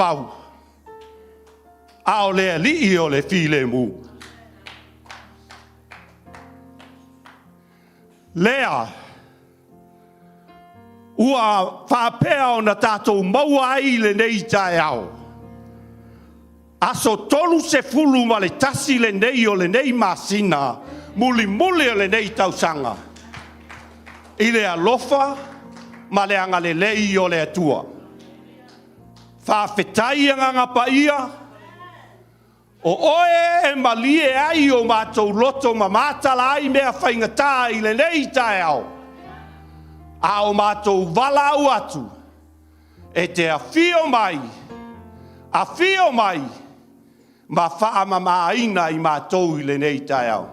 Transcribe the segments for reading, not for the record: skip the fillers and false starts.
vau. A o le li o le file mu. Lea. Ua faapea o na tātou maua ai lenei Taeao. Aso tolu se fulu ma le tasi lenei o lenei masina. Muli muli o lenei tausanga. I le alofa ma le anga lelei o le atua. Faafetai anga paia. O oe e malie ai o mātou loto ma mātala ai mea whaingatā i lenei Taeao. A o mātou walau atu. E te awhio mai. Awhio mai. Ma whaamamaaina i mātou i lenei Taeao.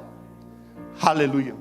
Hallelujah.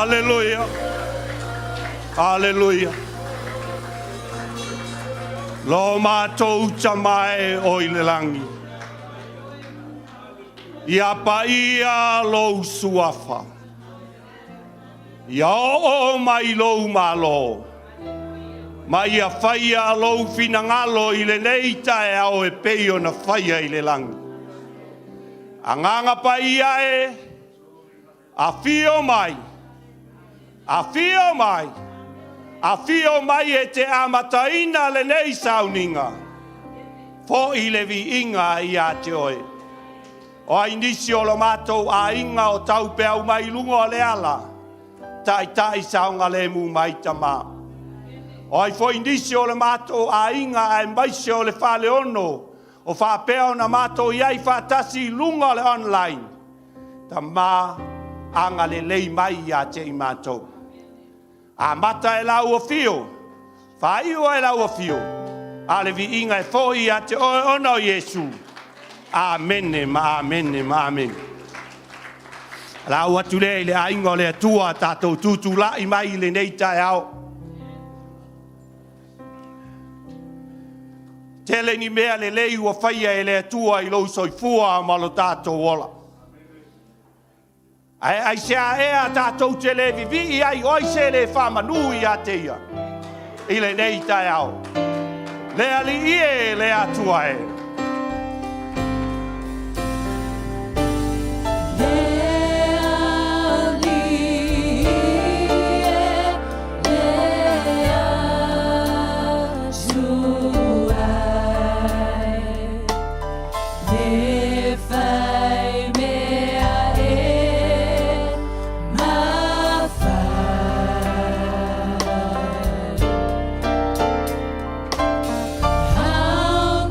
Hallelujah. Hallelujah. Lo mātou tamae o i le langi. Ia paia lo suafa. Ia o mai lo malo. Ma ia whaia lo finangalo i le nei Taeao e peio na whaia i le langi. Anganga paia e a fio mai. A fio mai. A fio mai e te amataina le nei sauninga. Fo i le vi inga i a te oe. O a inisi o lo mātou a inga o tau peau mai lungo le ala. Tai tai saunga le mu mai tama. O ai fo inisi o le mātou a inga a maise o le whale ono. O faapea na mātou iai whaatasi lungo le online. Tama anga le lei mai i a te i mātou. A mata e lau o fio. Whaiua e lau o fio. A le vi inga e fohi a te ono Jesu. Amen, amen, amen. Lau atu le le ainga o le atua tātou tutu la i mai le nei Taeao. Tele ni mea le lei ua whaia e le atua I lo soifua ma lo tātou ola. Ai se a ea tātou te le vivi ai oi se le Faamanuia te ia. I lenei Taeao. Le ali ie le atua e. How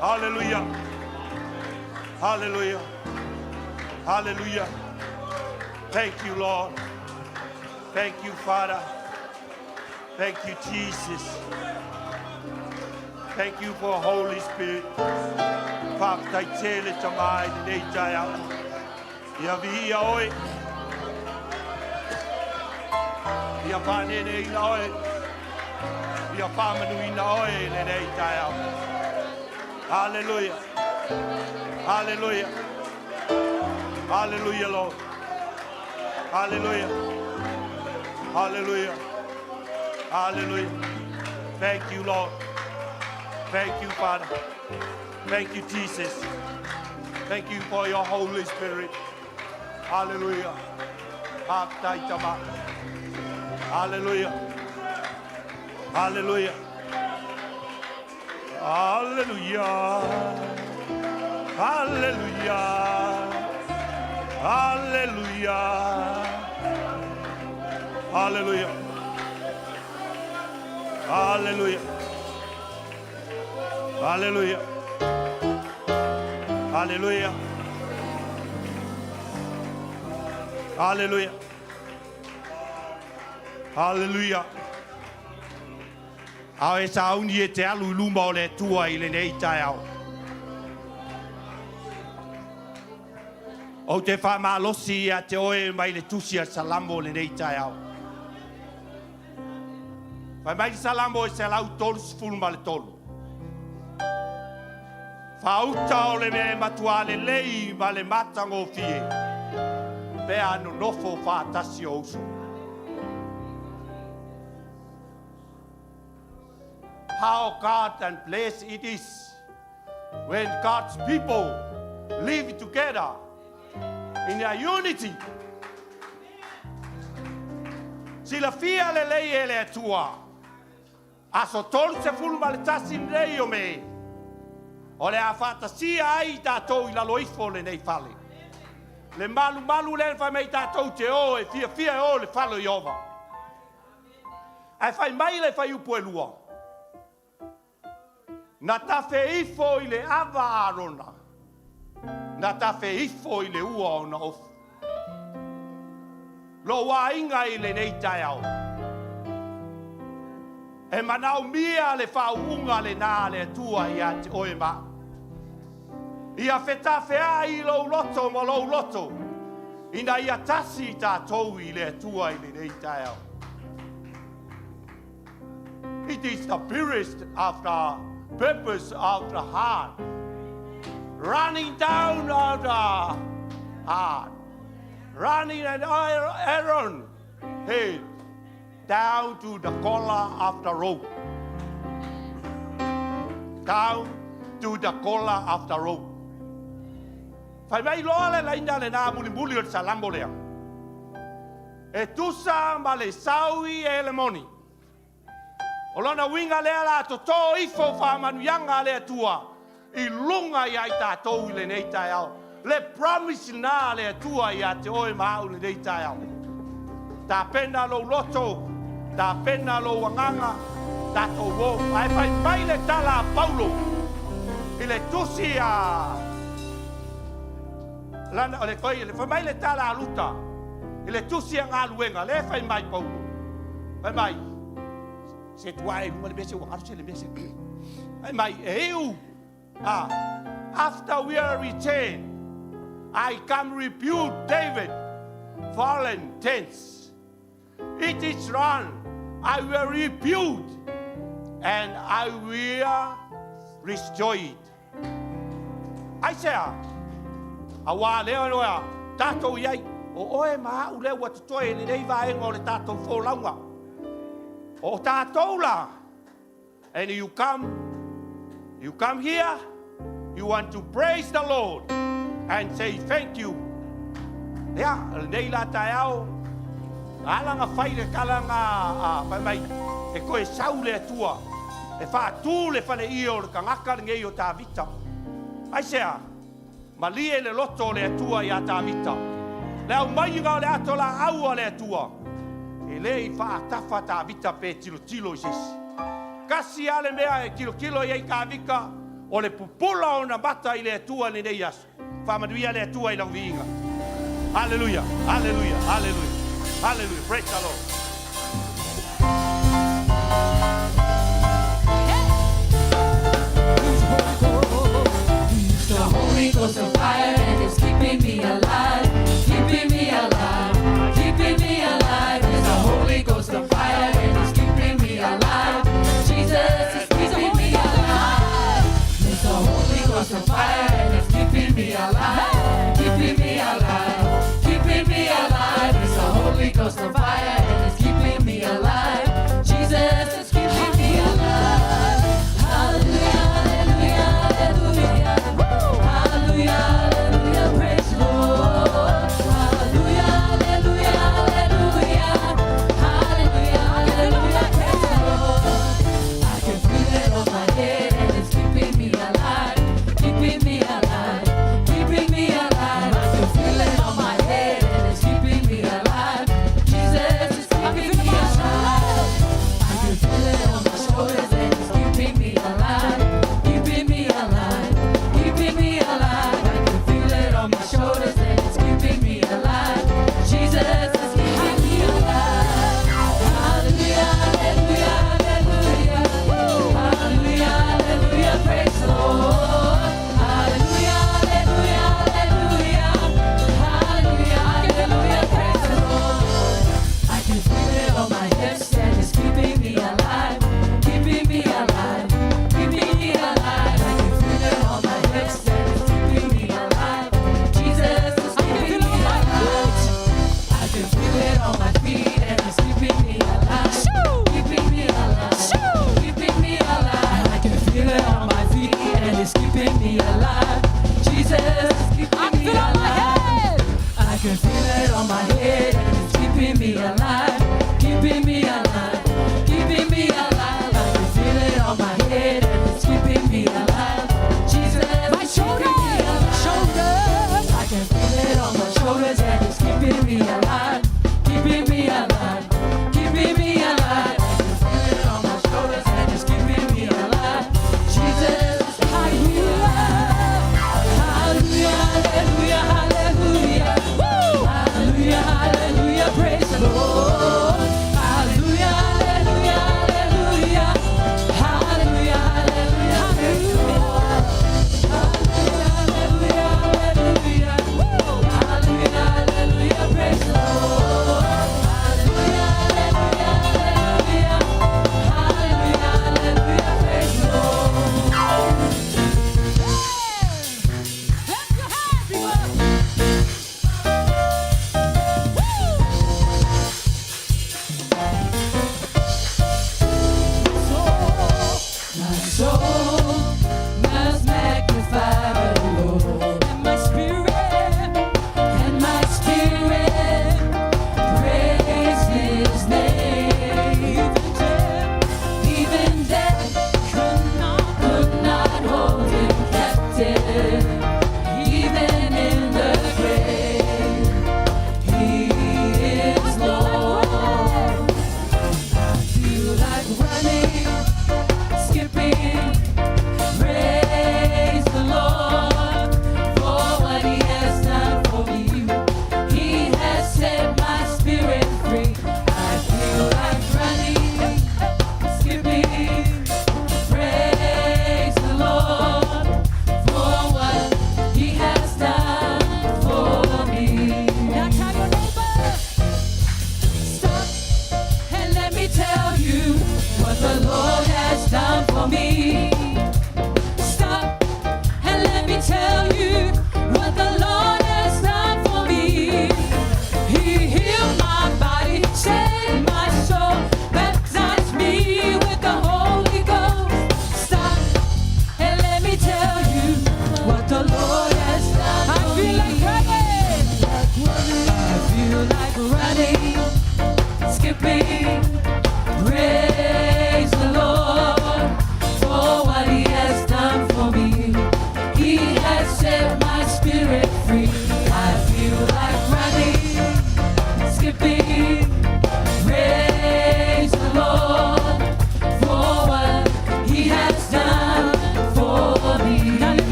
Hallelujah. Hallelujah. Hallelujah. Thank you, Lord. Thank you, Father. Thank you, Jesus. Thank you for Holy Spirit. Whakataitele tamai lenei Taeao. Ia vihia oe. Ia whanene ina oe. Ia Faamanuia ina oe lenei Taeao. Hallelujah. Hallelujah. Hallelujah, Lord. Hallelujah. Hallelujah. Hallelujah. Thank you, Lord. Thank you, Father. Thank you, Jesus. Thank you for your Holy Spirit. Hallelujah. Hallelujah. Hallelujah. Hallelujah. Hallelujah. Hallelujah. Hallelujah. Hallelujah. Hallelujah. Hallelujah. Hallelujah. Hallelujah. Awe sauni e te alu luma o le atua I lenei Taeao. O te whamalosi a te oe mai le tusi a salamo lenei Taeao. Whai mai salamo e se lau tolu sifuru ma le tolu. Whauta o le me matua le lei ma le matango fie. Pea no nofo whaatasi o usu. How God and blessed it is when God's people live together in their unity. Sila fia le lei e le atua. Aso tolu se fulma le tasi rei o me. O le a whatasia ai tātou I la loifo le nei whale. Le malu le whai mei tātou te o e fia o le whalo I ova. Ai whai mai le whai upo e lua. Na tawhe ifo I le awa arona. Na tawhe ifo I le ua o na ofu. Lo wa inga I le nei Taeao. E manau mia le whaunga le nā le atua I a te oe ma. Ia whetawhea I lo loto ma lo loto. Ina ia tasi tātou I le atua I le nei Taeao. It is the purpose of the heart. Running down of the heart. Running an iron head down to the collar of the rope. Down to the collar of the rope. Whai mai loa le laina le nā muli o le salambo lea. E tusa ma le saui e le moni. O lona winga lea la to tō ifo Faamanuia le Atua. I lunga I ai tātou I lenei Taeao. Le promise nā le atua I a te oe maau le nei Taeao. Tā pena lo loto, tā pena lo wanganga, tā tō wō. Ai whai mai le tala Paulo. I le tusi a... Lana o le koi, le whai mai le tala aluta. I le tusi a ngā luenga, le whai mai Paulo. Whai mai. Se tuai, luma le mese o arse le mese. Whai mai, e eu. After we are returned, I come rebuke David, fallen tents. It is wrong. I will rebuke and I will restore it. I say, awa leo noa, tato iai, o oe maa ule watutoe ni nei vaenga o le tato folaunga. O tato la. And you come here, you want to praise the Lord and say thank you. Ya, nei la Taeao. Alanga fai le kalanga pai mai. E koe sau le atua. E wha tū le whane I o le kangaka ngei o tā vita. Ai sea, ma lie le loto le atua I a tā vita. Le au mai ngā le ato la aua le atua. E le I wha atafa tā vita pe tilo I sesi. Kasi ale mea e kilo I ei ka vika. O le pupula o na mata I le atua lenei aso. Faamanuia le atua I lau viinga. Hallelujah, hallelujah, hallelujah, hallelujah. Praise the Lord. The Holy Ghost of fire and it's keeping me alive, keeping me alive, keeping me alive. It's the Holy Ghost of fire and it's keeping me alive. Jesus is keeping me alive. It's the Holy Ghost of fire and it's keeping me alive, keeping me alive, keeping me alive. It's the Holy Ghost of fire and it's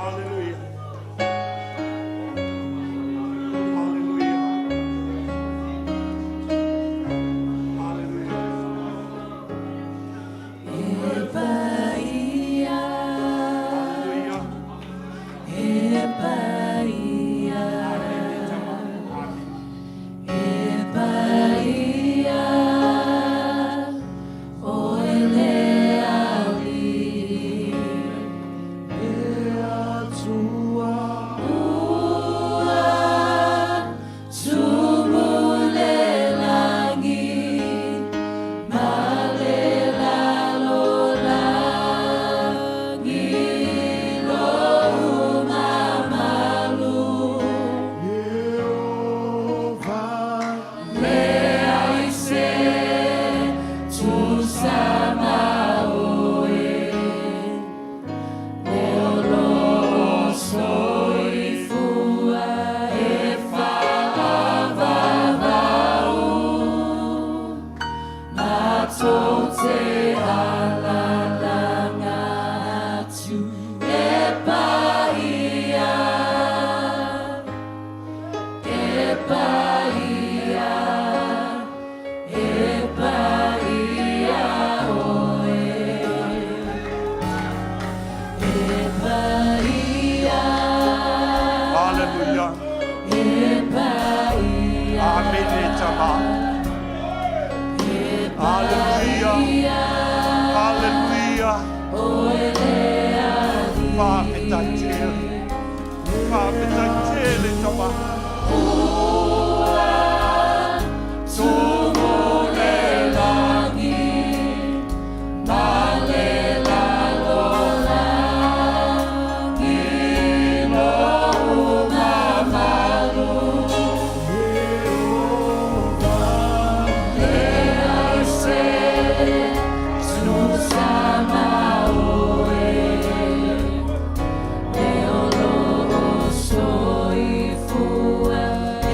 Hallelujah. Hallelujah.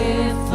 If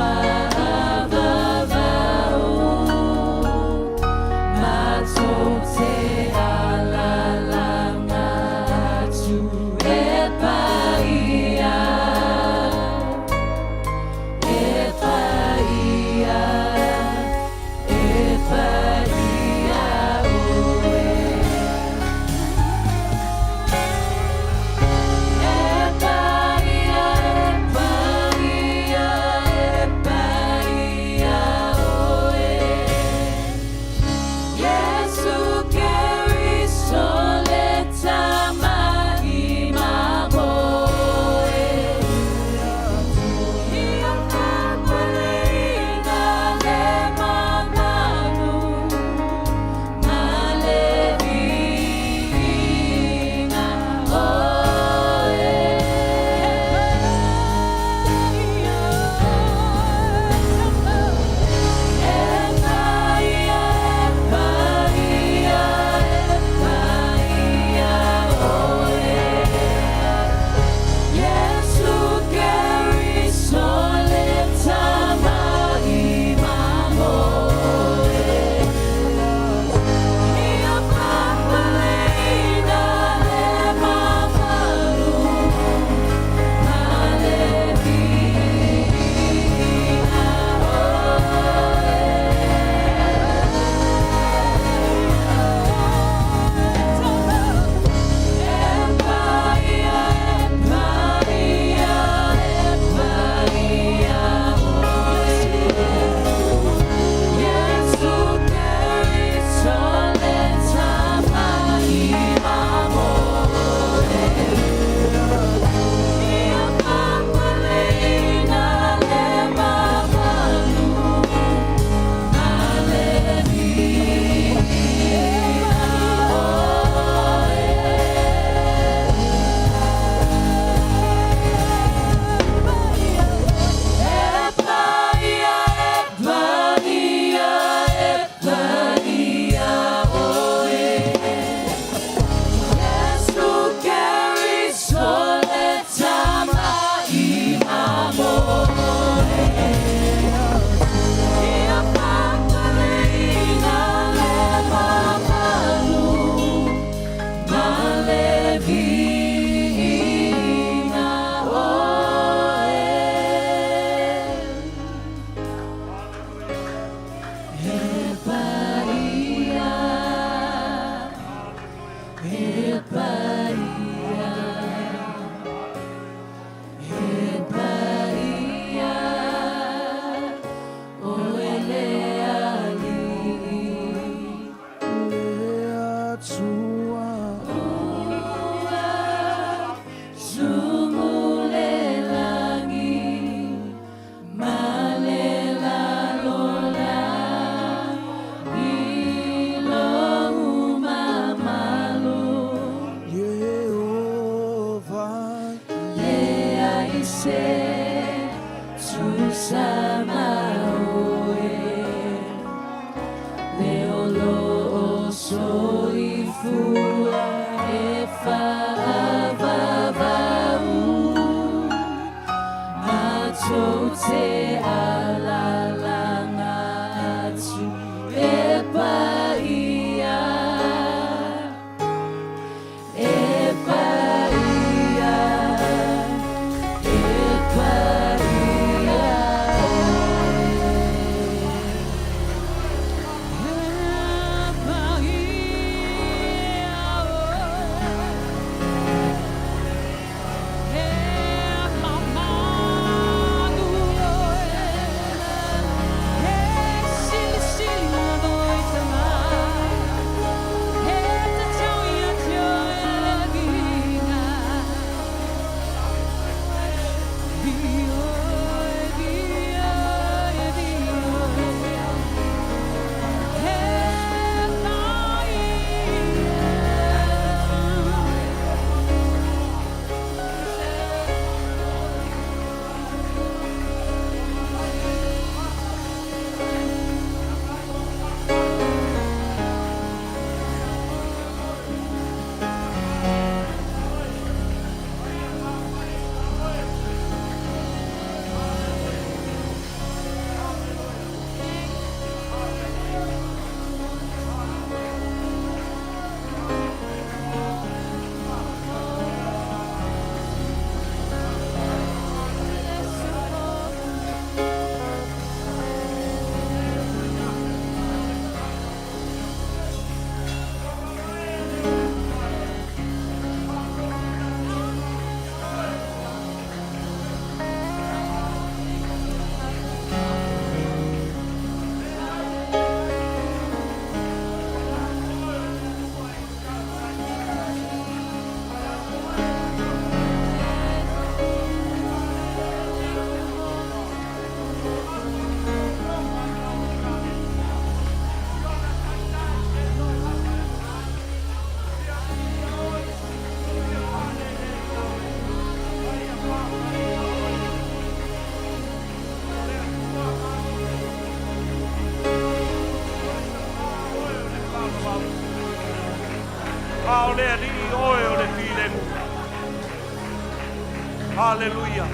Hallelujah.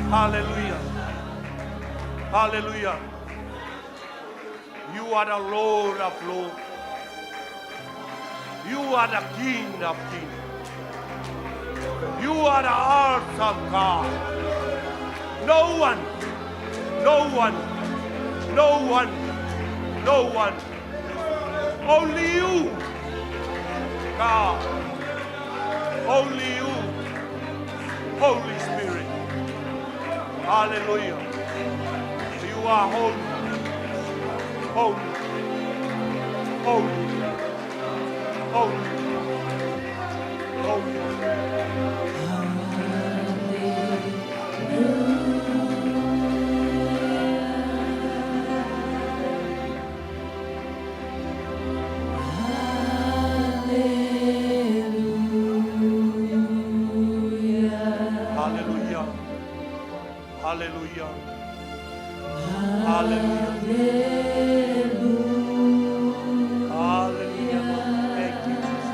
Hallelujah. Hallelujah. You are the Lord of Lords. You are the King of Kings. You are the awesome God. No one, no one, no one, no one. Only you, God. Only you, Holy Spirit. Hallelujah. You are holy, holy, holy, holy, holy. Hallelujah. Hallelujah. Hallelujah. Thank you, Jesus.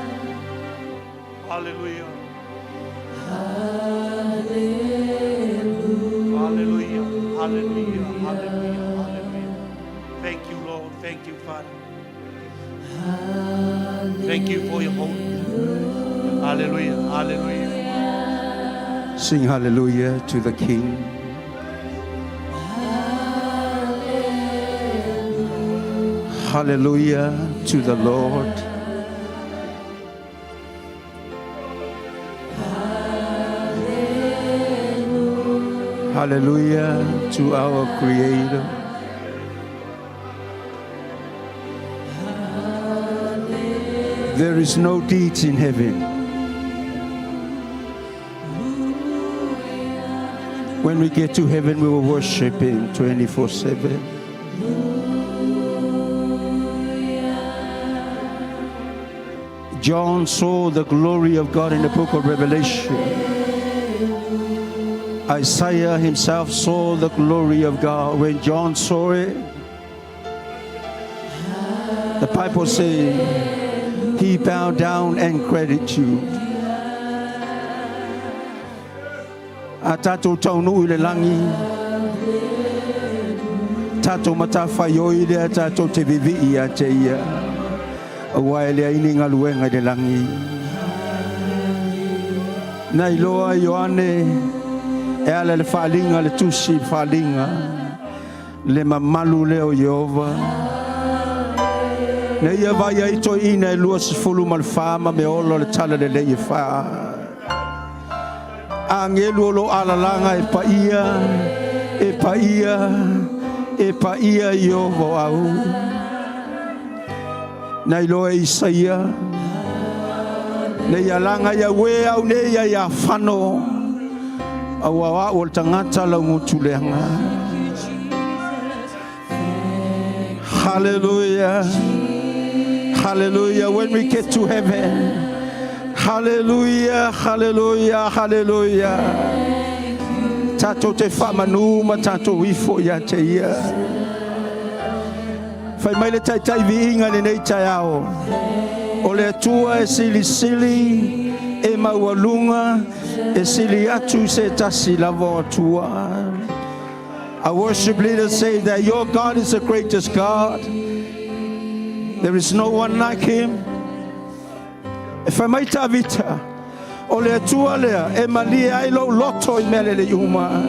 Hallelujah. Hallelujah. Hallelujah. Hallelujah. Hallelujah. Thank you, Lord. Thank you, Father. Thank you for your holiness. Hallelujah. Hallelujah. Sing hallelujah to the King. Hallelujah to the Lord. Hallelujah to our Creator. There is no deeds in heaven. When we get to heaven, we will worship Him 24/7. John saw the glory of God in the book of Revelation. Isaiah himself saw the glory of God. When John saw it, the Bible says he bowed down and gratitude. Atato taunu ile langi, tato matafayo ile tato te vivi ia te ia, waile ini ngaluenga de langi. Na iloa Yohane e ala le falinga le tusi falinga le mamalu leo Yehova. Na ia vai ai to ina lua se fulu mal fama me olo le tala le le fa. Angelo lo alalanga e paia Yehova au. Na iloa Isaia le yalanga ya we au ne ya fano awa o tangata la ngutulenga. Hallelujah, hallelujah. When we get to heaven, hallelujah, hallelujah, hallelujah. Tato te Faamanuia tato wifo ya te ia. Fai mai le tai viinga lenei Taeao. O le atua e sili e maualunga e sili atu se tasi lavo atua. Our worship leaders say that your God is the greatest God. There is no one like him. E fai mai ta vita o le atua lea e malia ilo loto I mele le uma.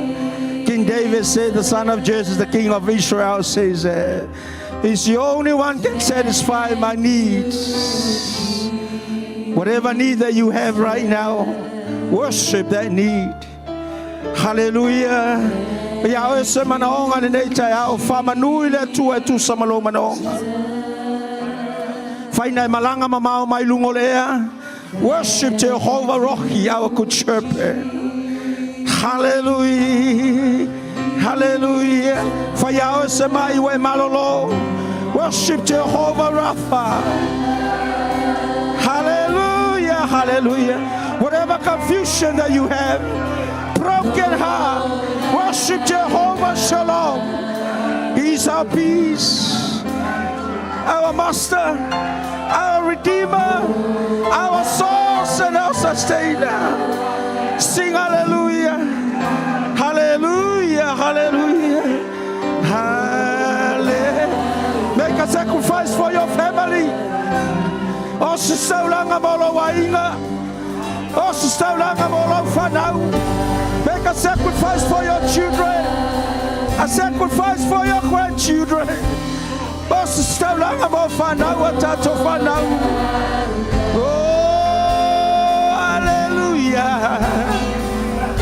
King David said, the son of Jesus, the king of Israel, says that he's the only one can satisfy my needs. Whatever need that you have right now, worship that need. Hallelujah. Yahweh se manaonga lenei Taeao Faamanuia le Atua tu samalo manaonga. Faina malanga mamao mai lungolea. Worship Jehovah Rohi, our good shepherd. Hallelujah. Hallelujah. For Yahweh se mai we malolo. Worship Jehovah Rapha. Hallelujah, hallelujah. Whatever confusion that you have, broken heart, worship Jehovah Shalom. He's our peace, our master, our redeemer, our source and our sustainer. Sing hallelujah, hallelujah, hallelujah, hallelujah. Make a sacrifice for your family. O se saulanga molo wainga. O se saulanga molo fanau. Make a sacrifice for your children. A sacrifice for your grandchildren. O se saulanga molo fanau. Tato fanau. Oh, hallelujah.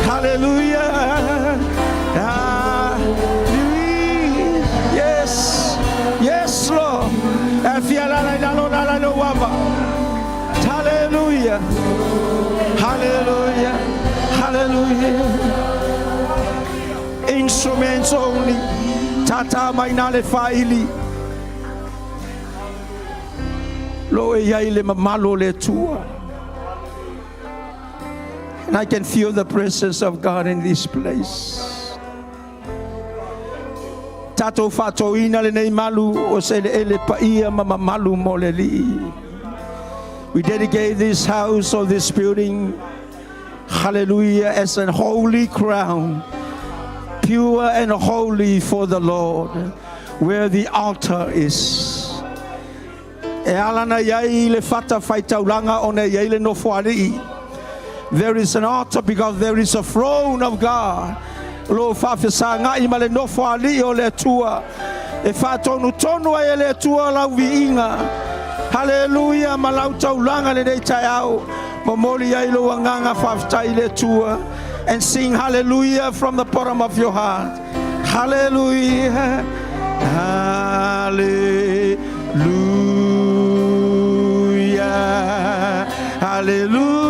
Hallelujah. Yes. Yes, Lord. Hallelujah. Hallelujah. Hallelujah. Instruments only. Tata mainale faili. Lo yaile mamalo le tua. And I can feel the presence of God in this place. Tato fato ina lenei malu o se ele paia mama malu moleli. We dedicate this house or this building, hallelujah, as a holy crown, pure and holy for the Lord, where the altar is. There is an altar because there is a throne of God. Lo fafesanga imale no fali o le tua e fatonu tonu e le tua la viinga. Hallelujah, malauta ulanga le Taeao momoli ya ilo wanganga fafta ile tua, and sing hallelujah from the bottom of your heart. Hallelujah, hallelujah, hallelujah.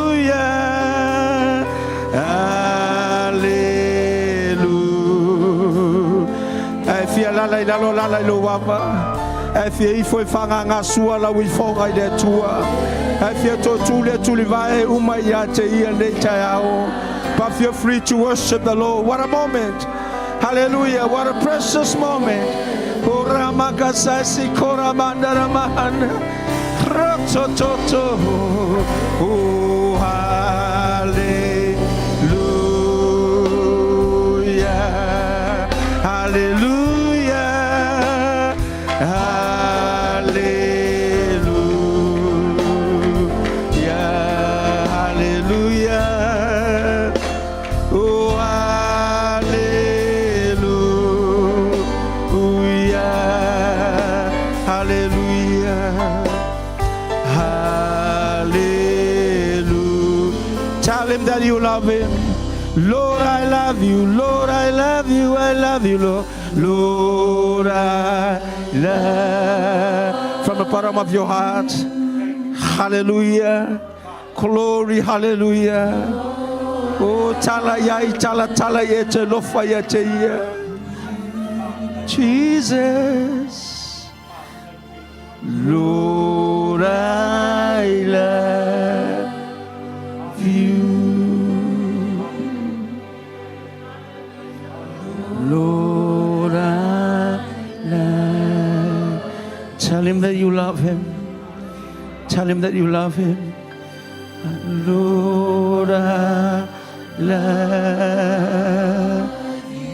La lo wapa. If you foi fanga nga sua la wi fonga de tua. If you to tule vai uma ya te ia le Taeao. But you're free to worship the Lord. What a moment. Hallelujah. What a precious moment. Oh, Ramakasasi Koramandaramahana. Rotototo. Oh, hallelujah. Hallelujah. Hallelujah. Oh, hallelujah. Hallelujah. Hallelujah. Tell him that you love him. Lord, I love you. Lord, I love you. I love you, Lord. Lord, I love. From the bottom of your heart. Hallelujah. Glory, hallelujah. Oh, talayai, talayete, lofayete. Jesus. Lord, I love you. Lord, I love. Tell him that you love him. Tell him that you love him. Lord, I love.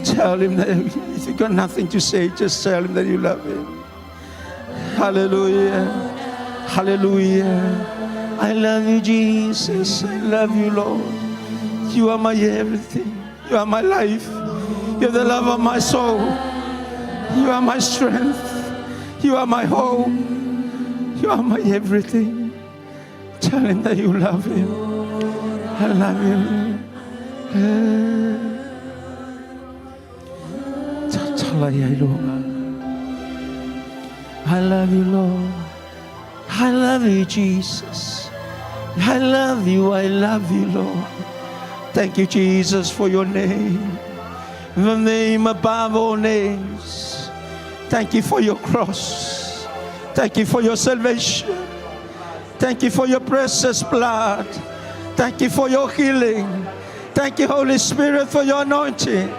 Tell him that if you've got nothing to say, just tell him that you love him. Hallelujah. Hallelujah. I love you, Jesus. I love you, Lord. You are my everything. You are my life. You're the love of my soul. You are my strength. You are my hope. You are my everything. Tell him that you love him. I love you. I love you, Lord. I love you, Jesus. I love you. I love you, Lord. Thank you, Jesus, for your name. The name above all names. Thank you for your cross. Thank you for your salvation. Thank you for your precious blood. Thank you for your healing. Thank you, Holy Spirit, for your anointing.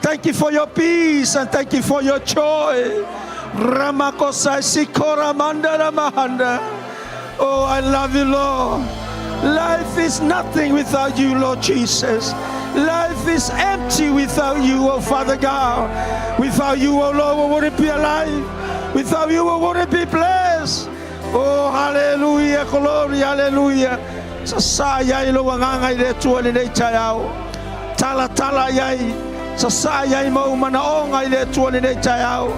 Thank you for your peace and thank you for your joy. Oh, I love you, Lord. Life is nothing without you, Lord Jesus. Life is empty without you, oh Father God. Without you, oh Lord, we wouldn't be alive. Without you, we wouldn't be blessed. Oh, hallelujah, glory, hallelujah. Sasaya ilo wangangay le tua lenei Taeao. Tala yai. Sasaya imo manaongay le tua lenei Taeao.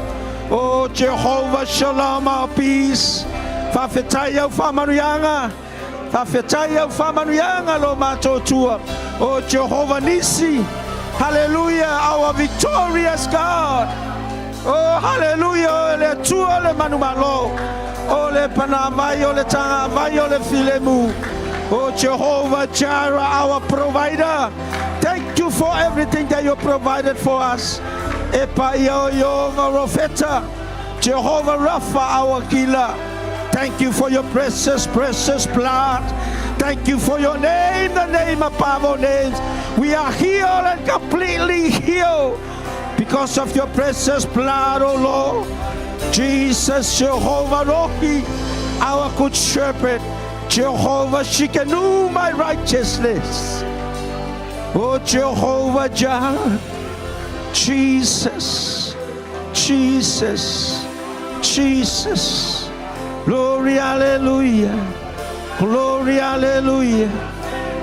Oh, Jehovah Shalom, our peace. Taeao Faamanuia. Taeao Faamanuia lo matotua. Oh, Jehovah Nisi. Hallelujah, our victorious God. Oh, hallelujah, le tua le manumalo. Oh, le panamai, oh, le tangavai, oh, le filemu. Oh, Jehovah Jireh, our provider. Thank you for everything that you provided for us. Jehovah Rapha, our healer. Thank you for your precious, precious blood. Thank you for your name, the name above all names. We are healed and completely healed because of your precious blood, oh Lord. Jesus, Jehovah Rohi, our good shepherd. Jehovah Shikenu, my righteousness. Oh, Jehovah Jireh. Jesus, Jesus, Jesus. Glory, hallelujah. Glory, hallelujah.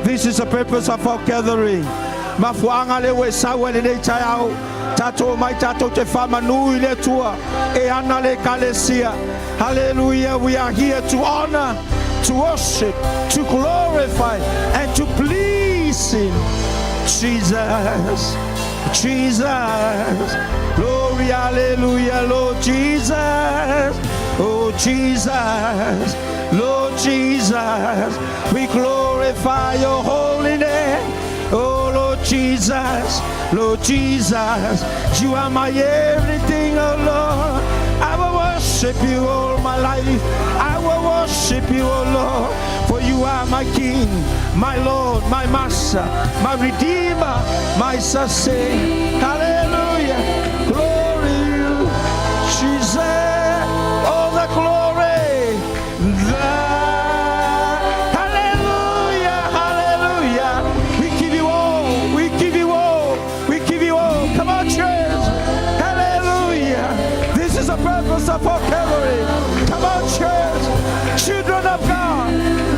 This is the purpose of our gathering. Mafuanga le wesawa lenei Taeao. Tato mai tato te Faamanuia le Atua. E ana le kalesia. Hallelujah. We are here to honor, to worship, to glorify, and to please Him. Jesus, Jesus. Glory, hallelujah, Lord Jesus. Oh, Jesus. Lord Jesus, we glorify your holy name. Oh, Lord Jesus, Lord Jesus, you are my everything, oh Lord. I will worship you all my life. I will worship you, oh Lord, for you are my King. my Lord, my Master, my Redeemer, my Sustainer. Hallelujah. Glory to you, Jesus. All the glory. Hallelujah. Hallelujah. We give you all. We give you all. We give you all. Come on, church. Hallelujah. This is the purpose of our Calvary. Come on, church. Children of God.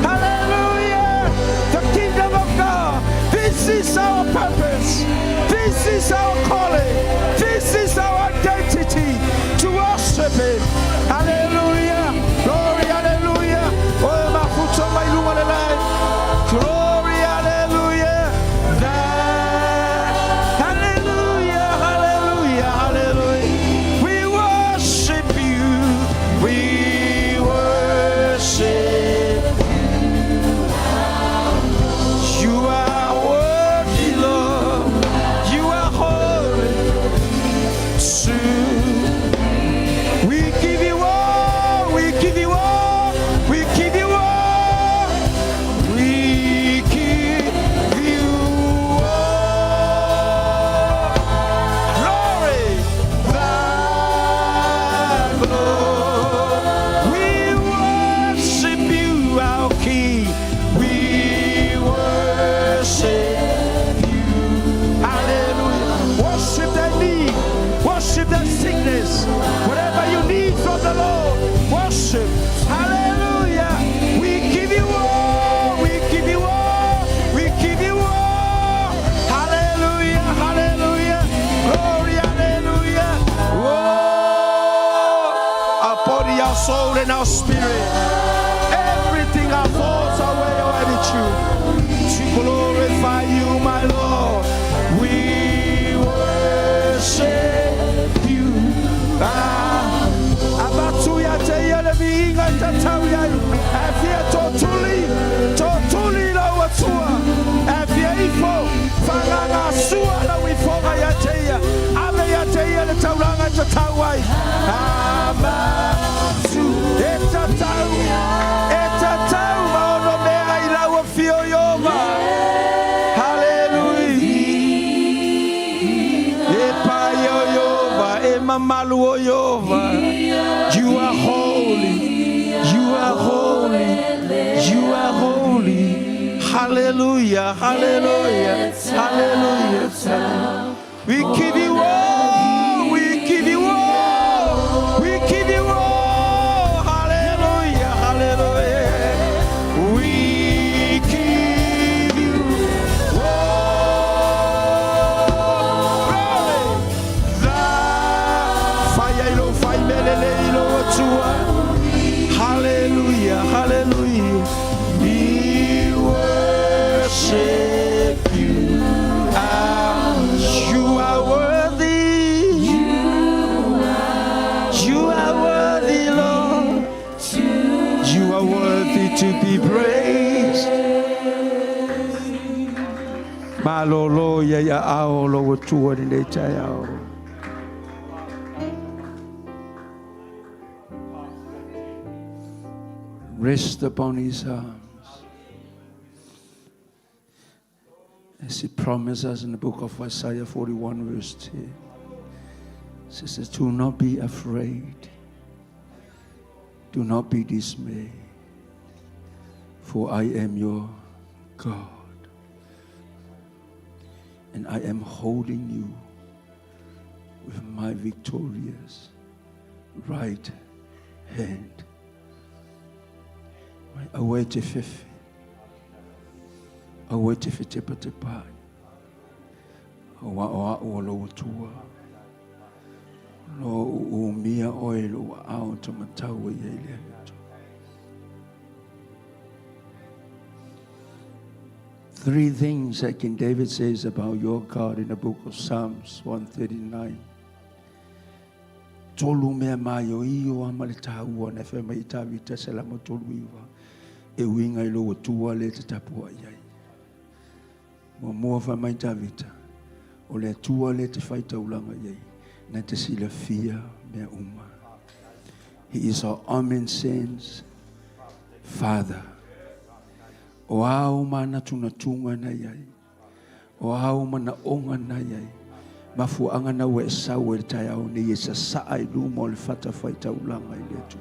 Hallelujah. The kingdom of God. This is our purpose. This is our calling. This is our identity to worship Him. Hallelujah. Glory, hallelujah. Oh, my foot's on my room on the line. Glory, hallelujah. Hallelujah, hallelujah, hallelujah. We worship you. We worship you. You are worthy, Lord. You are holy. We give you all. We give you all. We give you all. We give you all. Glory, thy Lord. We worship you, our King. We worship you. Hallelujah. Worship that need. Worship that sickness. Whatever you need from the Lord, worship. Hallelujah. We give you all. We give you all. We give you all. Hallelujah. Hallelujah. Glory. Hallelujah. Whoa. Our body, our soul, and our spirit. Everything our thoughts, our way, our attitude. To glorify you, my Lord. We worship you. Abatuya teyele biinga tatauya. Afia totuli la watua. Afia ifo fanganga sua la wifonga ya teya. Ame ya teya le tauranga tatauai. Abatu etatau maono mea ila wafio yoma. Mamalu Yova, you are holy, you are holy, you are holy. Hallelujah, hallelujah, hallelujah. We give you all, we give you all, we give you all. Hallelujah, hallelujah. We give you hallelujah, hallelujah. We worship you. You are worthy. You are worthy, Lord. You are worthy to be praised. Malolo ya ao lo tua ni Taeao. Rest upon his arms. As he promises in the book of Isaiah 41 verse 10. It says, do not be afraid. Do not be dismayed. For I am your God. And I am holding you with my victorious right hand. Away to fifi, away to fitipa, awa lo tua, no umia oil out to matawa yele. Three things that King David says about your God in the book of Psalms 139. Tolu mea mayo iyo amalitaua na fema itavita selamo tolu iwa. E winga ilo watua le te tapuai. Moa fa mai tavita. O le tua le te faita ulanga yai. Na te sila fia mea uma. He is our omniscient Father. O au mana tunatunga na iai. O au mana onga na iai. Mafuanga na we sau e Taeao ni e sa saa I lumo le whatawhai taulanga I le atu.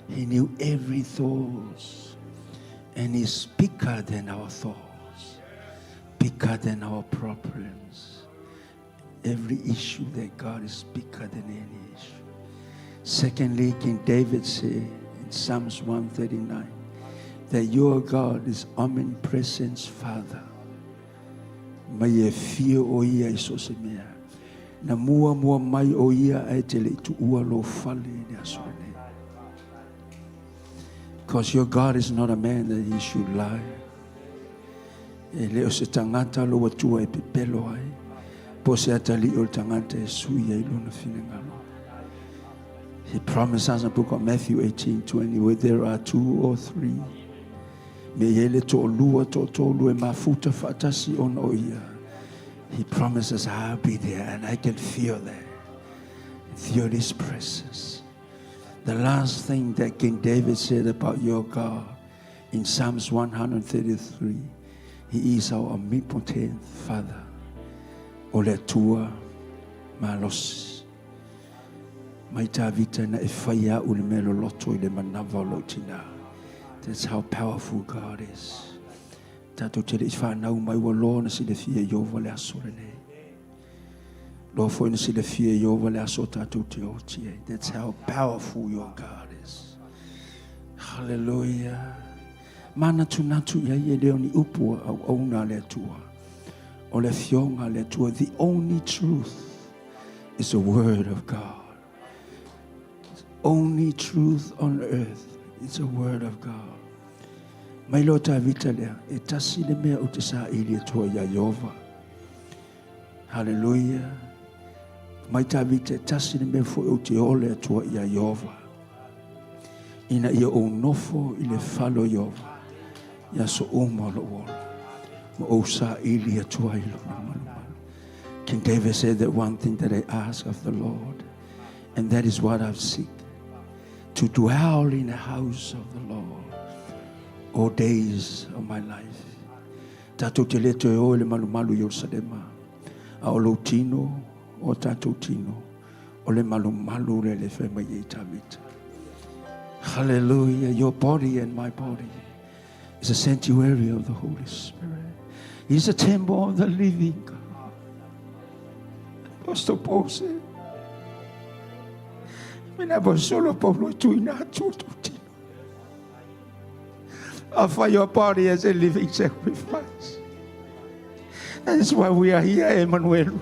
He knew every thought. And he's bigger than our thoughts. Bigger than our problems. Every issue that God is bigger than any issue. Secondly, King David said in Psalms 139 that your God is omnipresent Father. Mai e fia o ia I so se mea. Na mua mai o ia e te le tu ua lo fale ne aso ne. Because your God is not a man that he should lie. E leo se tangata lo watua e pepelo ai. Po se atali o tangata e sui ai luna finengalo. He promised us in the book of Matthew 18:20, where there are 2 or 3. Me yele to lua to lu e mafuta fatasi on oia. He promises I'll be there and I can feel that. Feel his presence. The last thing that King David said about your God in Psalms 133, he is our omnipotent Father. O le tua malos. Mai ta vita na e whaia ule melo loto I le manava lo tina. That's how powerful God is. Tato te le whanau mai wa lo na si le fia Yehova le aso le nei. Lo foi na si le fia Yehova le aso tato te oti e. That's how powerful your God is. Hallelujah. Mana tunatu ia ia leo ni upua au auna le atua. O le fionga le atua. The only truth is the word of God. The only truth on earth is the word of God. Mai lo ta vita lea. E tasi le mea o te sa ili atua ia Yehova. Hallelujah. Mai ta vita e tasi le mea fo o te ole atua ia Yehova. Ina ia o nofo I le falo Yehova. Ia so uma lo ola. Ma o sa ili atua I lo manuia. King David said that one thing that I ask of the Lord, and that is what I've seek, to dwell in the house of the Lord all days of my life. Tato te leto e o le malu Yerusalema. A o lo tino, o tato tino, o le malu le fema ye tamita. Hallelujah. Your body and my body is a sanctuary of the Holy Spirit. He's a temple of the living God. Apostle Paul said, "Menabo solo Paulo tu inacho tu." Offer your body as a living sacrifice. That is why we are here, Emmanuel.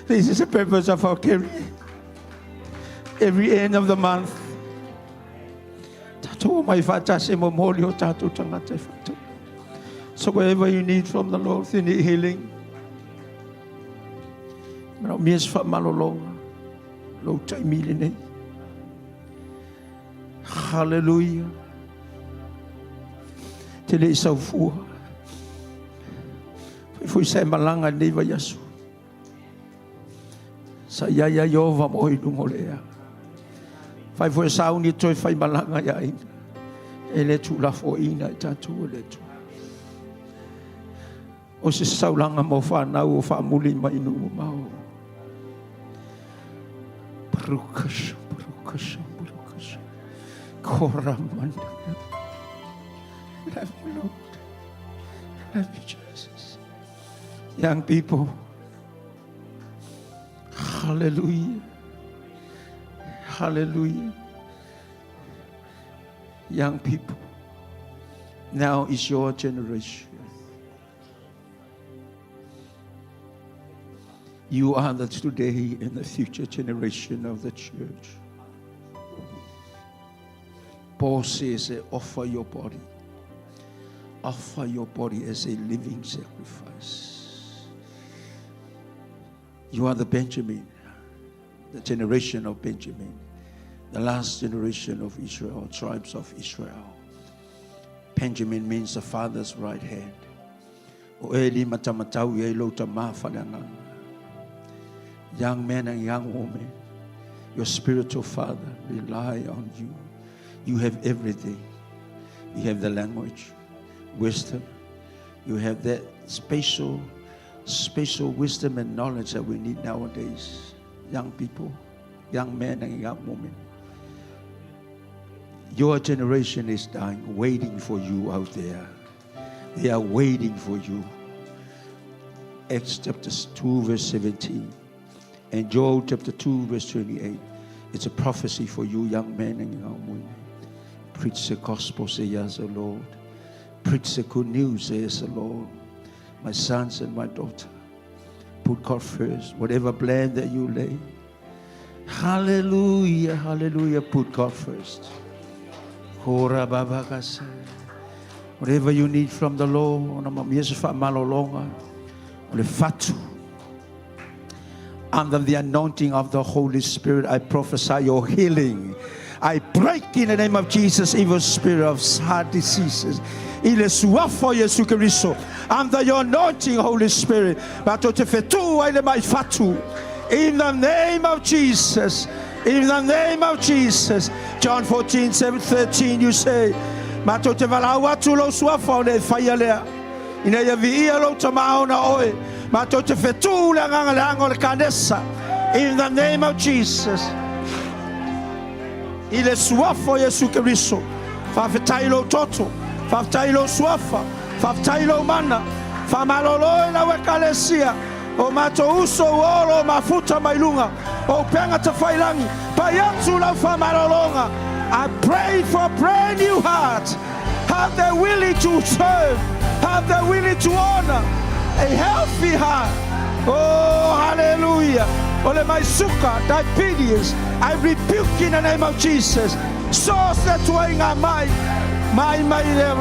This is the purpose of our career. Every end of the month. Tato mai fata se memorial tato tangate fata. So whatever you need from the Lord, if you need healing, no mies fa malolonga, lo tai milene. Hallelujah. Te le isa ufua. Fui sai malanga nei va Yesu. Sa ia Yehova mo I lungo lea. Fai foi sa uni toi fai malanga ia ina. Ele tu la fo ina tatu ele tu. O se saulanga mo fa na o fa muli mai no mau. Brukash. Koraman. Love you, Lord. Love you, Jesus. Young people. Hallelujah. Hallelujah. Young people. Now is your generation. You are the today and the future generation of the church. Paul says, offer your body. Offer your body as a living sacrifice. You are the Benjamin, the generation of Benjamin, the last generation of Israel, tribes of Israel. Benjamin means the father's right hand. Young men and young women, your spiritual father rely on you. You have everything. You have the language. wisdom. You have that special wisdom and knowledge that we need nowadays. Young people, young men and young women. Your generation is dying, waiting for you out there. They are waiting for you. Acts chapter 2 verse 17 and Joel chapter 2 verse 28. It's a prophecy for you, young men and young women. Preach the gospel, says the Lord. Preach the good news, says the Lord. My sons and my daughter, put God first. Whatever plan that you lay, hallelujah, hallelujah, put God first. Whatever you need from the Lord, under the anointing of the Holy Spirit, I prophesy your healing. I break in the name of Jesus evil spirit of heart diseases. Il est soif for Yesu Christo. Under your anointing, Holy Spirit. In the name of Jesus. In the name of Jesus. John 14:13, you say, Matote valawa tulo soif le fayalea. Ina ya via lo tamaona oe. Matote fetu la nganga le kanesa. In the name of Jesus. Il est soif for Yesu Christo. Fafetailo toto. Fafetailo soafa. Fafetailo mana. Famalolo na wekalesia. O mato uso olo mafuta mailunga. O penga tafailangi. Payatsu la famalolonga. I pray for a brand new heart. Have the willing to serve. Have the willing to honor. A healthy heart. Oh, hallelujah. Ole my suka, diabetes. I rebuke in the name of Jesus. Source that way in my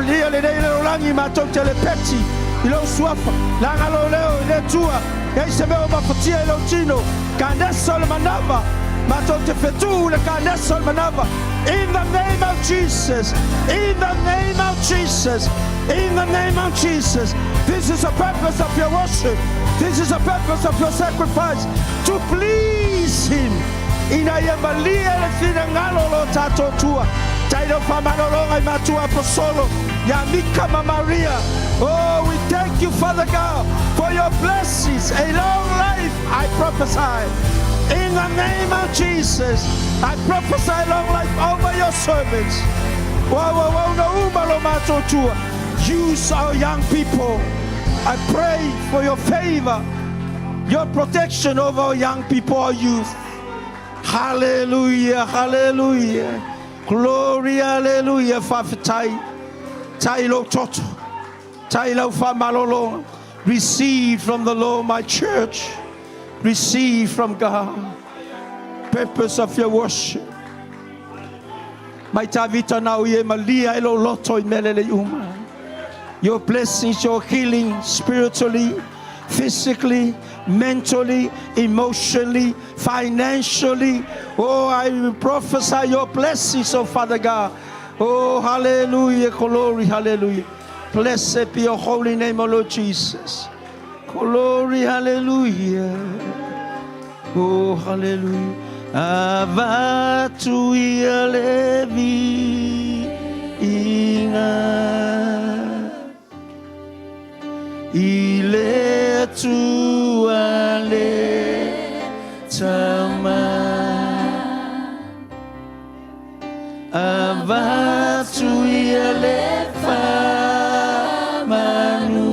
lenei telepeti. Ilo swafa. Langalo leo le tua. Yaisebeo mafutia ilo chino. Kandesol manava. Matote fetu le kandesol manava. In the name of Jesus. In the name of Jesus. In the name of Jesus. This is the purpose of your worship. This is the purpose of your sacrifice. To please Him. Inayambalia le finangalo lo tato tua. Taito Faamanuia le Atua Apostolo. Yamika Maria. Oh, we thank you, Father God, for your blessings. A long life, I prophesy. In the name of Jesus, I prophesy long life over your servants. Use our young people. I pray for your favor, your protection over our young people, our youth. Hallelujah, hallelujah. Glory, hallelujah. Tailo toto. Tailo famalolo. Receive from the Lord, my church. Receive from God. Purpose of your worship. My tavita now ye malia elo loto melele uma. Your blessings, your healing spiritually, physically, mentally, emotionally, financially. Oh, I prophesy your blessings, oh Father God. Oh, hallelujah, glory, hallelujah. Blessed be your holy name, O Lord Jesus. Glory, hallelujah. Oh, hallelujah. Avatu levi inga ile tu ale tama avatu le faamanu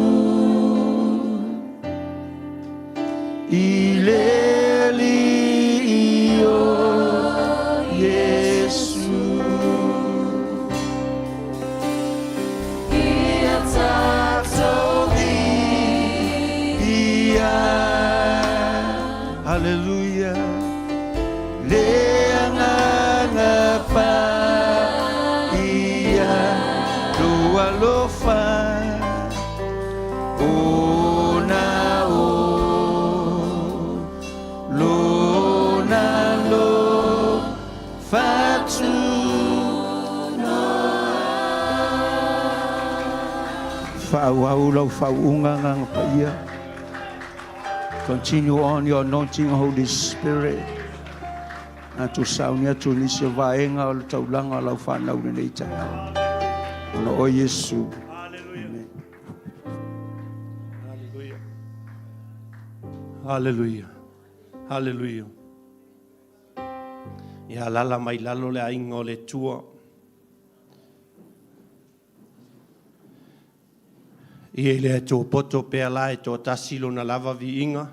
hallelujah. Leanga pa ia loa lofa ona o lona lo fatu no fa wa lo fa unga ngang pa ia. Continue on your anointing, Holy Spirit. Na tu saunia tu nisio vaenga o taulanga o lau whanau lenei Taeao. Ono o Yesu. Hallelujah. Hallelujah. Hallelujah. Ia lala mai lalo le ainga o le tua. Ia le tō poto pēr lai tō tasilo na lava vi inga.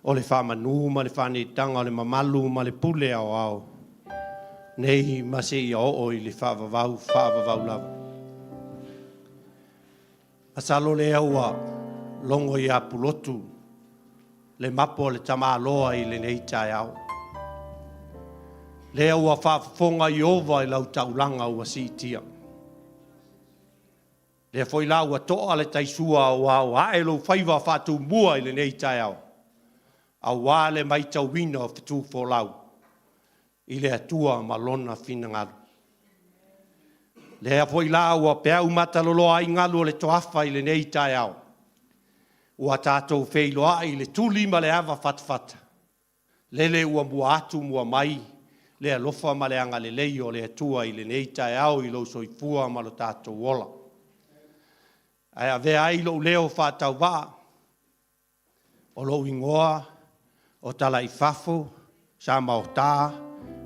O le whaamanu ma le whanitanga o le mamalu ma le pule au au. Nei ma se ia o i le whaavavau lava. Asalo le aua longo i a pulotu. Le mapo le tamaloa i le nei Taeao. Le aua whaafonga i ova i lau taulanga ua siitia. Le foi la ua toa le taisua o ae lo whaiva whātu mua i le nei Taeao. A wale mai tauwina o fitu folau. I le atua malona finangalu. Le foi la ua pea umatalolo ai ngalu o le toafa i le nei Taeao. Ua tātou wheiloa i le tuli ma le awa fatfata. Lele ua mua atu mua mai. Le alofa ma le anga le lei o le atua i le nei Taeao i lo soifua ma lo tātou wola. Ai ave ai lo leo whātau wā. O lo ingoa, o tala i fafo, sa mao tā,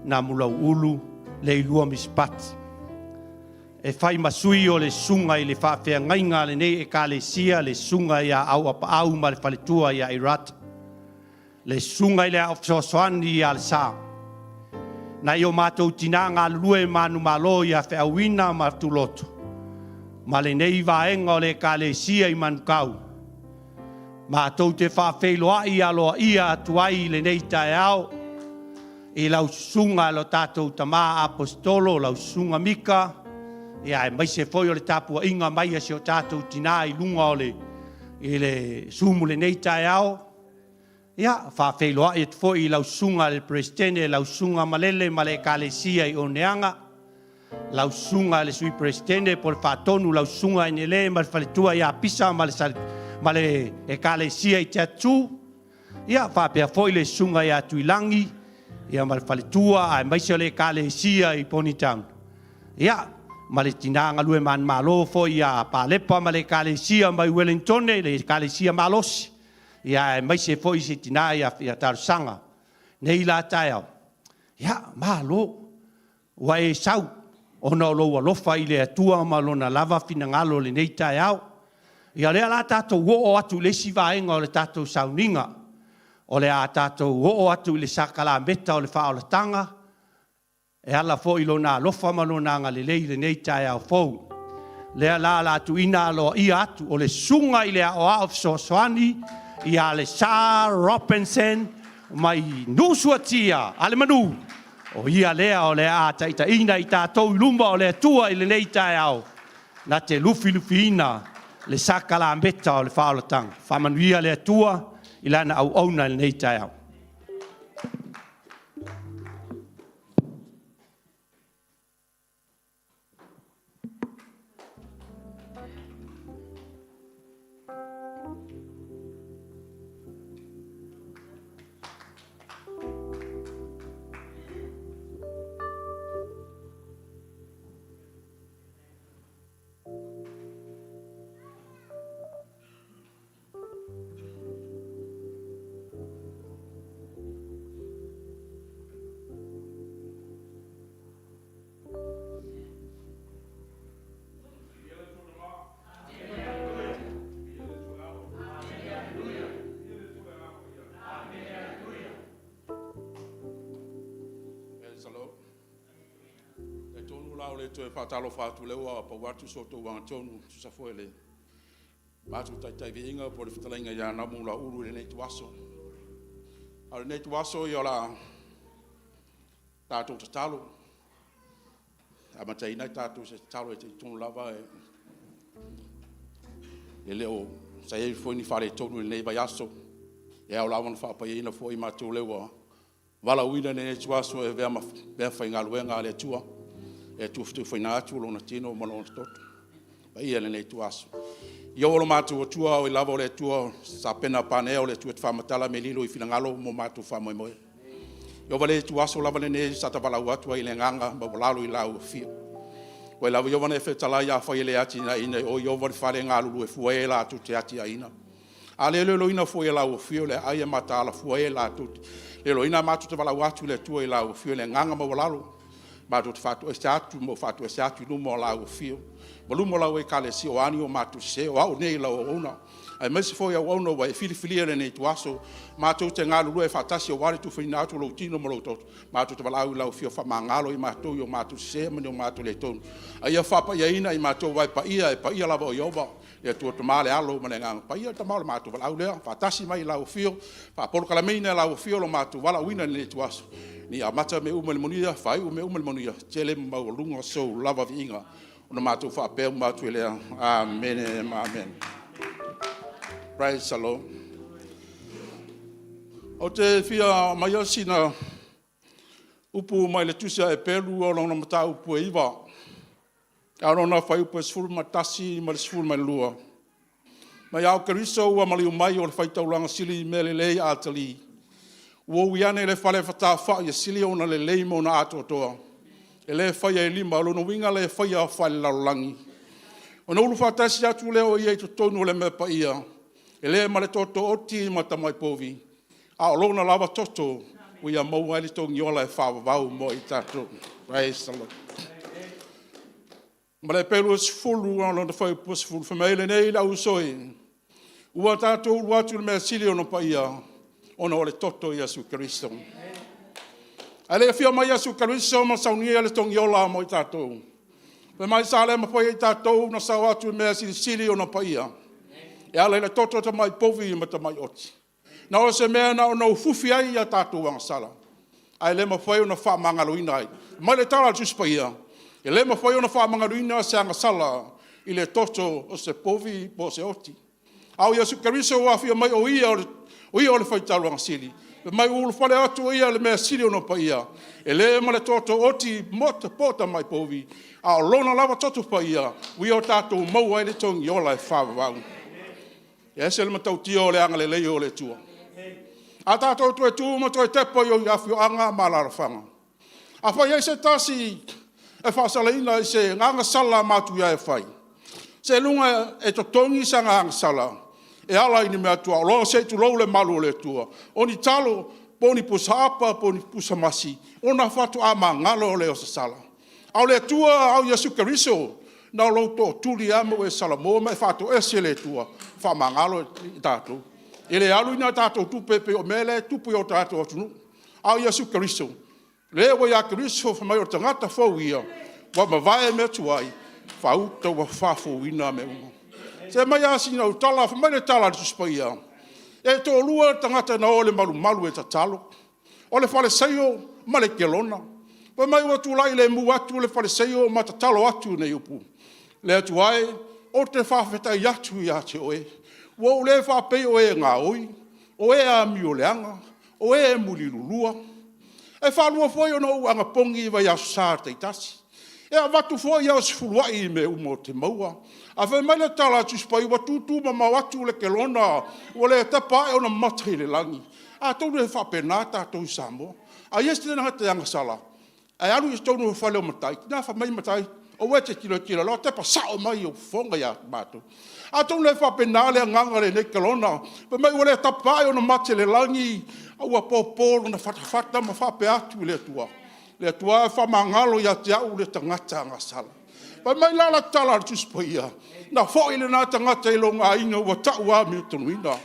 na mulau ulu, le ilua mispati. E whai masui o le sunga i le whawhea ngainga le nei e ka le sia le sunga ia au apa au ma le whaletua ia i rata. Le sunga i le au soani ia le sā. Na i o mātou tina ngā lue manu malo ia whiawina ma tuloto. Ma le nei vaenga o le ka le sia i manukau. Mātou te whawheloa i aloa ia atuai le nei Taeao. I lau sunga lo tātou tamā apostolo, lau sunga mika. Ia e mai se foi o le tapua inga mai a se o tātou tina i lunga o le sumu le nei Taeao. Ia, whawheloa i te foi i lau sunga le presidente, lau sunga malele ma le kalesia i o neanga. Lau sunga le sui presidente por whatonu, lau sunga i nele ma le whaletua ia pisa ma le e kalesia i te atu. Ia, whapea foi le sunga i atuilangi. Ia ma le whaletua a mai se o le kalesia i Ponitown. Ia, ma le tinanga lue man malo fo ia palepa ma le kalesia mai Wellington le kalesia malosi ia mai se fo i se tina ia tarsanga nei la Taeao ia malo wa e sau ona lo lofa i le atua ma lona lava finangalo le nei Taeao ia le ala tato wo atu le sivaenga o le tato sauninga o le a tato wo atu le sakala meta o le faaolatanga. E ala fo i lona lofa malona nga le lei le nei Taeao fou. Le ala la tu ina alo i atu o le sunga i le o of soani i ale Sa Robinson mai nusuatia ale manu. O ia lea o le a taita ina i tātou luma o le atua i le nei Taeao. Na te lufi ina le sakala meta o le whaolatanga. Faamanuia le Atua i lana au auna le nei Taeao. Le to fatalo fatu le wa pa watu soto wa tonu sa foele matu tai vinga por fitalinga ya na mula uru le tuaso al ne tuaso yo la tato talo amata ina tato se talo e tonu lava e leo sai foi ni fare tonu le vai aso e au lava fa pa ina foi matu le wa vala uina ne tuaso e ve fa ngaluenga le tua e tu foi na tu lona tino mo lona tot vai ele nei tuaso yo lo matu tua o lava le tua sa pena paneo le tu fa matala melilo i finangalo mo matu fa mo yo vale tuaso lava ne sa ta vala watu ile nganga mo lalo i lau fi o lava yo vane fe tala ya fa ile ati na ine o yo vale fale ngalu e fuela tu te ati aina A le loina fo e lau fio le aia mata ala fua e la tuti. Le loina matu te walau atu le tua e lau fio le nganga ma walalo. Matu te fatu e atu mo fatu e atu no mo lau fio. Malumo lau e kale si o ani o matu se o au nei lau ona. Ai mesi fo ia ona wa e fili le nei tuaso. Matu te ngalu e fatasi o wale tu fina atu lo tino mo lo toto. Matu te walau lau fio fa mangalo i matu yo matu se mo matu le tonu. Ai fa pa ia ina i matu wa pa ia lava o yoba. E tu to male alo manenga pa ia ta male matu wala ule fatasi mai lau fio fa polo kala meina lau fio lo matu wala wina le tuaso ni a mata me umel monia fai me umel monia tele mau lunga so lava vinga ona matu fa pe matu ele amen amen. Praise the Lord. O te fia mai sina upu mai le tusia e pelu o lona mata upu e iwa. Arona fai upu e sfuru matasi ma le sfuru mai lua. Mai au kariso ua mali umai o le fai taulanga sili me le lei atali. Ua uiane le fale fata fai e sili o na le lei mo na ato toa. E le fai e lima o lono winga le fai a fai laulangi. O na ulu fatasi atu leo i e to tonu le me pa ia. E le ma le toto oti ma tamai povi. A o lona lava toto uia maua ele tongi ola e whawawau mo i tato. Praise the Lord. Ma le pelu es fulu on the fire pus fulu for me lenei la usoi. Ua tato watu le sili ono pa ia ona ole toto Yesu Kristo. Ale fia mai Yesu Kristo ma saunia le tongi ola mo i tato. Pe mai sale ma foi i tato na sa watu le sili ono pa ia. E ale le toto ta mai povi ma ta mai oti. Na o se mea na o fufi ai a tato wang sala. Ai le ma foi ona fa mangaloina ai. Mai le tala just pa ia. E le ma foi ona whamangaruina se anga sala i le toto o se povi po se oti. Au Yesu Kristo wa fia mai o ia o le whaitalo anga sili. Mai ulu whale atu ia le mea sili ono pa ia. E le ma le toto oti mota pota mai povi. A o lona lava toto pa ia. Ui o tato maua ele tongi ola e whawawau. E ese le matau tia o le anga le lei o le tua. A tato tu e tu ma tu e tepo i o iafio anga malara whanga. A whai e se tasi e whaasalaina i se nganga sala matu ia e whai. Se lunga e to tongi sa nganga sala. E ala ini mea tua. Loa se tu lau le malu le tua. Oni talo, poni pusa apa, poni pusa masi. Ona whatu a mangalo le o sa sala. Au le tua, au Yesu Kristo. Nau lau to tuli amo e sala moa mai whatu e se le tua. Wha mangalo i tātou. E le alu ina tātou tupepe o mele, tupu o tātou o tunu. Au Yesu Kristo. Le wa ya Kristo fa mai o tangata fo ia wa ma vai me tuai fa uta wa fa fo ina me uma se mai asina o tala fa mai le tala tu spaia e to lua tangata na ole malu e tatalo ole fa le saio ma le kelona pa mai wa tu lai le mu atu le fa le saio ma tatalo atu ne upu le tuai o te fa feta ya tu ya te oe wo le fa pe o e nga oi o e a mi o leanga o e muli lulua. E whalua foi ona anga pongi vai a sār te tasi. E a watu foi a sfuluai me umo te maua. A whai mai le tala tus pai wa tutu ma mawatu le kelona. O le tapa e ona matai le langi. A tonu e whapena tātou Samoa. A yesti tena hate anga sala. A alu i tonu e whale o matai. Nā wha mai matai. O wete kilo lo tepa sao mai o fonga ya mātou. A tonu e whapena le nganga le ne kelona. Pa mai o le tapa e ona matai le langi. Ua popolo na fatafata ma faapea atu le atua. Le atua e whamangalo ia te au le tangata anga sala. Pa mai lala tala tus pa ia. Na fōi le nā tangata i longa inga ua tau a mi tonuina.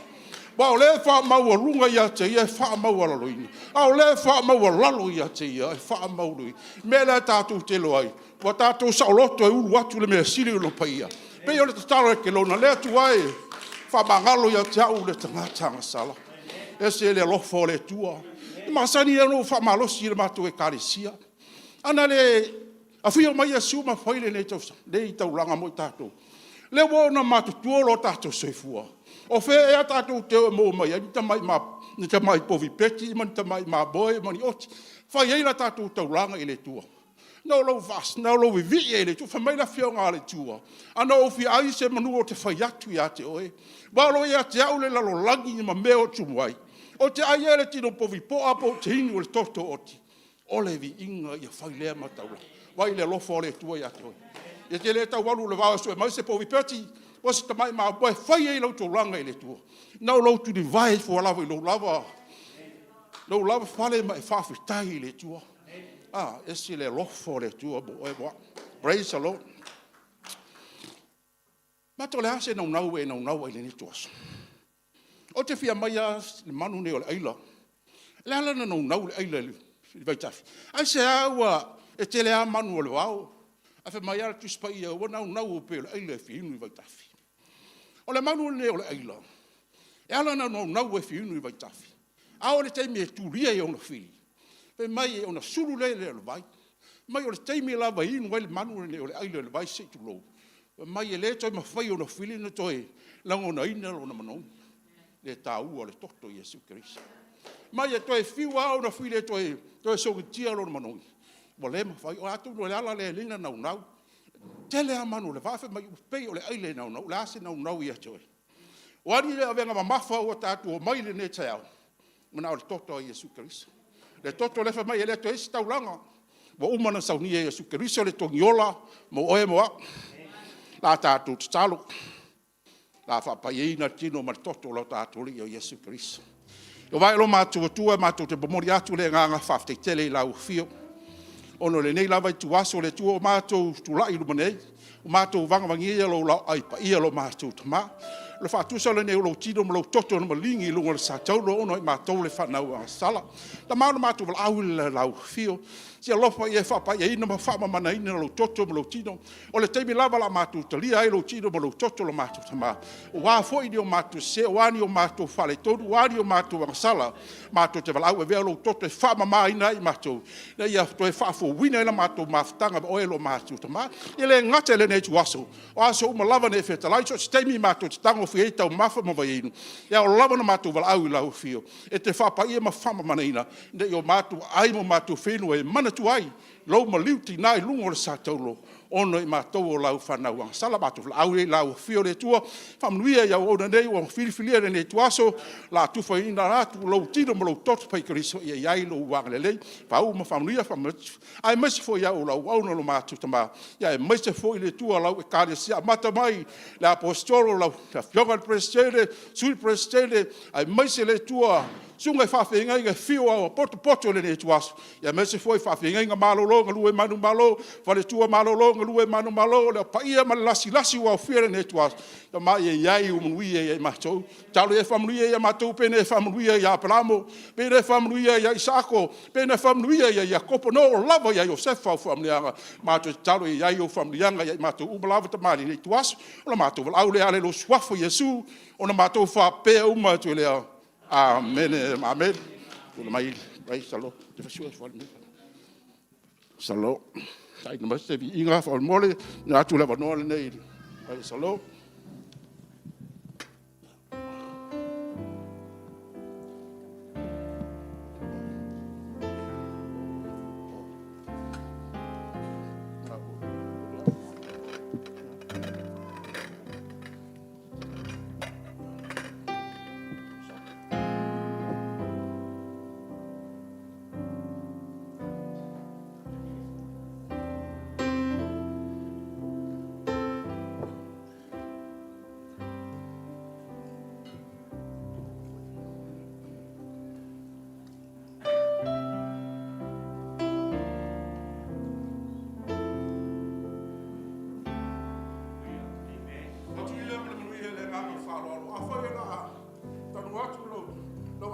Wa o le wha maua runga ia te ia e wha maua laloina. A o le wha maua lalo ia te ia e wha maului. Me le tātou te loai. Wa tātou saoloto e ulu atu le mea siri ulo pa ia. Pe o le tatalo e ke lona le atua e whamangalo ia te au le tangata anga sala. Ese le lofo le tua. Ma sani e no fa malosi le mato e karesia. Ana le afio mai asu ma foi le neto le taulanga mo tato. Le wo na mato tuolo tato soifua. O fe e tato te mo mai ni ta mai povi peti man ta mai ma boy mani ot. Fa ye la tato taulanga ile tua. No lo vas, no lo vi ele tu fa mai la fio ngale tua. Ana o fi ai se manu o te fa yatu ya te oe. Ba lo ya te au le la lo lagi ma meo tu mai. O te aiere tino povi po apo te hinu o le toto oti. O le vi inga ia whai lea mataula. Wai le lofo le tua ia toi. E te le tau walu le vau sue. Mai se povi peti O se tamai ma boe fai e lau tōlanga i le tua. Nau lau tu di vai fo lava i lau lava. Lau lava fale ma e whawhitai i le tua. E si le lofo le tua bo e boa. Praise the Lord. Mato le ase nau nau e le ni tuas. O te fia mai a le manu ne o le aila. Le ala na nau le aila le vai tafi. Ai se aua e te le a manu o le wau. A fe mai ara tu spai a wana nau o pe le aila e fiinu i vai tafi. O le manu ne o le aila. E ala na nau e fiinu i vai tafi. A o le teimi e turia e ona fili. Pe mai e ona suru le le vai. Mai o le teimi lava inu e le manu ne o le aila le vai se tu lou. Mai e le toi mawhai ona fili na toi langona ina lo na manou. Le tāua le toto Iesu Kirisi. Mai e toi whiua ona fili toi sogitia lo na manou. Mo le mawhai o atu no le ala le lina nau nau. Tele a manu le wafe mai upei o le aile nau nau. Le ase nau nau ia toi. O ani le avenga mamafa o tātu o mai le ne Taeao. Mana o le toto Iesu Kirisi. Le toto lefa mai e le toi esi taulanga. Mo umana saunia Iesu Kirisi o le tongiola mo oe moa. La tātou te talo. La faapea ina tino ma toto lo tātou li o Iesu Kirisi. O vai lo mātou atua, mātou te bomori atu le nganga whafteitele i lau fio. Ono le nei lava i tuaso le tua o mātou tu lai lumanei. O mātou vangavangi ia lo lau aipa ia lo mātou tama. Le whātusa le neo lo tino ma lo toto na malingi lunga le sātauno ono i mātou le whanau a sala. La mauna mātou wala au le lau fio. Sia lofa i e whapaya ina ma whamamana ina lo toto ma lo tino. O le teimi lava la mātou talia e lo tino ma lo toto lo mātou tama. O wā fo i o mātou se, o wāni o mātou whale tonu, wāni o mātou wangasala. Mātou te wala au e vea lo toto e whamama ina i mātou. Na ia to e whafo wina ina mātou mawhtanga o e lo mātou tama. I le ngate le nei tu aso. O aso uma lava ne whetalai, so te teimi mātou te tango fi e tau mafa ma vai inu. Ia o lava na mātou wala au i lau fio. E te whapaya ma whamamana ina. Ne i o mātou ai mo mātou whenua e mana tu ai, lau maliuti nai lungo le sātaulo, ono i mātou o lau whanau ang sala mātou au e lau fio le tua, Faamanuia ia o nei o whiriwhiria le ne tuaso, la tuwha ina rātu, lau tino ma lau toto pai kariso ia iai lau wang le lei, pau ma Faamanuia, ai maise fo ia o lau auna lo mātou tama, ia e maise fo i le tua lau e kāre sia mata mai, le apostolo lau, la fionga le prestere, sui prestere, ai maise le tua, sunga whawhenga inga whio au poto le ne tuaso. Ia mese foi whawhenga inga malolo, nga lue manu malo, wale tua malolo, nga lue manu malo, leo paia ma lasi wau whiere ne tuaso. Ia mai e iai umanuia ia i matou. Talo e Faamanuia ia matou, pene e Faamanuia ia Abramo, pene e Faamanuia ia Isako, pene e Faamanuia ia Iakopo, no lava ia Iosefa o Faamanuianga. Matou talo e iai o Faamanuianga ia i matou umalava tamari ne tuaso. Ola matou wala au le ale lo suafo Iesu, ona matou faapea uma tu lea. Amen, amen. Tula mai, praise the Lord. Te fasua fa ni. Salo. Sai no mas te vi inga fa mole, na tu leva no le nei. Praise the Lord.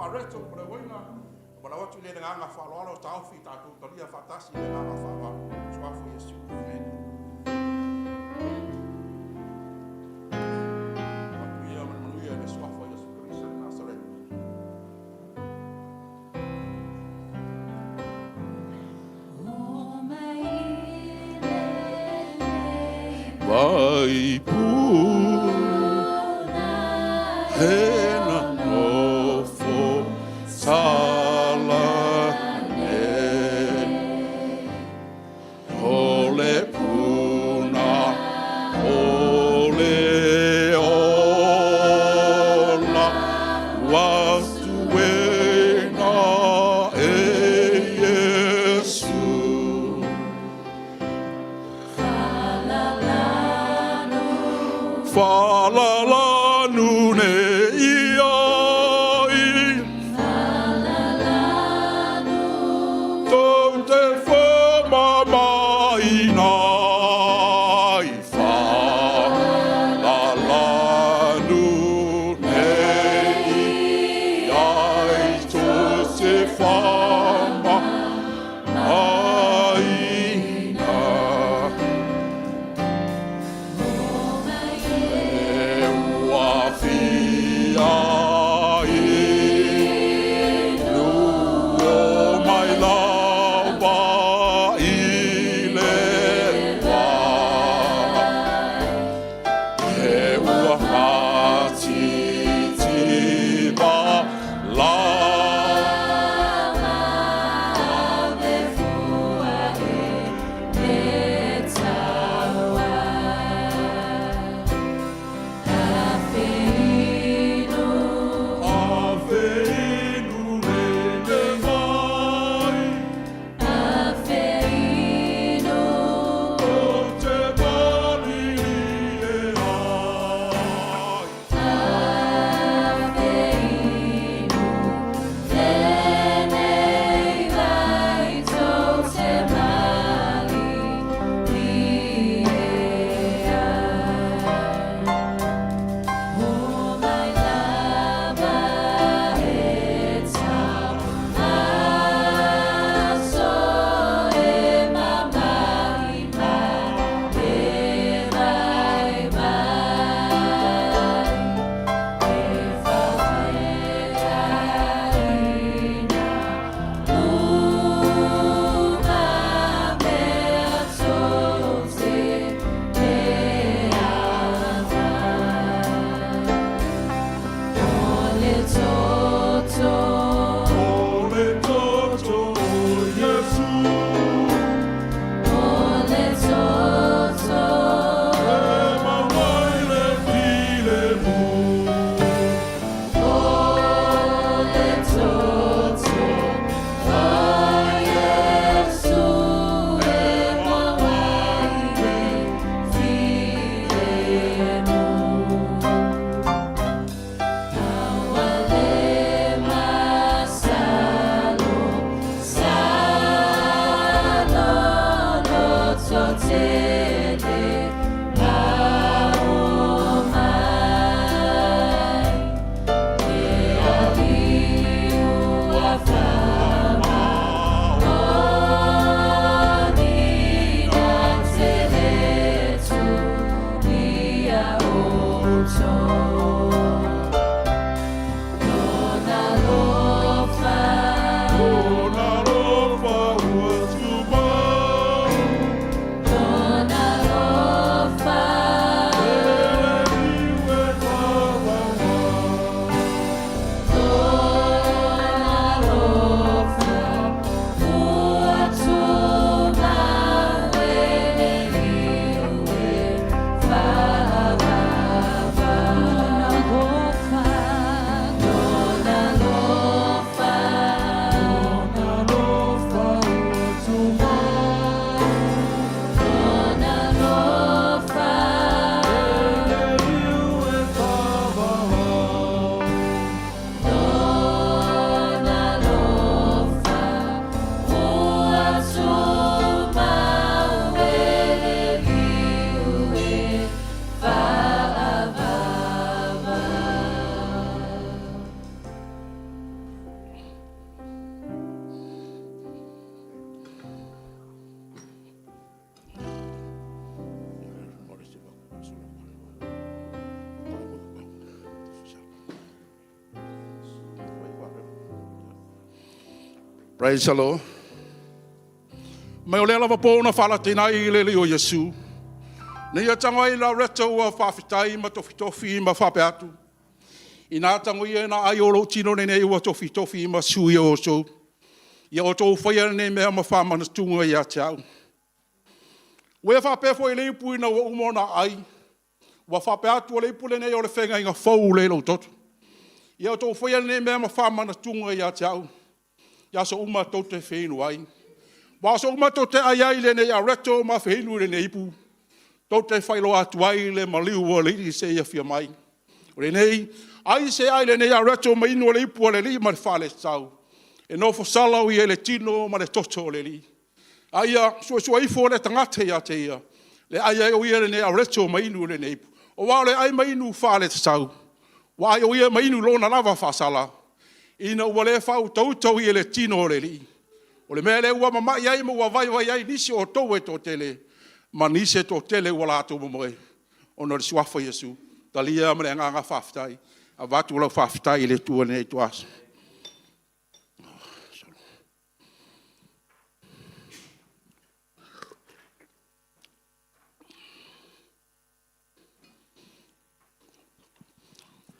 Reto por buena, por la otra le dan a falar o tal fita tu tolia fantástica le dan a falar. Sua foi esse o momento. Manuia le sua foi esse Cristo de Nazaré. Vai Praise the Lord. Mai o le lava po na fala tina I le o Yesu. Ne ia tanga I la reto ua whawhitai ma tofi ma faapea atu. I nā tango ia na ai o lo tino nei ua tofi ma sui o so. Ia o tō whaia nei mea ma whamanatunga ia Taeao. Wea faapea fo I le ipu ina ua umona ai. Wa faapea atu o le ipu le nei o le whenga inga fau le lo totu. Ia o tō whaia nei mea ma whamanatunga ia Taeao. Ia so uma tau te whenu ai. Wa so uma tau te ai ai le nei a reto ma whenu le nei ipu. Tau te whailo atu ai le maliu o le iri se ia fia mai. O le nei, ai se ai le nei a reto ma inu o le ipu o le li ma le whale tau. E no fosala o i e le tino ma le toto o le li. Aia, sua ifo le tangate ia te ia. Le aia o ia le nei a reto ma inu o le nei ipu. O wale ai ma inu whale tau. Wa ai o ia ma inu lona lava whasala. Ina ua le whau tautau i e le tino o le li. O le mea le ua mama iai ma ua vai ai nisi o tau e tō tele. Ma nisi e tō tele ua lātou mamoe. O na le suafa Iesu. Talia ma le nganga whaftai. A watu lau whaftai i le tua nei tuas.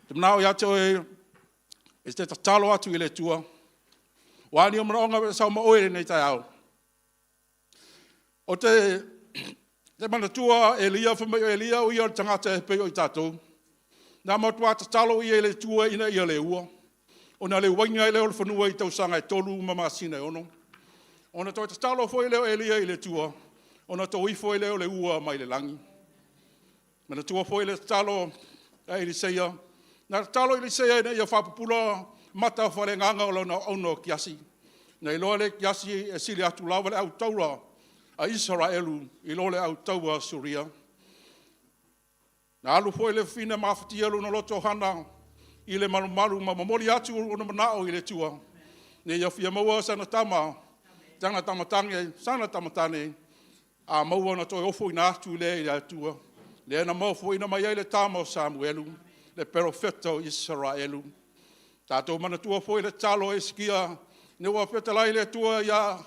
Te manao ia teo e te tatalo atu i le tua. Wani o manaonga sau maoe nei Taeao. O te manatua Elia, whamai Elia, o ia tangata e peo i tātou. Nā matua tatalo i e le tua ina ia le ua. O nā le wainga i leo le whanua i tausanga e tolu mamasina e ono. O nā toi tatalo fo i leo Elia i le tua. O nā toi fo i leo le ua mai le langi. Manatua fo i le tatalo e Eliseia. Nā tatalo i Eliseia ina ia whapupula mata whare nganga o launa ono kiasi. Nei loa le kiasi e sili atu lawa le au taura a Israelu i loa le au taua Suria. Nā alu fo i le whina mawhati alu na loto hana i le marumaru ma mamori atu o na manao i le tua. Nei ia whia maua sana tama, tanga tamatange, sana tamatane, a maua na toi ofo i nā atu le i le atua. Le na maufo i na mai le tama o Samuelu, le profeta o Israelu. Tātou manatua fo i le talo e skia, ne ua petalai le tua ia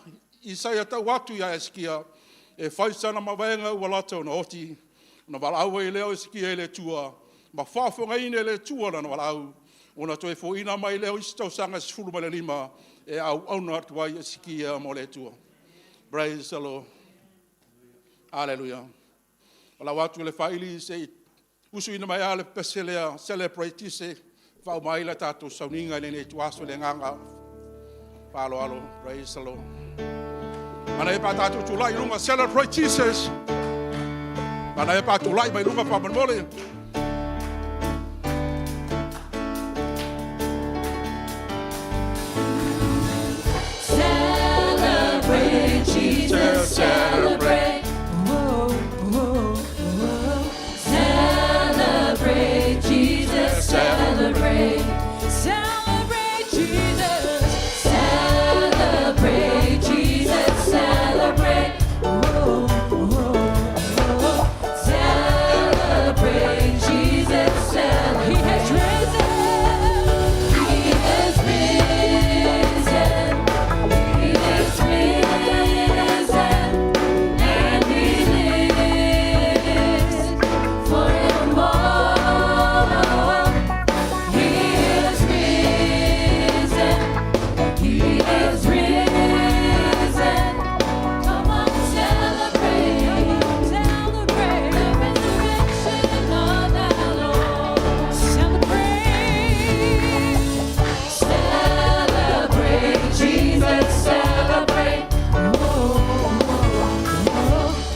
Isaia tau atu ia e skia, e whaisana mawenga ua lato na oti, na walau e leo e skia e le tua, ma whafonga ine le tua na walau, ona toi fo ina mai leo istau sanga sifuru mai le lima, e au auna atu ai e skia mo le tua. Praise the Lord. Hallelujah. Wala watu le whaili se usu ina mai ale peselea celebrate se, whao mai la tātou sauninga le ne tuaso le nganga. Palo alo, praise the Lord. Mana e pa tātou tulai lunga celebrate Jesus. Mana e pa tulai mai lunga Faamanuia. Celebrate Jesus, celebrate. Celebrate Jesus, celebrate. Celebrate Jesus. Celebrate Jesus, celebrate. Celebrate Jesus, celebrate. He has risen. He has risen. He has risen. And he lives forevermore. He has risen. He has risen. Come on, celebrate. Celebrate the resurrection of the Lord. Celebrate. Celebrate Jesus, celebrate.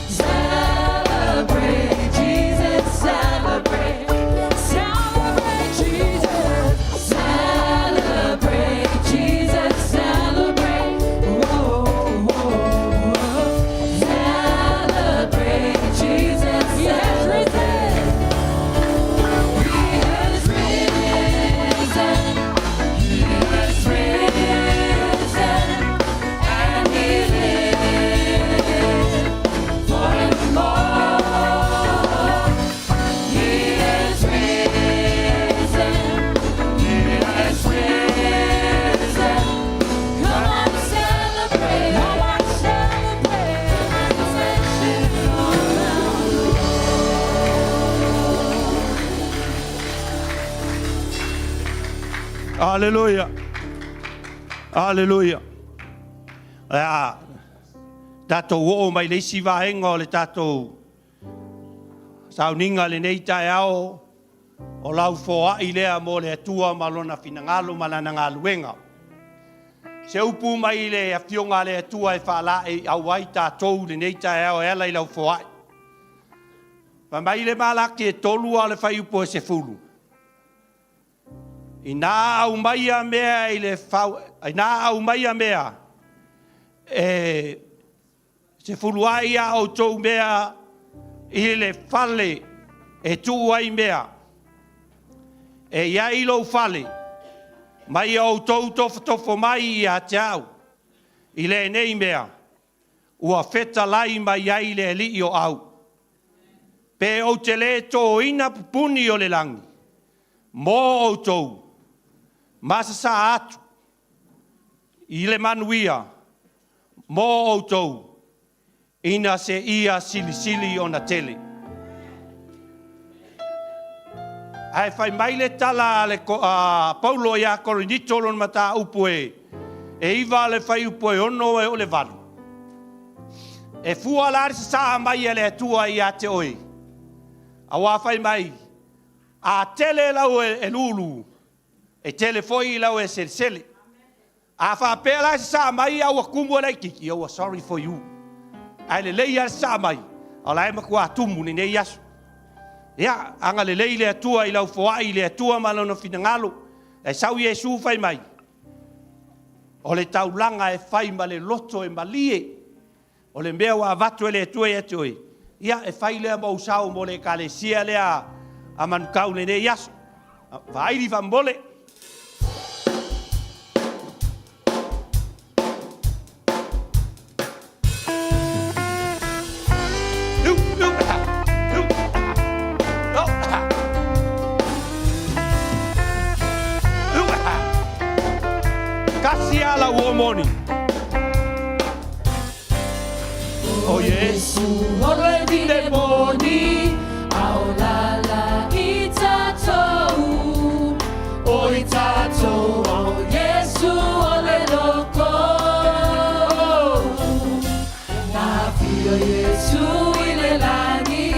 Celebrate Jesus, celebrate. Celebrate Jesus. Celebrate Jesus, celebrate. Celebrate Jesus. He has risen. He has risen. He has risen. And he lives forevermore. He has risen. He has risen. Come on, celebrate. Come on, celebrate. Resurrection of the Hallelujah. Hallelujah. Tātou o mai leisi vahenga o le tātou sauninga lenei Taeao o lau foa i lea mo le atua malona finangalo malana luenga. Se upu mai le afionga le atua e whala e au ai tātou lenei Taeao e ala i lau foa. Pa mai le malaki e tolu a le whai upo e se fulu. I nā au mai a mea i le whau, i nā au mai a mea e se fulu ai a o tau mea i le whale e tu ai mea. E ia i lo whale, mai au tau tofo mai i a Taeao, i le nei mea, ua wheta lai mai ai le li o au. Pe o te le tō ina pupuni o le langi, mō o tau, masa sa atu, i le Manuia, mō o tau, ina se ia sili o na tele. Ai fai mai le tala le Paulo ia korinito lon mata upue, e iwa le fai upue ono e o le valu. E fua lari sa mai e le atua i a te oi. A wā fai mai, a tele lau e lulu, e tele foi lau e sele. A faapea lai sa mai au a kumu e kiki, au a sorry for you. Ai le lei a sa mai, a lai makua tumu ni nei asu. Ia, anga le lei le atua i lau foai le atua malo no finangalo, e sau Yesu fai mai. O le taulanga e fai ma le loto e malie, o le mea wa vatu e le atua e atoi. Ia, e fai lea mo usau mo le kalesia lea a manukau le nei asu. Vairi va mbole. Kasi ala uomoni. O Yesu, ore vine moni, aolala i tatou. O i tatou, o Yesu, ole loko. Na fio Yesu i le langi,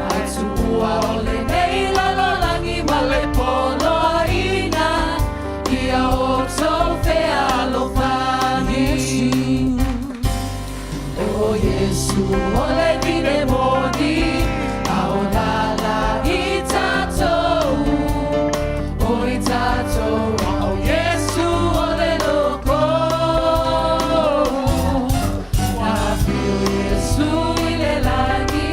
atu ua o lenei lalo langi ma le polo ina, ia o tau fea lo fangi. O Yesu, ole vine moni, aolala i tatou. O i tatou, o Yesu, ole loko. Na fio Yesu i le langi,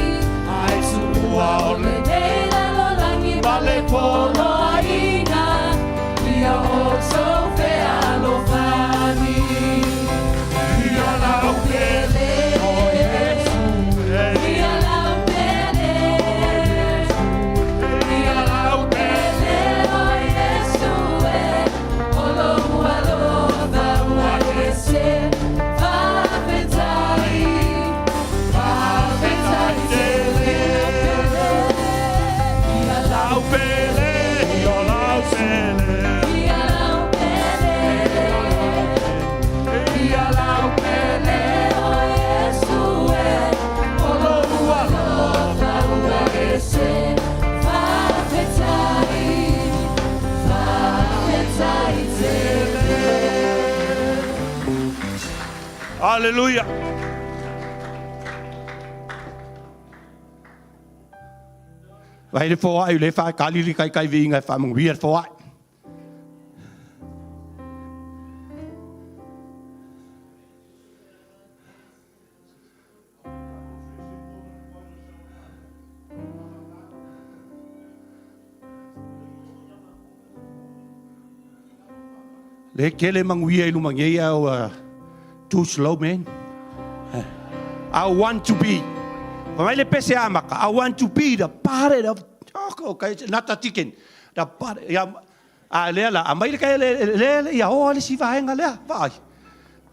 ai tua o lenei lalo langi ma le polo aina, ia o tau fea lo fangi. Ia lau pele. Hallelujah. Vai le fo ai le fa kalili kai vinga fa mong wir fo ai. Le kele manguia ilu mangia o too slow, man. I want to be. I want to be the part of okay, not a chicken. The part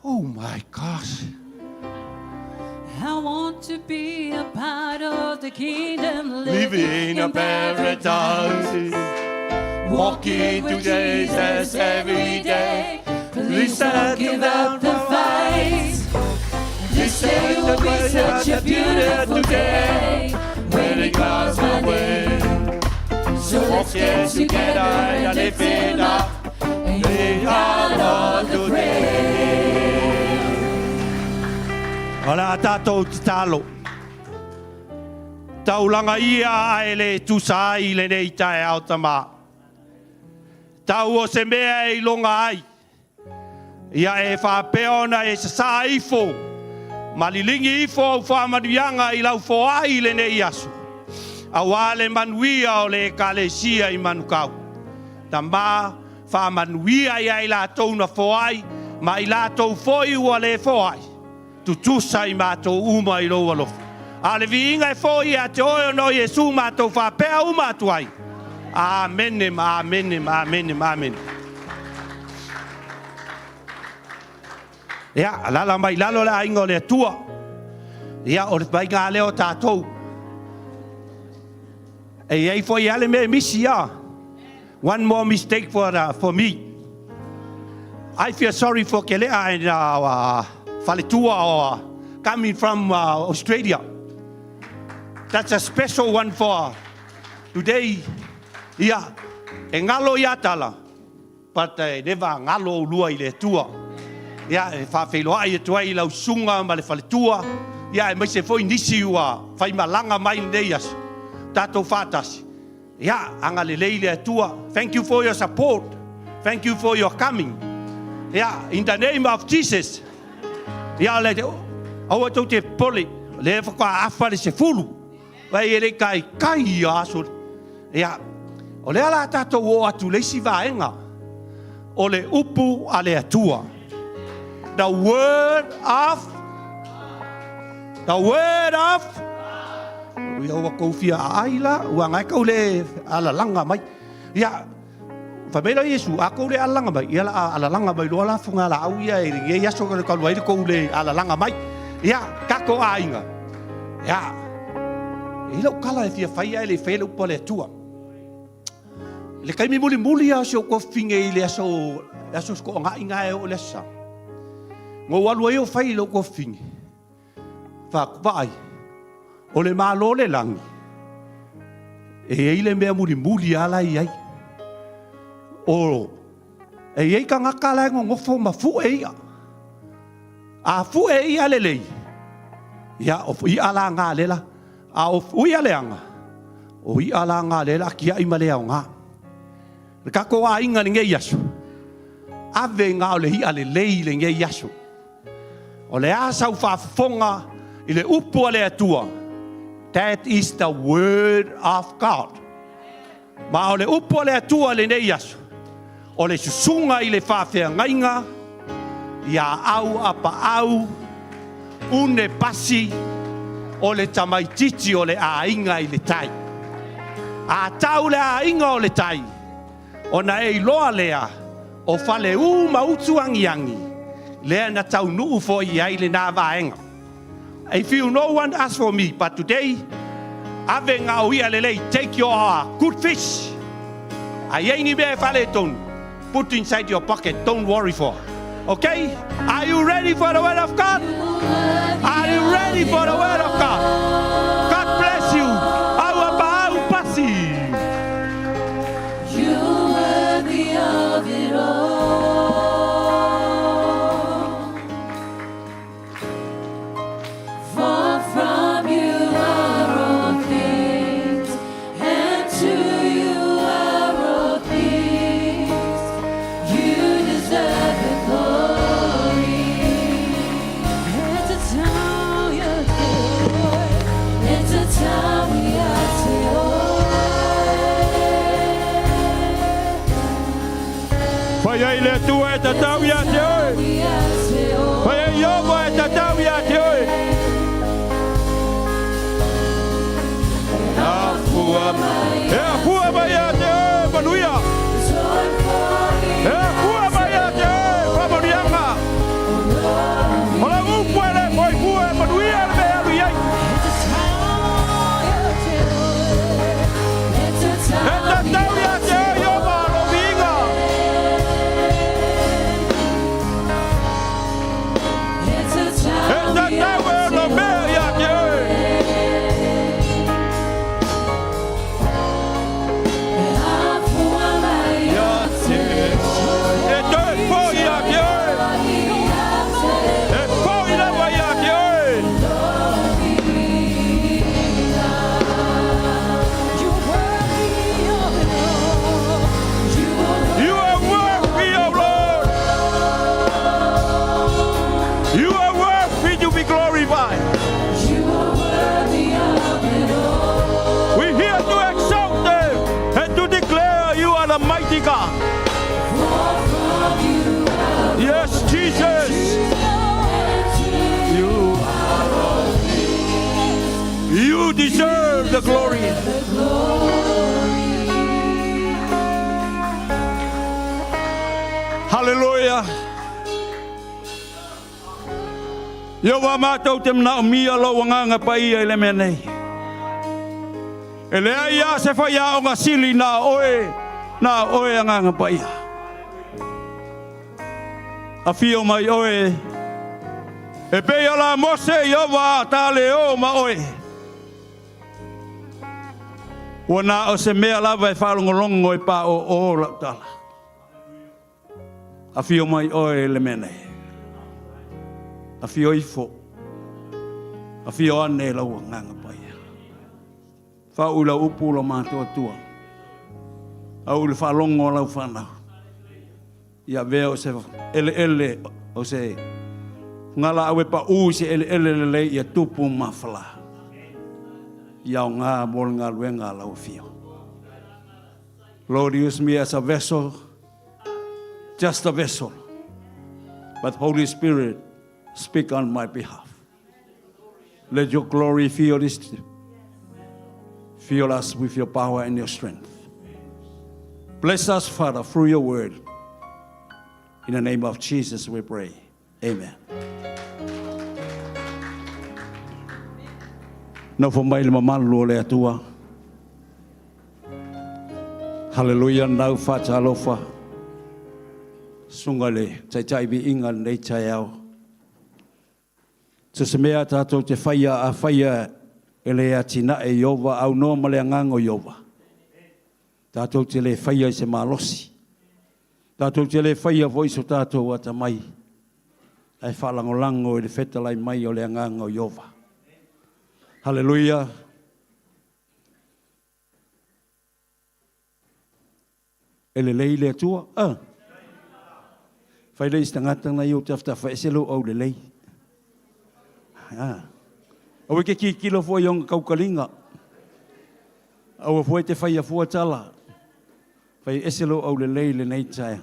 oh my gosh. I want to be a part of the kingdom, Living in paradise. Walking to Jesus every day. Please don't give up the fight. This day will be such a beautiful day when it comes my way. So let's get together and lift it up and give God all the praise. Ora tatou te talo. taulanga ia a ele tusa ai lenei Taeao tama. Tau o se mea e longa ai. Ia e faapea ona e sa ifo. Malilingi ifo au Faamanuianga I lau fo ai lenei aso. Awale Manuia o le kalesia I manukau. Tama Faamanuia ia I la tau na fo ai. Ma I la tau foi ua le fo ai. Tutusa I mātou uma I lo alofa. Ale viinga e foi a te oio no Yesu mātou faapea uma atuai. Amen, amen, amen, amen. Ia, lala mai lalo la ingo le atua. Ia, o le pai ngā leo tātou. E ei foi ale me misi ia. One more mistake for me. I feel sorry for Kelea and Faletua or coming from Australia. That's a special one for today. Yeah, e ngalo ia tala. But never ngalo lua I le tua. Yeah, e whawheloa I atua I lau sunga ma le Faletua. Yeah, e mai se foi nisi ua whai malanga mai nei aso. Tato whātasi. Yeah, anga le lei le atua. Thank you for your support. Thank you for your coming. Yeah, in the name of Jesus. Yeah, le te awa tau te pole. Le whaka awhare se fulu. Vai ere kai aso. Yeah. O le ala tātou o atu leisi vaenga. O le upu a le atua. The word of. Ui awa koufia a aila. Ua ngai kau le ala langa mai. Ia. Whamela Yesu, a kou le ala langa mai. Ia la ala langa mai loa la funga la au ia. Ia yaso ka le kalu aile kou le ala langa mai. Ia, kako a inga. Ia. Ila ukala e fia whaia e le whele upa le atua. Le kaimi muli a seo ko finge I le aso sko nga inga e o le sa. Ngo walu e o whai lo ko finge. Whakupai. O le malo le langi. E eile mea muli ala I ai. O e ei ka ngaka la ngofo ma fu e ia. A fu e ia le lei. Ia o I ala ngā lela. A o ui aleanga. O I ala ngā lela kia I malea o ngā. Kako a inga le ngei aso. Ave ngā o le hi ale lei le ngei aso. O le asau whafonga I le upu a le atua. That is the word of God. Ma o le upu a le atua le nei aso. O le susunga I le whawhea ngainga. Ia au apa au. Une pasi. O le tamaititi o le ainga I le tai. A tau le ainga o le tai. O na e loa lea, o whale mautu angi. Lea na tau nuu fo I ai le nā vaenga. I feel no one asked for me, but today, ave ngā uia lelei, take your good fish. A yengi mea whale tonu. Put inside your pocket, don't worry for. Okay? Are you ready for the word of God? Are you ready for the word of God? God bless you. Awa pa'au pasi. Of it all, for from you are all things, and to you are all things. You deserve the glory. And to tell your joy, and to tell we are to. Pai le tua e tatau ia te oe. Pai iomo e tatau ia te oe. E afua mai ia te oe, Manuia. E afua mai ia te oe, Faamanuianga. Ola upu ele foi fua e Manuia le mea lui ai. E tatau ia te oe, iomo alo vinga. deserve the glory. Hallelujah. Yo wa mātou te mana o mia lo wanganga pa ia ele mea nei. Ele ia se whai a o ngā sili nā oe anganga pa ia. A whio mai oe. E pea la mose yo wa tā leo ma oe. Wana o se mea lava e whalongolongo e pa o lau tala. A whio mai oe ele mea nei. A whio ifo. A whio ane lau nganga pai. Whau ula upu la mātua tua. Au le whalongo lau whanau. Ia vea o se ele o se ngala awe pa u se ele le ia tupu mawhala. Ia o ngā mol ngā luenga lau whio. Lord, use me as a vessel. Just a vessel. But Holy Spirit, speak on my behalf. Let your glory fill this. Fill us with your power and your strength. Bless us, Father, through your word. In the name of Jesus we pray. Amen. No for mai le Faamanuia le Atua. Hallelujah, nau whātalofa. Sungale, tai vi inga nei Taeao. Se mea tātou te whaia a whaia ele atina e Iova au noa male angango Iova. Tātou te le whaia i se malosi. Tātou te le whaia voiso tātou ata mai. Ai whalangolango i le whetalai mai o le angango Iova. Hallelujah. Ele lei le atua. Whai lei stangata na iu tafta whaeselo au le lei. Au ke ki kilo fo yong kaukalinga. Au fo te whaia fua tala. Whai eselo au le lei le nei tae.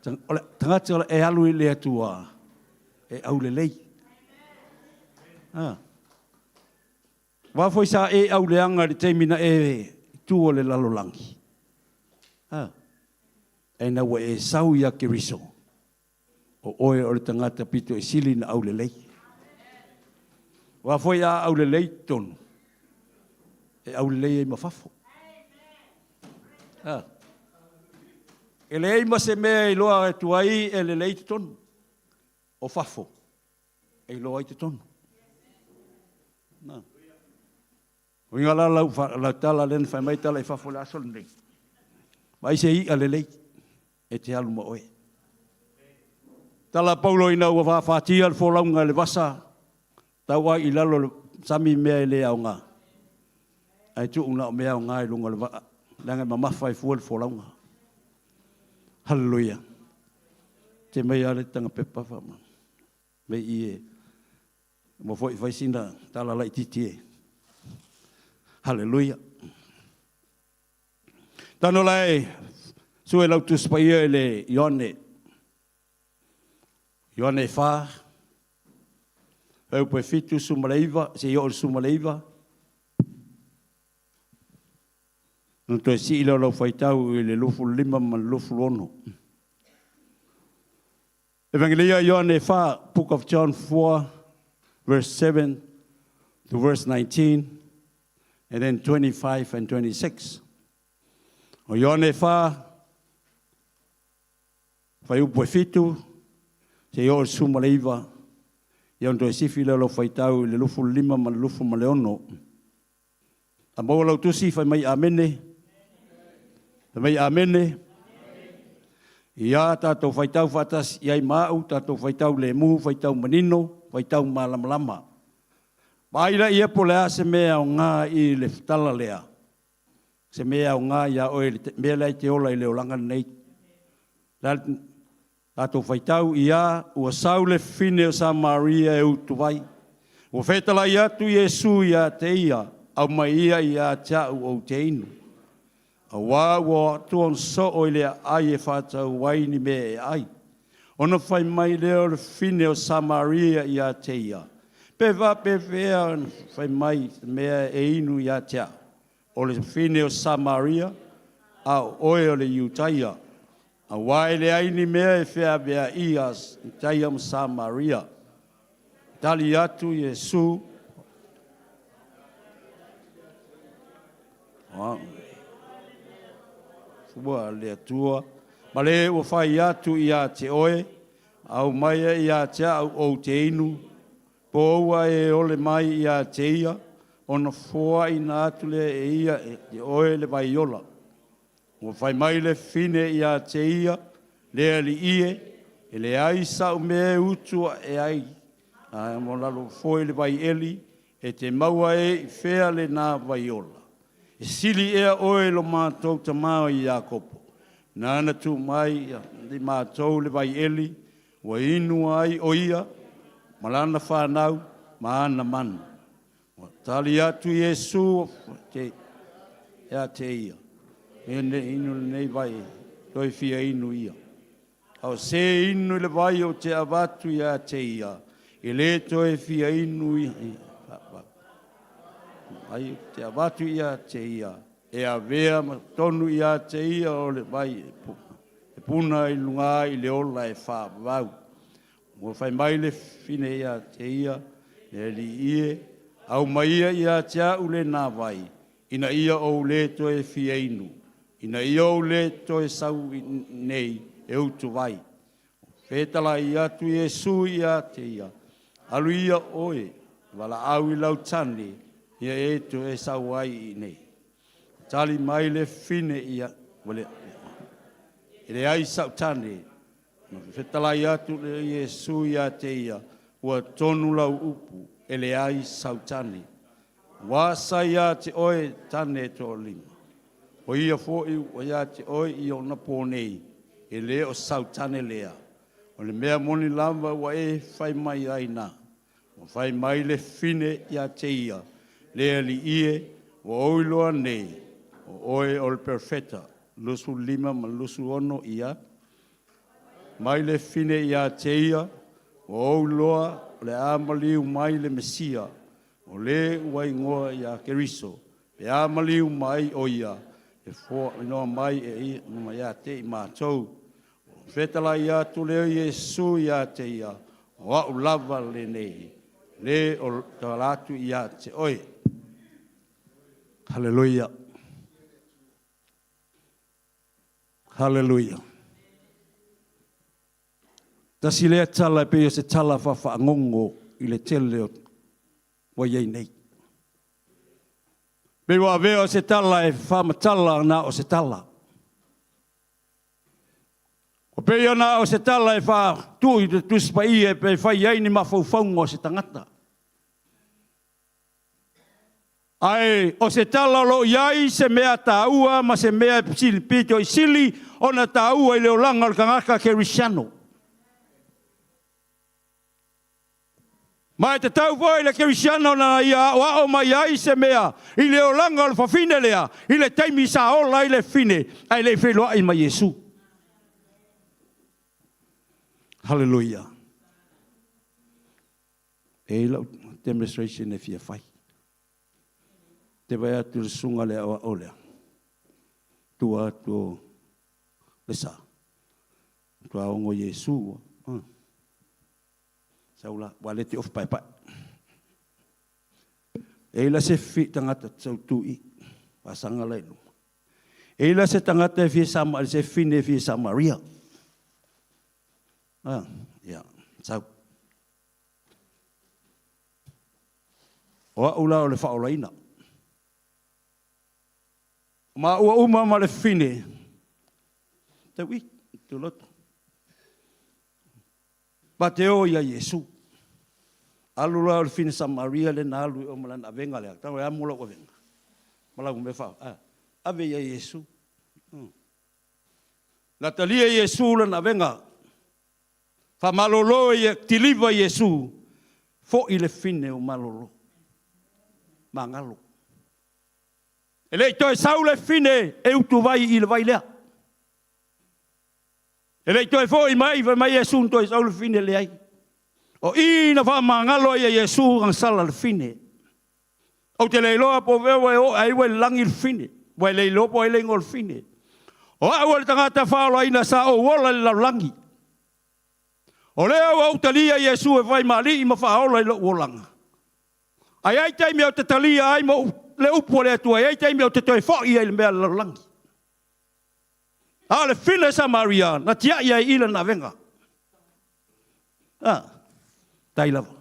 Tangata e alu i le atua. E au le lei. Wa foi sa e au le anga le teimina e tuo le lalolangi. E na wa e sau ia ke riso. O oe o le tangata pito e sili na au le lei. Wa foi a au le lei tonu. E au le lei e mafafo. E le ei ma se mea i loa e tuai e le lei tonu. O fafo. E loa i te tonu. O inga la tala len fai mai tala i fafo le asol nei. Mai se i ale lei. E te alu ma oe. Tala paulo ina ua whawhatia le folaunga le vasa. Taua i lalo le sami mea i le au ngā. Ai tu una o mea o ngā i lunga le vaa. Langa ma mawhai fua le folaunga. Hallelujah. Te mei ale tanga pepa whama. Mei i e. Mo foi vai sina tala lai titi e. Hallelujah. Tano lai sue lau tu spaia le Ione. Ione wha. Au pe fitu sumaleiva, se i o sumaleiva. No to si ilo lau whaitau i le lufu lima man lufu ono. Evangelia Ione wha, Book of John 4, verse 7 to verse 19, and then 25 and 26. O Ione wha, whai upo e fitu, se i o sumaleiva, ion to e sifi lo whaitau le lufu lima ma lufu ma le ono. A maua lau tusi whai mai amene, whai mai amene, ia tātou whaitau whatas, iai māu, tātou whaitau le mu, whaitau manino, whaitau mālamalama. Paira ia po lea se mea o ngā i le whtala lea. Se mea o ngā ia oe, mea lei te ola i le olanga nei. Tātou whaitau ia, ua sau le whine o Samaria e utu vai. Ua whetala ia tu Iesu ia te ia, au mai ia ia tau o te inu. A wā ua tuon so o le ai e whātau waini me e ai. Ona whai mai leo le whine o Samaria ia te ia. Peva pevea fai mai mea e inu ia tea. O le fine o Samaria, a oe o le Iutaia. A wae le aini mea e fea bea ias, Taia mo Samaria. Tali atu Yesu. Fua le atua. Ma le o fai atu ia te oe, au maia ia te au o te inu, po ua e ole mai ia te ia, ona fua ina atu le e ia e oe le vai ola. O fai mai le fine ia te ia, le ali ie, e le ai sa me utua e ai, a mo lalo foi le vai eli, e te maua e i fea le nā vai ola. E sili ea oe lo mātou ta mao i Iakopo. Nana tu mai di mātou le vai eli, wa inu ai o ia, malana whanau, maana manu. Tali atu Yesu, ea te ia. Ene inu nei vai, toi fia inu ia. Au se inu le vai o te avatu ia te ia, e le toi fia inu ia. Ai te avatu ia te ia. E a vea ma tonu ia te ia o le vai e puna i lunga i le ola e whaavau. Mo fai mai le fine ia te ia, e li ie, au maia ia te au le nā vai, ina ia o le to e fia inu, ina ia o le to e sau nei e utu vai. Fetala ia tu Yesu ia te ia, alu ia oe, wala au i lau tani, ia e to e sau ai i nei. Tali mai le fine ia, wale, ele ai sautane, fetala ia tu le Yesu ia te ia, ua tonu lau upu, ele ai sautane. Wasa ia te oe tane to lima. O ia fo o ia te oe i o na ponei, ele o sautane lea. O le mea moni lamba wa e fai mai aina. O fai mai le fine ia te ia, le ali ie, o oiloa nei. O oe o le perfeta, lusu lima ma lusu ono ia. Mai le fine ia te ia, o ouloa le amaliu mai le Mesia, o le waingoa ia Keriso. Le amaliu mai o ia, e fo inoa mai e ia, numa ia te i mātou. Fetala ia tu leo Yesu ia te ia, o au lava lenei, le o talatu ia te oe. Hallelujah. Hallelujah. Tasi lea tala e peo se tala whawhaangongo i le tele o waiei nei. Peo a veo se tala e whamatala na o se tala. O peo na o se tala e wha tui te tuspa i e pe whai ei ni mawhauwhaungo o se tangata. Ai, o se tala lo iai se mea taua, ma se mea pito i sili, o na taua i leo langa o kangaka Kerisiano. Ma te tau voi le Kerisiano na ia, o ma iai se mea, i leo langa o fafine lea, i le taimi sa ola i le fine, ai le wheloa i ma Yesu. Hallelujah. E lau demonstration e fia fai. Te vai atu le sunga le awa olea. Tua atu le sa. Tua ongo Yesu. Saula, waleti of pai pai. E la se fi tangata tsau tui. Pasanga leinu. E la se tangata fi sama, se fine fi Samaria. Ya, sau. Oa ula o le whaolaina. Ma ua uma ma le fine. Te ui, te loto. Pa te o ia Yesu. Alu la o le fine Samaria le na alu o malana venga lea. Tau e amula o venga. Malau me whao. Ave ia Yesu. La talia Yesu le na venga. Fa malolo ia tiliva Yesu. Fo i le fine o malolo. Mangalo. E lei toi saule fine e utu vai i le vai lea. E lei toi foi mai Yesu toi saule fine le ai. O ina faamangalo ia Iesu ang sala le fine. O te leiloa po vewa o ai we langi le fine. Wai leilo po ai lengo le fine. O au le tangata whaola ina sa o wola le langi. O leo au talia Iesu e vai mali ima whaola i lo wolanga. Ai taimi au te talia ai mo le upo le atua. Ai taimi au te toi whoi ai le mea le langi. A le fine Samaria na tia ia ila na venga. Tai lava.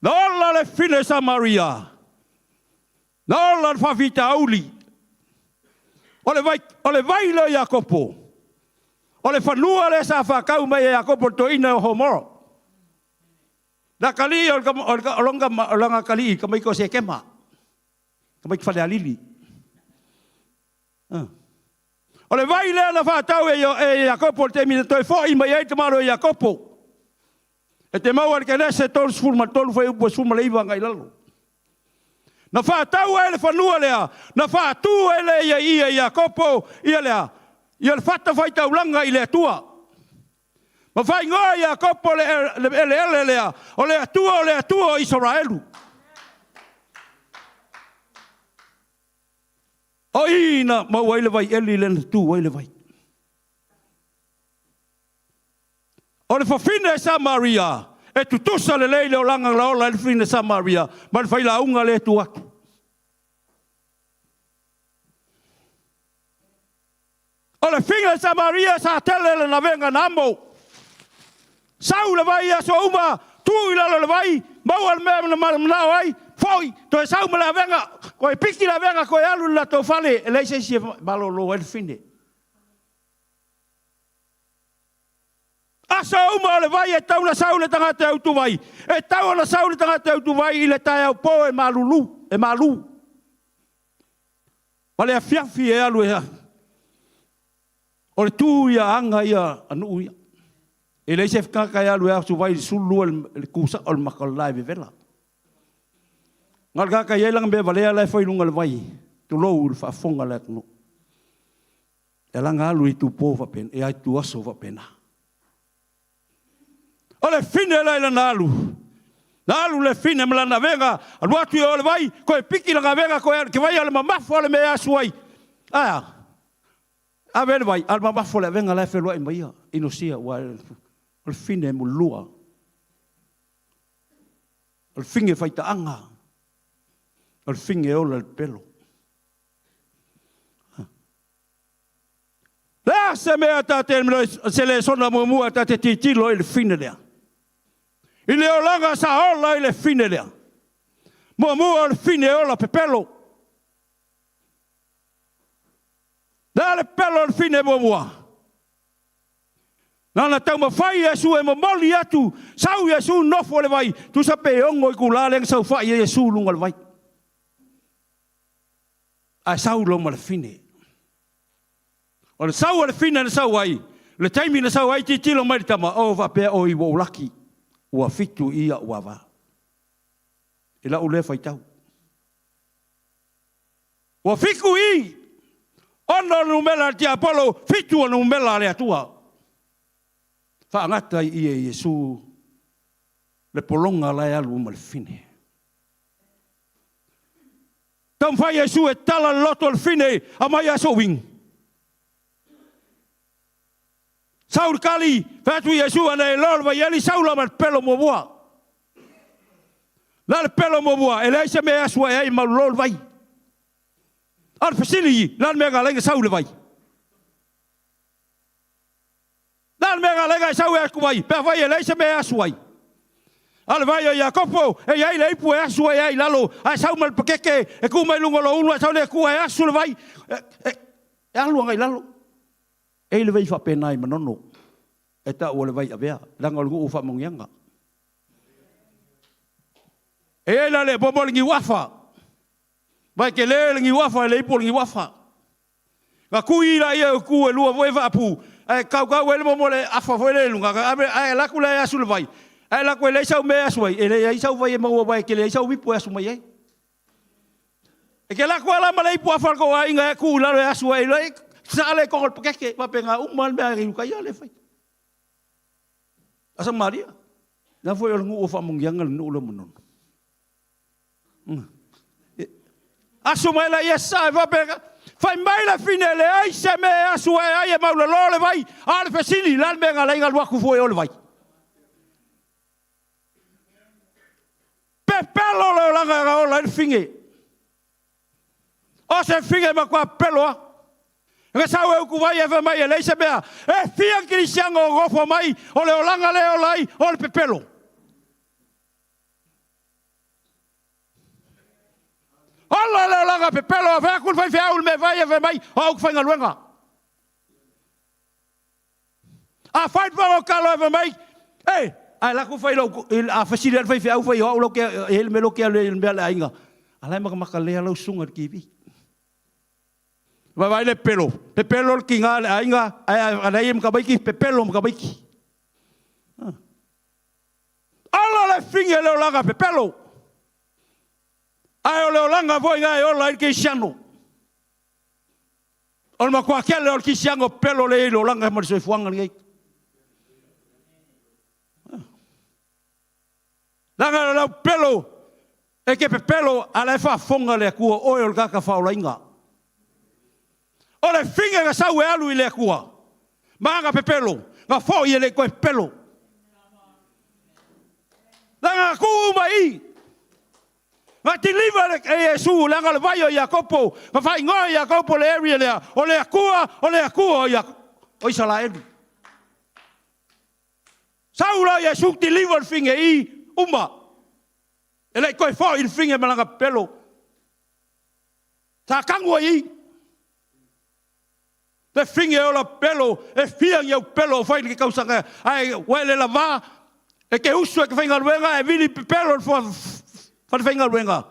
Nola le fine Samaria. Nola le whawhita auli. O le vai le Iakopo. O le whanua le sa whakau mai Iakopo to ina o homoro. Na kali o longa kali ka mai ko se kema. Ka mai whale alili. O le vai le na whatau e Iakopo te mina toi fo i mai e te maro e Iakopo. E te mau ke nese tolu sfurma tolu fai upo sfurma le iwa ngai lalo. Na whatau e le whanua lea. Na whatu e le ia Iakopo ia lea. Ia le whata whai taulanga i le atua. Ma whai ngoa Iakopo le lea. O le atua o Israelu. O ina ma waile vai eli le tu waile vai. O le fafine Samaria e tutusa le leile o langa la ola le fine Samaria ma le faila unga le tu atu. O le fine Samaria sa tele le na venga namo. Sau le vai aso uma tu ila le vai mau al me na vai foi to sau me la venga ko e piki la venga ko e alu la to fale e lei se si malo lo el fine. Asa uma le vai e tau na sau le tanga te autu vai. E tau na sau le tanga te autu vai i le Taeao po e malu. Wale a fiafi e alu e o le tu ia anga ia anu ia. E lei se kaka ia alu e asu vai sulu le kusa o le makalai vela. Ngal kaka ia lang be valea le foi lunga le vai. Tu lou le fa fonga le no. E langa alu i tu po va pen e ai tu aso va pena. Ole fine la nalu. Nalu le fine mla na venga, alu atu ole vai, ko e piki la venga ko ke vai ale mamafo le me asu ai. Ah. A ver vai, al mamafo le venga la felo ai mai. Inosia wa le fine mo lua. Le fine fai ta anga. Le fine ole le pelo. La se me ata se le sona mo ata te titilo il fine le. Il e olanga sa ola il fine lea. Mo il fine ola pepelo. Dale pelo il fine mo. Nana tau ma fai Yesu e mo moli atu. Sau Yesu nofo le vai. Tu sape ongo i kulale sau fai Yesu lunga le vai. Ai sau loma le fine. O le sau le fine na sau ai. Le taimi na sau ai titilo mai tama. O faapea o i wo laki. Ua fitu ia ua va. E la ule fai tau. Ua fiku i. Ono numela ti Apollo. Fitu o numela le atua. Whaangata i e Yesu. Le polonga lai alu ma le fine. Tam fai Yesu e tala loto le fine. A mai aso wing. Saul kali, fatu Yesu ana e lor vai ali Saul ma pelo mo boa. La le pelo mo boa, e lei se me asu ai ma lor vai. Al fasili, la me galenga Saul vai. La me galenga Saul e ku vai, pe vai e lei se me asu ai. Al vai e Jacopo, e ai lei pu asu ai lalo, ai Saul mal pakeke, e ku mai lungo lo unu Saul e ku ai asu vai. E alu ngai lalo. E le vai fa pena i manono. E ta o le vai avea. Langa o ufa mongianga. E la le bobo ngi wafa. Vai ke le ngi wafa le ipo ngi wafa. Nga kui la ia ku e lua voi va pu. E kau ele mo le afa foi le lunga. Ai la ku le asu le vai. Ai la ku le sau me asu ai. E le ai sau vai e mo vai ke le sau vipo asu mai ai. E ke la ku ala ma le ipo afa ko ai nga ku la le asu ai le sa ale ko pekeke pa penga umal me ri ka ya le fai asa maria na foi o ngu o fa mong yangal no lo monon asu mai la yesa va pega fai mai la fine le ai se me asu ai e mau lo le vai al fesini la me ngala ingal wa ku foi o le vai pe pelo lo la ga o la finge o se finge ma kwa pelo nga sa we ku vai e va mai le se me e fia cristiano go fo mai o le olanga le o lai o le pepelo Allah la langa pepelo va kul vai faul me vai e mai o ku fanga luenga a fight va o kalo e mai eh ai la ku fai lo a fasile vai faul vai o lo ke el me lo ke le me la inga ala ma ka le lo sunga ki vi vai le pelo kinga inga ai im ka bai ki pepelo ka bai ki Allah le finge le langa pepelo ai o leolanga voi ngai o lai ke siano o ma kwa kele o ki siango pelo le leolanga mo se fuanga ngai langa le pelo e ke pelo ala fa fonga le ku o o ka fa o lainga o le finga ga sa we alu le ku manga pelo ga fo ye le ko pelo langa ku mai ma deliver e su langa le vai o Jacopo ma fai ngoi Jacopo le area le o le akua ya o Israel Saula ya su deliver finge I uma ele ko fo il finge malanga pelo ta kangwa I le finge o la pelo e fia ya pelo fai ke causa ai wele la va e ke usu ke finga luenga e vili pelo fa venga luenga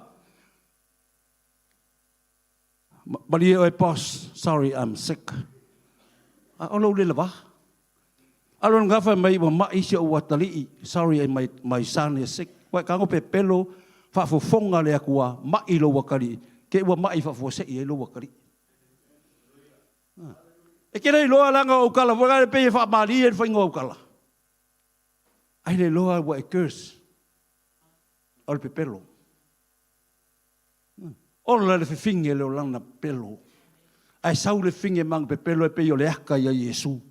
Maria oi boss sorry I'm sick o lo le lava alon gafa mai ma isi o watali sorry my son is sick wa ka ngo pelo fa fo fonga le akua ma I lo wakali ke wa mai fa fo se I lo wakali e ke nei lo langa o kala wa le pe fa Maria fa ngo kala ai le lo wa curse al pepelo o la le finge le lana pelo ai sau le finge mang pepelo e pe yo le aka ya Yesu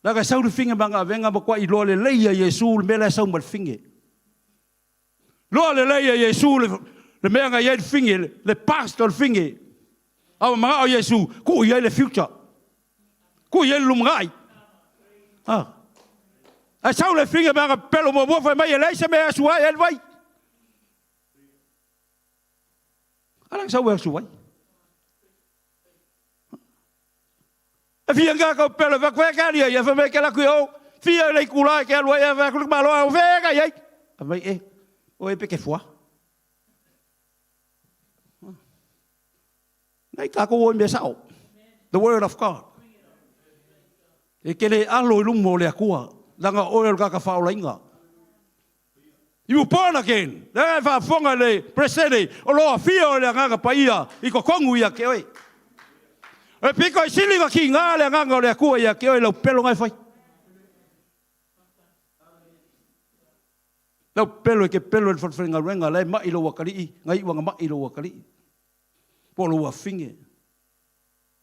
la ga sau le finge mang venga mo kwa I lo le ya Yesu me la sau mal finge lo le ya Yesu le me nga ya finge le pastor finge au ma o Yesu ku ya le future ku ya lumgai ai sau le finge mang pelo mo fa mai le se me asu ai el vai alang sau asu vai e fia nga ko pelo va kwa ka dia ya fa me ka la ku o fia le kula ke lo ya va ku ma lo o ve ka ye vai e o e pe ke foi nai ka ko o me sao the word of God e ke le alo lu mo le akua langa oil ka fa olinga you born again le fa fonga le presede o lo fio le nga paia I ko kongu ya ke oi e piko sili ka kinga le nga le ku ya ke oi lo pelo ngai fai lo pelo ke pelo le fenga renga le ma ilo wakali ngai wanga ma ilo wakali polo wa finge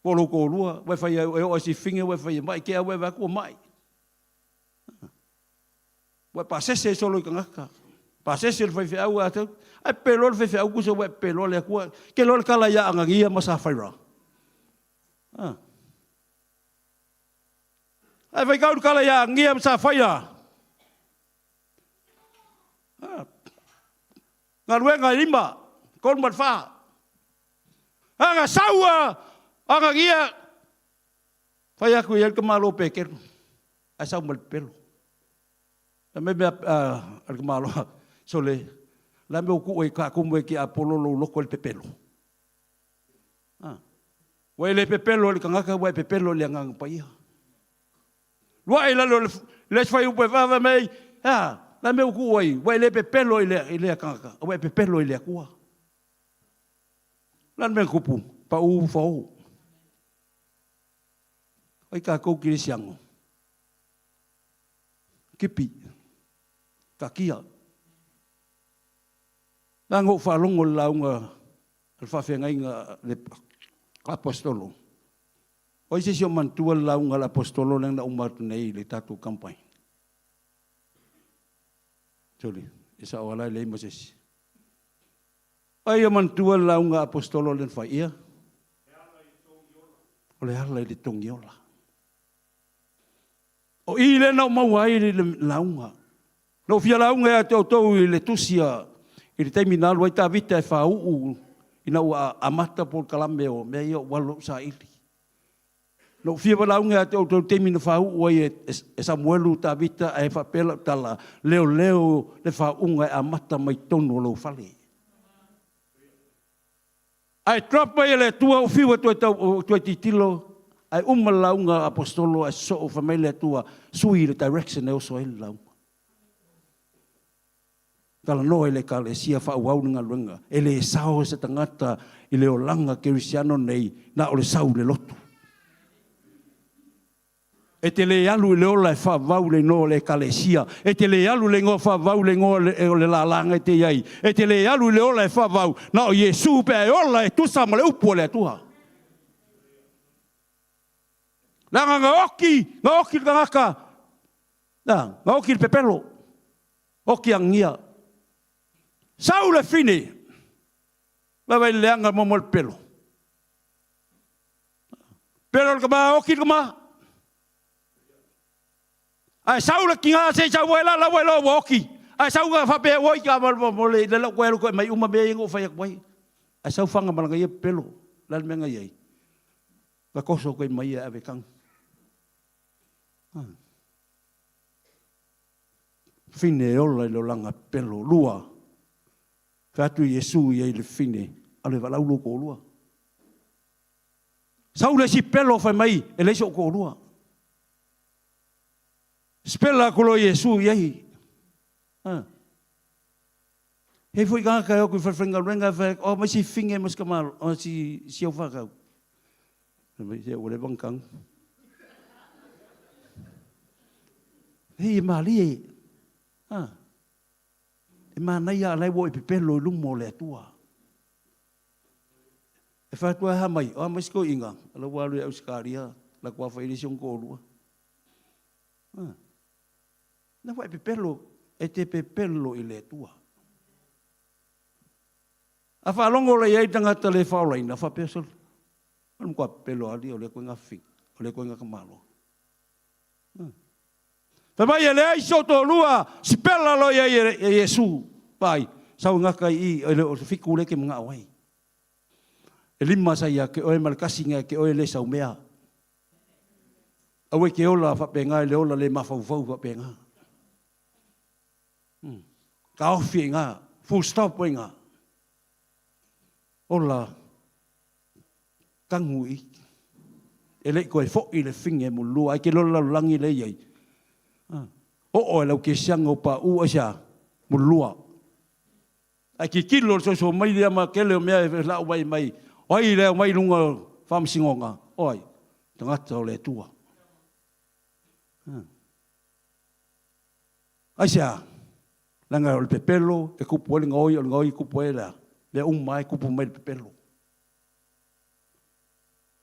polo ko lua we fai o si finge we fai mai ke we va ku mai wa pasese solo kangaka pasese le fai au atu ai pelo le fai au ku so we pelo le ku ke lo kala ya angia masa faira ai vai kau kala ya angia masa faira ngaruenga lima kon mat fa anga saua anga gia fai aku el kemalo peker asau mal pelo me al malo sole la me ku e ka ku me ki apolo lo ko el pepelo we le pepelo le kanga ka we pepelo le ngang pa ia lo ai la le fai u va me la me ku we le pepelo ile kanga we pepelo ile ku la me ku pu pa u fo Oi ka kou kiri siango. Kipi. Ka kia. Lango whalongo launga. Alwhawhengai ngā le apostolo. Oi se sio mantua launga le apostolo nang na umatu nei le tatu kampai. Tuli. Isa awalai le Moses. Oi mantua launga apostolo le whaia. O le hala i le tongiola. O i le nau mauai le launga. No fia launga e te autou i le tusia. I le teiminalu ai ta vita e whauu. Ina ua amata por kalame o mea ia walo sa ili. No fia launga e te autou teimina whauu ai e Samuelu ta vita e whapela tala. Leo le whaunga e amata mai tono lo whale. Ai trapa ele tua o fiwa tua titilo ai launga apostolo ai so o família tua sui le direction e o so ele launga. Tala no ele kalesia fa wau nga luenga ele sao se tangata i le olanga Cristiano nei na o le sau le loto. E te le alu le ola e fa vau le no le kalesia. E te le alu le ngo fa vau le ngo le la langa te iai. E te le alu le ola e fa vau. Na o Yesu pe e ola e tu sama le upo le atua. Langa nga oki ngaka. Nga oki le pepelo. Oki angia. Sau le fine. Lawai leanga momo le pelo. Pero le kama oki le kama. Ai saula kinga se sa wela la wela woki. Ai sauga fa pe woi ka mo le la wela ko mai uma be ngo fa yak wai. Ai sau fanga malanga ye pelo la menga ye. Ka koso ko mai ave kang. Fine ola lo langa pelo lua. Fa tu Yesu ye le fine ale vala ulo ko lua. Saula si pelo fa mai ele so ko lua. Spela kolo Yesu yehi. He foi ga ka ko frenga renga fa o ma si finge mas kamal o si o fa ka. Me se o le bankang. He mali. E mana ia lai wo pe pelo lumo le tua. E fa tua ha mai o mas ko inga. Ala walu e uskaria la kwa fa ili sion ko lua. Na vai pepelo e te pepelo i le tua. A whalongo le iei tangata le whaolaina, wha pesol. Anu kua pelo ali o le koe ngā whing, o le koe ngā kamalo. Whamai e le aiso tō lua, si pela lo iei e Yesu, pai, sau ngaka i o le whiku le ke mga awai. E lima saia ke oe malakasinga ke oe le sau mea. Awe ke ola whapenga le ola le mawhauwhau whapenga. Ka ofi ngā, full stop ngā. Ola, kangu i. E le koe fo i le whinge mo lua, ai ke lola langi le iei. O e lau ke sianga o pa ua sia, mo lua. Ai ki kilo so mai lea ma kele o mea e lau mai. Oi leo mai lunga whamsingonga. Oi, tangata o le tua. Asia, langa o le pepelo, e kupu o le ngoi kupu e la. Le umai kupu mai le pepelo.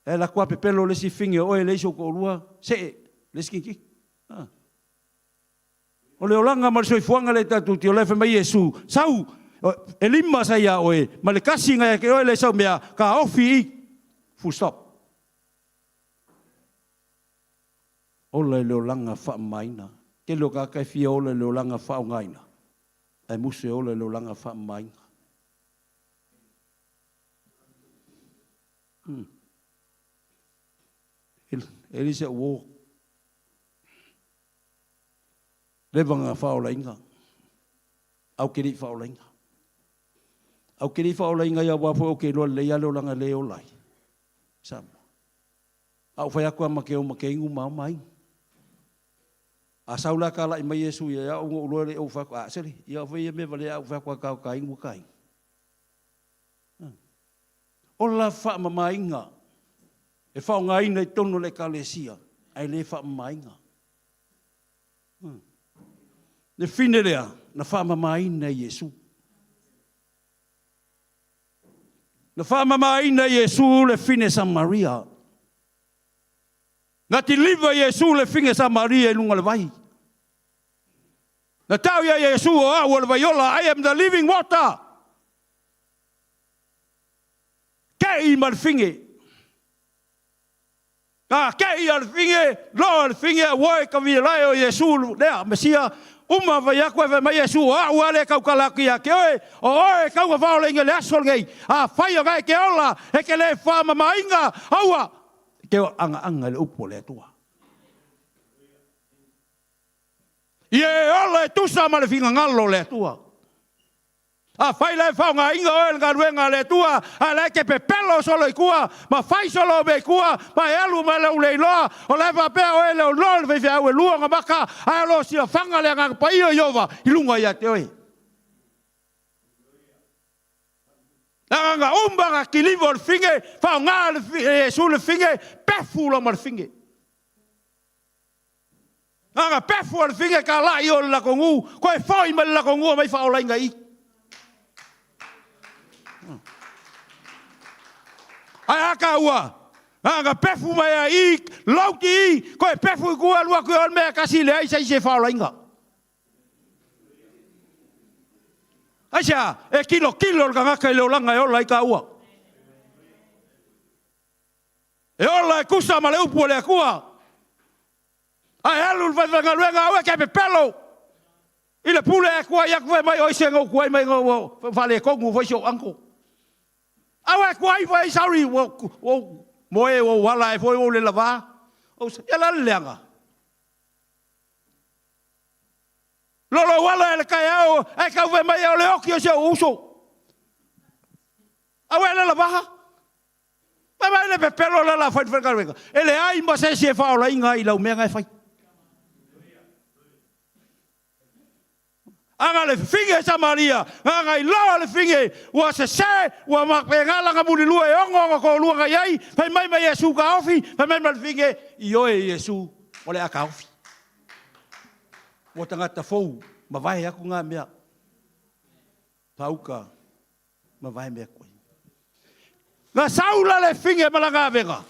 E la kua pepelo le si finge oe le iso ko lua, se, le skinki. O le olanga ma le soifuanga le tatu ti o lefe mai Yesu. Sau, e lima sa ia oe, ma le kasi ngai ke oe le sau mea, ka ofi i, full stop. Ola le olanga wha maina. Ke leo ka kai fia ola le olanga wha ngaina. Ai muse ola le olanga wha maina. Ele se wo. Le vanga wha ola inga. Au kiri wha ola inga. Au kiri wha ola inga ia wafo o ke loa le ia le olanga le olai. Sama. Au whai akua ma ke o ma ke ingu mau mai. A saula ka lai mai Yesu ia o ngō le o whako a seri. Ia whai me vale au whako a ka ingu kai. Ola wha ma inga. E whao ngā ina i tono le kalesia. ai le faamainga. Le fine lea, na faamaina Iesu. Na faamaina Iesu le fine Samaria. Na tiliva Iesu le fine Samaria lunga le vai. Na tau ia Iesu o au le vaiola, I am the living water. Kei mal finge. Kei al finge, lo al finge, woi ka vi lai o Iesu lea Mesia. Uma vai aku vai mai Iesu au ale kau kalaki a ke oi o kau va le ngale asol ngai a fai o kai ke ola e ke le fama mainga aua ke anga le upo le tua ye ola tu sa ma le finga ngalo le tua a fai le fa nga inga o nga ruenga le tua a le ke pepelo solo i kua ma fai solo be kua ma elu ma le loa o le fa pe o le lo ve fa o luanga maka a lo si fanga le nga pa io yova ilunga ya te oi nga umba nga kilivo le finge fa nga le su le finge pefulo ma le finge nga pefulo le finge ka la io la kongu ko e foi ma la kongu mai fa o la ngai ai aka ua nga pefu mai ai lauki ko pefu ku alua ku on me kasi le ai sai se fa lainga acha e kilo nga ka le langa yo lai ka ua e ola ku sa male upu le kua ai alu va nga luenga ua ke pelo ile pule ku ya ku mai o se ngo ku mai ngo vale ko ngu vo so anko awe kuai vai sorry wo moe wo wala e foi o le lava o ya la lenga lolo wala le Taeao e ka ve mai o le okio se uso awe le lava ba le pepelo la foi foi carga ele ai ma se fa la inga i la menga fai anga le finge Samaria anga i loa le finge wa se wa ma pengala ka muli lua e ongo ko lua ka yai fai mai mai Iesu ka ofi fai mai mai finge i o Iesu o le aka ofi mo tangata fou ma vai aku nga mea pauka ma vai mea koi nga saula le finge malanga venga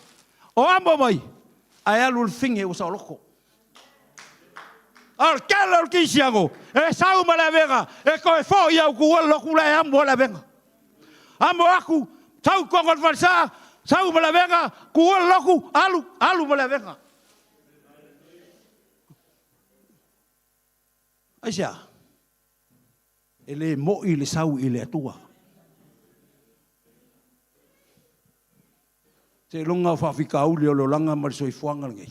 o ambo mai ai alu le finge o sa loko al kelo kisiango e sau mala venga e ko e fo ia ku lo ku la ambo la venga ambo aku sau ko ngol falsa sau mala venga ku lo ku alu mala venga asia ele mo ile sau ile atua te longa fa fika uli o lo langa mal soi fuanga ngai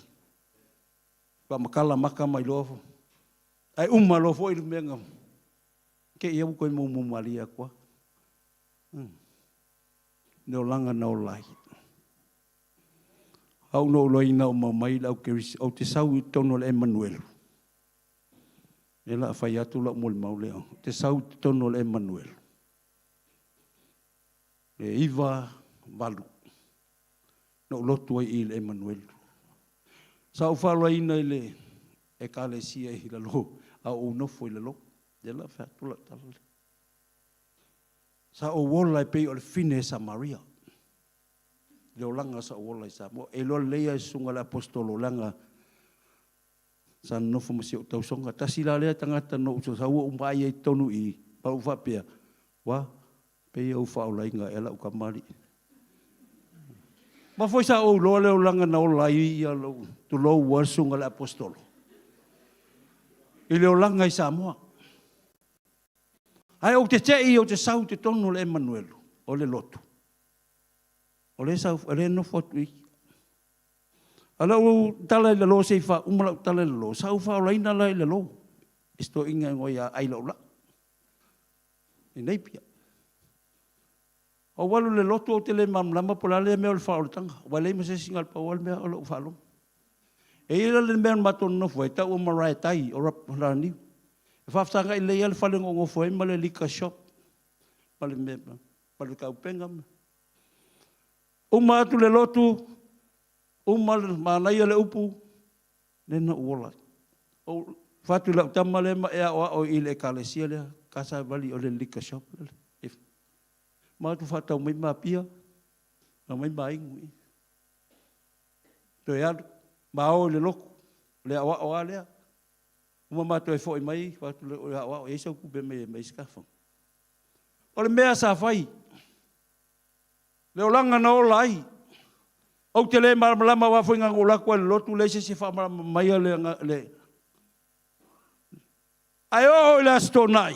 pa makala maka mai lo ai lo foi menga ke ia ko mo malia kwa no langa no lai au no loina o mai lau ke o te sau tono le Manuel ela fai atu la mol maule te sau tono le Manuel e iva valu no lotu i le Manuel sau fa loina le e kalesia i la lo a o no foi le lo de la fa tu la tal sa o wola pe o fine Samaria le olanga sa o wola sa mo e lo le sunga la apostolo langa sa no fo masi o tau songa tasila le tangata no so sa o mai e tonu i pa u faapea wa pe o fa o lainga ela o kamari ma foi sa o lo le olanga na o lai ia lo tu lo wa sunga la apostolo ile o langa i Samoa. Ai o te tei o te sau te tonu le Manuel o le lotu. O le sau le no fotu i. Ala o tala le lo se fa umala tala le lo sau fa la ina le lo. Esto inga ngo ya ai lo la. I nei pia. O walu le lotu o te le mamlama pola le me o le fa o tanga. Wale me se singal pa wal me o lo fa lo. E ila le men maton no foi ta o marai tai o rani e fa fanga ile ia le fale ngo foi male lika shop pale me pale ka penga o ma tu le lotu o mal mana ia le upu Nena uola. O fatu la tamale ma e o ile kalesia le casa vali o le liquor shop. If ma tu fata mai ma pia. Ma mai mai ngui. To ya ba o le loko le awa o ale. Uma ma to e foi mai fatu le awa o eso ku be me skafa. O le mea sa fai. Le olanga na o lai. O te le marmalama wa foi nga ngola ko le lotu le se fa mai le ai o le astonai.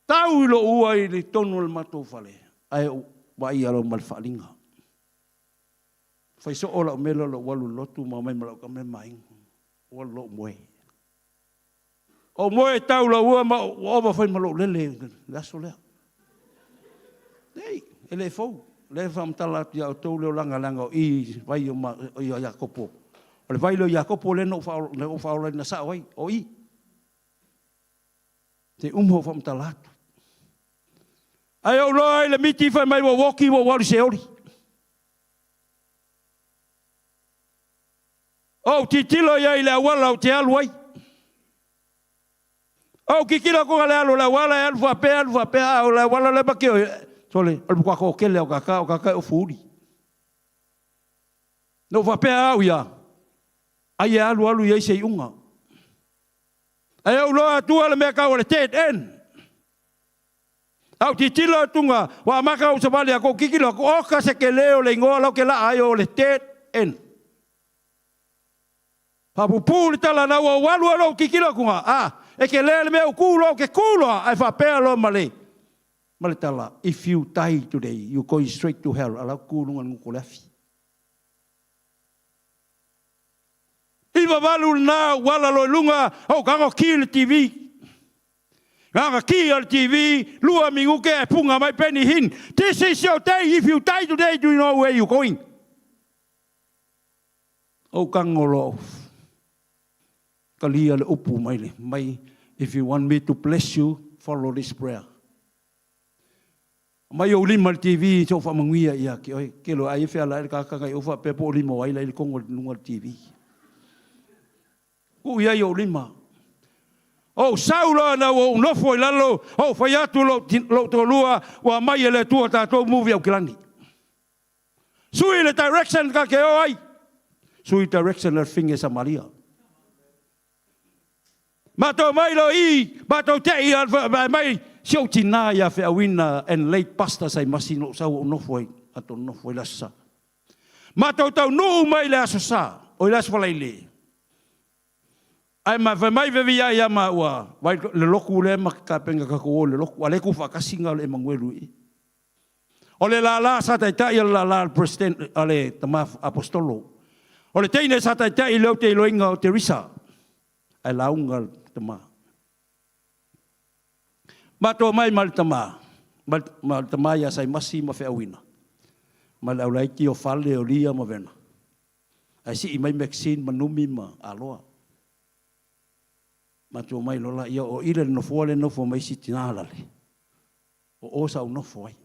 Tau lo ua i le tonu le matou fale. Ai wa ia lo mal falinga. Fai so ola melo lo walu lotu ma mai malo ka me mai. O lo moe. O moe tau lo ua ma o ba fai malo lele la solea. Ei, ele fou. Le fam tala ya to le langa langa I vai o ma o Jacopo. O le vai lo Jacopo le no fa le na sa oi o I. Te umho fam tala. Ai o lo le miti fa mai wo woki wo wali se ori. O titilo ya ile wala o te alwai. O kikila ko le alu la wala alfa pe o la wala le bakio. Sole, al buka ko kele o kaka o furi. No va pe au ya. Ai alu ye se unga. Ai o lo atua le me ka o le tet en. Au titilo tunga wa maka o sabali ko kikilo ko o ka se kele o le ngola ke la ai o le tet en. Pa pupu le tala na o walu o kikilo kunga. E ke le me o kulo ke kulo ai fa pe lo male. Maletala, if you die today, you go straight to hell. Ala kulungan ng kulafi. Iba valul na wala lo lunga o kango kill TV. Kanga kill TV, lua minguke punga mai penihin. This is your day. If you die today, do you know where you're going? O kango lo. Kalia le upu mai le. Mai, if you want me to bless you, follow this prayer. Mai o lima TV so Faamanuia ia ke lo ai fela ka o fa pe po lima ai le kongo lunga TV. Ku ia o lima. O saulo na o no foi lalo o foi atu lo to lua wa mai le tua ta to movie o kilani. Sui le direction ka ke o ai. Sui direction le finger sa Maria. Mato mai lo mato te mai siau tina ya fe awina and late pastor sai masino sa no foi ato no foi lasa. Mato tau no mai le asosa o las falaile. Ai ma mai vevia ya ma wa vai le loku le maka penga ka ko le loku ale ku fa kasinga le manguelu. O le la sa ta ia la president ale tama apostolo. O le teine sa ta i lo te loinga o Teresa. Ai launga tama. Mato mai maltama. Maltama ya sai masi ma fe awina. Mal aulai ki o fale o lia ma vena. Ai si mai vaccine manumi ma aloa. Mato mai lola ia o ile no fole no fo mai si tinala le. O sa no foi.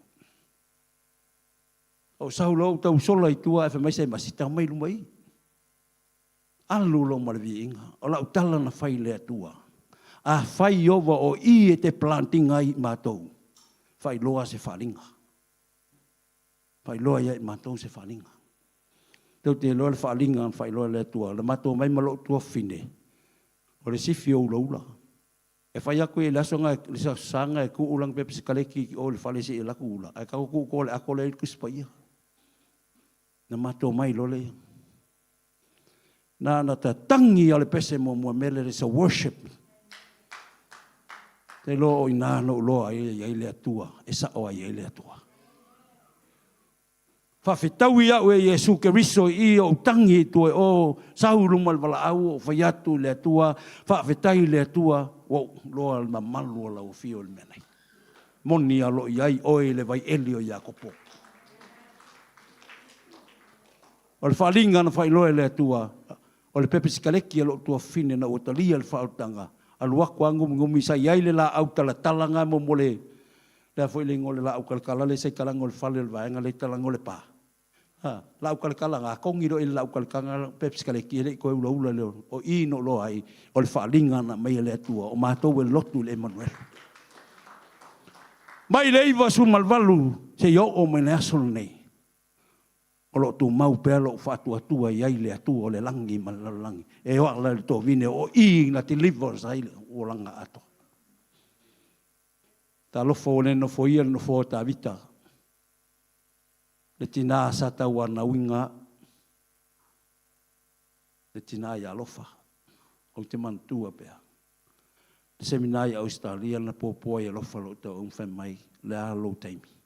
O sa lo tau sola i tua fe mai sai masi ta mai lumai. Alu lo malvinga. O la utala na fai le tua. A fai ova o I te planting ai matou. Fai loa se falinga. Fai loa ia matou se falinga. Tau te loa le falinga fai loa le tua. Le matou mai malo tua fine. O le sifi o ulaula. E fai aku e laso nga le sanga e ku ulang pepe se kaleki o le fale se e laku ula. E kau ku ko le ako le kuspaia. Na matou mai lo le. Na ta tangi ale pese mo mele le sa worship. Te lo o ina no lo ai le atua, e sa o ai le atua. Fa fitau ia o Yesu Kristo I o tangi tu o saulu mal vala au o faiatu le atua, fa fitai le atua, o lo al mamalu la o fio le menai. Moni a lo iai o le vai elio Jacopo. O le falinga na fai lo le atua, o le pepe sikaleki lo tua fine na o talia le fautanga. Alua ko ngumi sai ai le la au tala talanga mo mole. Le foi le ngole la au kalkala le sai kalango le fale le vaenga le talango le pa. Lau kalakala ngā kongi ro i lau kalakanga pepsi kale ki ele koe ula ula leo. O i no lo ai o le whaalinga na mai le atua o mātou e lotu le Emanuel. Mai le iwa su malvalu se yo o mene asol nei. O lo tu mau pēr lo whatu atua i ai le atua o le langi malalangi. E hoa la le tō vine o i na te livers ai o langa ato. Ta lofo o le no fo ia no fo ta vita. Le tina sa tau ana winga. Le tina ia lofa. O te mantua pēr. Le seminai au Australia na pōpō ia lofa lo tau umwhe mai le alo taimi.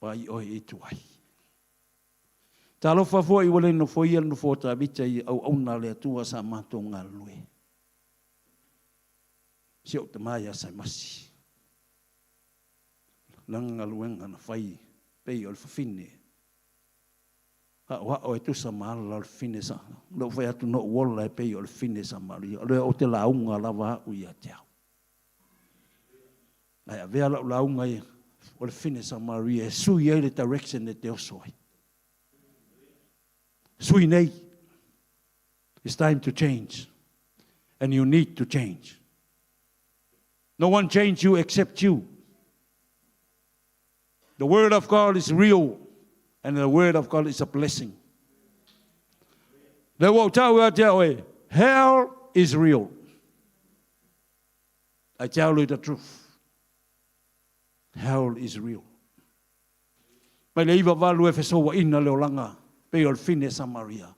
Pai oi e tuai. Ta lofa fo i wale no foia no fo ta vita i au auna le atua sa mato ngā lue. Si o te mai a sai masi. Langa luenga na whai pei o le whawhine. Wa o e tusa maala o le whine sa. Lo whai atu no wola e pei o le whine sa maria. O te launga lava u i a te au. Ai a vea launga i o le whine sa maria. E sui e le direction e te osoi. Sui nei. It's time to change. And you need to change. No one change you except you. The word of God is real. And the word of God is a blessing. Hell is real. I tell you the truth. Hell is real. Mai le iwa walu e fesoa ina leo langa. Peo al fine Samaria.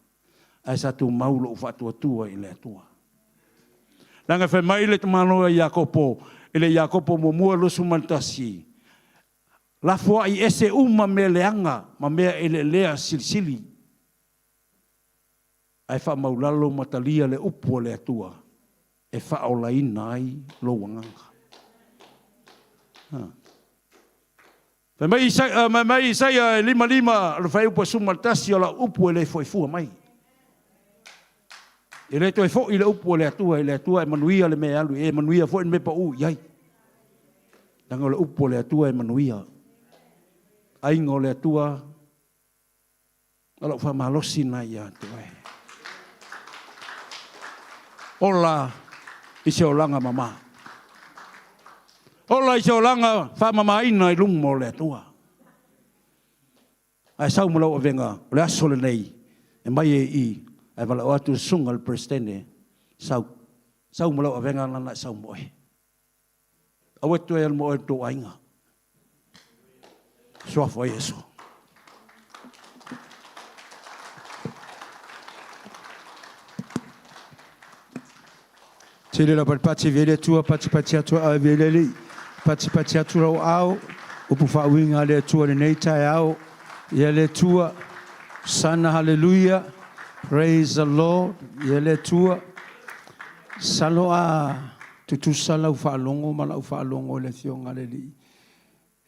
Ai sa tu maulo ufatu atua i le atua. Langa fe mai le tamanoa Iakopo. Ile Iakopo mo mua lo sumantasi. La fua i ese uma me leanga, ma mea ele lea silisili. Ai wha maulalo matalia le upu le atua. E wha ola ina ai lo wanganga. Mai Isaia lima le whai upu sumaltasi o la upu le foifua mai. E le toi fo i le upu le atua e Manuia le mea alu. E Manuia fo in me pa u iai. Nanga le upu le atua e Manuia. Aingo le atua alo fa malosi na ia tuai. Ola ise olanga mama. Ola ise olanga fa mama ina i lumo le atua. Ai sau mo lo venga le aso lenei e mai e i ai vala o atu sunga le prestene sau mo lo venga na sau mo e. Awe tu e mo e to ainga. Sua foi isso. Tele la pati vele tua pati atua vele pati atua au upu fa winga le tua lenei Taeao ia le tua sana hallelujah praise the Lord ia le tua saloa tutu sala ufa longo mala ufa longo le fionga le li.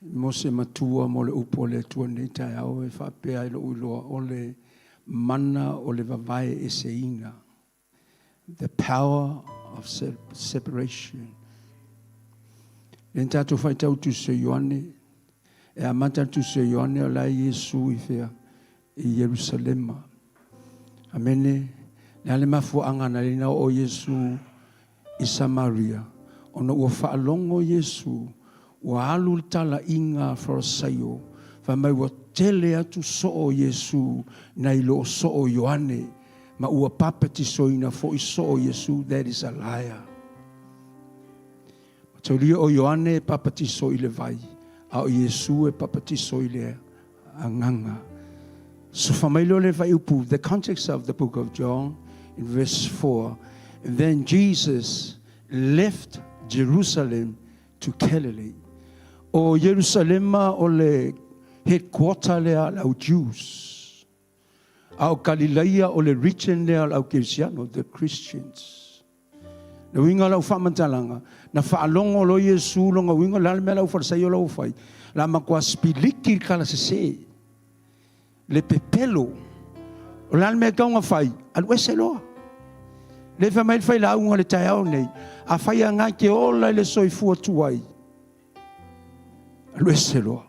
Mo se matua mo le upo le tua nei Taeao e faapea i lo uloa o le mana o le vavae e se inga. The power of separation. E tato fai tau tu se Ioane e amata tu se Ioane o la Yesu i fea i Jerusalema. Amene le ale mafu angana lina o Yesu i Samaria. Ono ua whaalongo Yesu wa alu tala inga farasaio fa mai wa tele atu so o Yesu na ilo so o Ioane ma ua papati so ina fo i so o Yesu. That is a liar. Taulia o Ioane papati so i le vai a o Yesu e papati so i le anganga. So fa mai lo le vai upu the context of the book of John in verse 4. And then Jesus left Jerusalem to Galilee. O Jerusalema o le headquarter le au Jews. Au Galileia o le region le au Cristiano, the Christians. Na winga lau whamantalanga. Na whaalongo lo Yesu longa winga lal me lau wharasaio lau whai. La makua spiliki kala se. Le pepelo. O lal me kaunga whai. Alu ese loa. Le whamai whai la unga le Taeao nei. A whai a ngā ke ola le soifua tuai. Alu ese loa.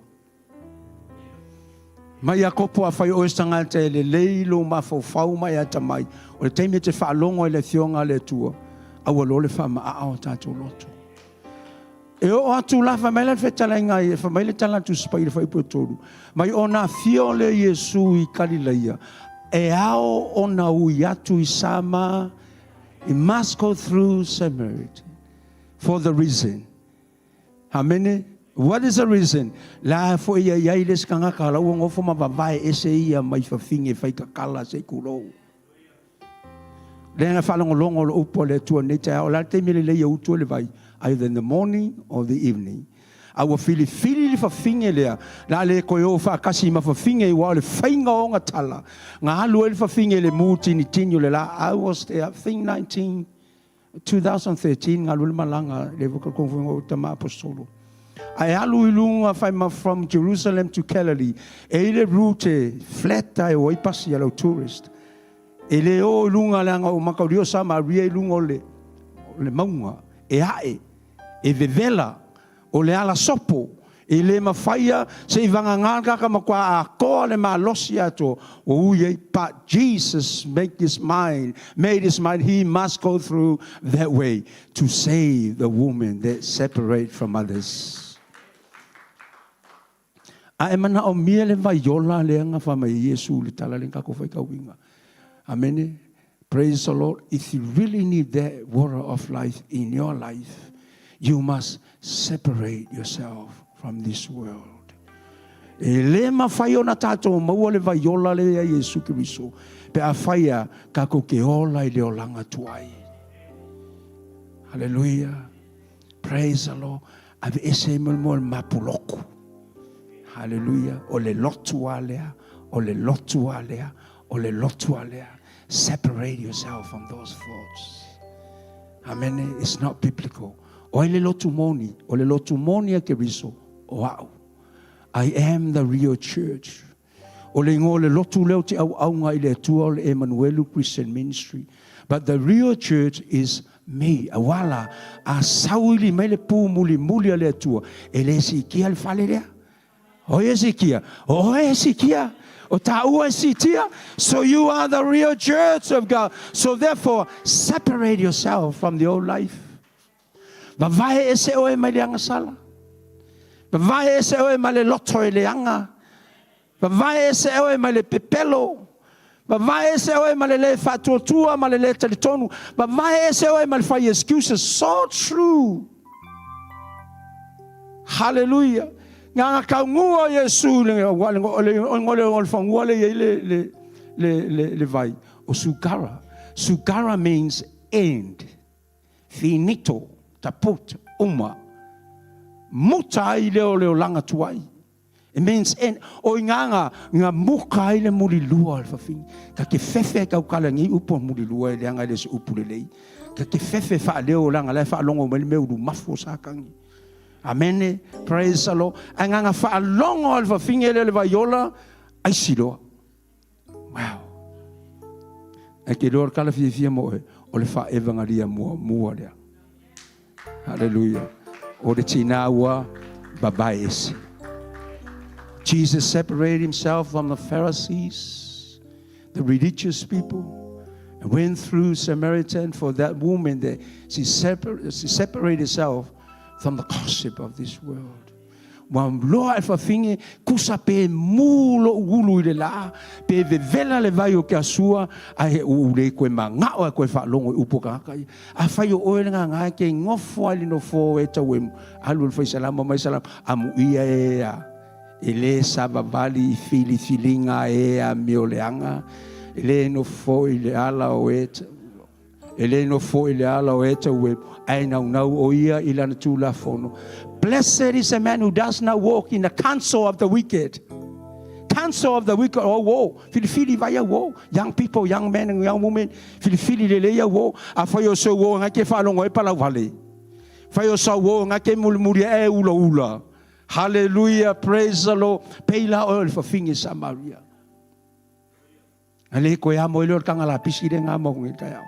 Mai a kopo a whai oestanga te le leilo ma fau mai a tamai. O le teime te whaalongo i le thionga le tua. Aua lo le whama a ao tātou loto. E o atu la whamaila whetalenga i, whamaila tala tu spai le whaipu toru. Mai o na fio le Yesu i Galileia. E ao o na ui atu i Sama. It must go through Samaria. For the reason. Amen. What is the reason? La fo ia ia les kanga kala o ngofo ma vai ese ia mai fa finge fai ka kala se kulo. Le na fala ngolongo lo upo le tua ne Taeao la te mele le u tu le vai either in the morning or the evening. I will feel fa finge le la le ko yo fa kasi ma fa finge wa le fainga o nga tala. Nga halu le fa finge le muti ni tinyo le la. I was there I think 2013 nga lula malanga le voka konfungo tama apostolo. I alu ilunga from Jerusalem to Galilee. Ele route flat tai o ipasi alo tourist. Ele o ilunga langa o makaurio sama ria ilunga le maunga. E hae. E vevela. O le ala sopo. E le mawhaia se vanga nganga ka makua a koa le ma losi ato. O uye, but Jesus made his mind. He must go through that way to save the woman that separate from others. A emana o mia le vaiola le anga fa mai Yesu le tala le kako fai ka winga. Amen. Praise the Lord. If you really need that water of life in your life, you must separate yourself from this world. E le mawhai o na tātou maua le vaiola le a Yesu Kiriso. Pe a whaia kako ke ola I le o langa tuai. Hallelujah. Praise the Lord. Ave ese mo le mapuloko. Hallelujah. O le lotu alea. O le lotu alea. O le lotu alea. Separate yourself from those thoughts. Amen. It's not biblical. O le lotu moni. O le lotu moni a Kiriso. Wow. I am the real church. O le ngō le lotu leo te au aunga I le atua o le Emanuelu Christian Ministry. But the real church is me. Awala. A sauili me le pū muli muli a le atua. E le si kia le fale lea. O Ezekiel. O Ezekiel. O Taeao Ezekiel. So you are the real church of God. So therefore, separate yourself from the old life. Mawai ese oe mai le anga sala. Mawai ese oe mai le loto e le anga. Mawai ese oe mai le pepelo. Mawai ese oe mai le fatuatua, mai le talitonu. Mawai ese oe mai le fai excuses. So true. Hallelujah. Nga kaungua Yesu le fangua le vai o sugara. Sugara means end. Finito, taput, uma. Muta I leo langa tuai. It means end. O nga muka I le muri lua al fafing. Ka ke fefe ka ukala ngi upo muri lua le anga le se upu le lei. Ka ke fefe fa leo langa le fa longo mele meu du mafo sakangi. Amen. Praise the Lord. Anganga fa longo al fafing le vaiola ai silo. Wow. E ke lor kala fia mo o le fa evangelia mua le. Hallelujah. O le tinaua babaesi. Jesus separated himself from the Pharisees, the religious people, and went through Samaritan for that woman that she separated herself from the gossip of this world. Wan loa fa finge kusa pe mulo ulu le la pe vela le vai o ke asua ai u le ko manga o ko fa longo upoka kai a fai o nga ke ngofo ali no fo e tawem alu fa salam mai salam amu ia ele sababali filinga e a mioleanga ele no fo ile ala o et ele no fo ile ala o et we ai na o ia ilana tu la fono. Blessed is a man who does not walk in the counsel of the wicked. Counsel of the wicked, oh, woe. Filifili vaya woe. Young people, young men and young women. Filifili leleia woe. A fayo so woe ngake falongo e pala vale. Fayo so woe ngake mulmuri e ula. Hallelujah, praise the Lord. Peila oil for fingi Samaria. Ale ko ya mo ilor kanga la pisire nga mo ngi Taeao.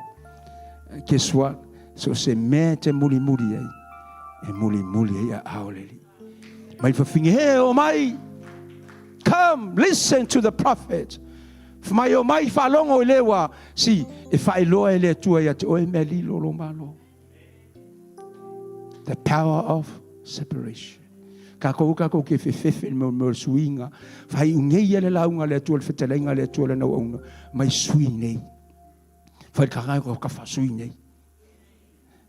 Guess what? So se mete muri ai. E muli e a aoleli. Mai fa finge he o mai. come, listen to the prophet. Mai o mai whalongo I lewa, si, e whailoa le atua ia te oe mea li lolo malo. The power of separation. Kako ke fefe mo suinga, whai ungei le launga le atua, le whetelainga le atua le nauaunga, mai sui nei. Whai kakao ka whasui nei.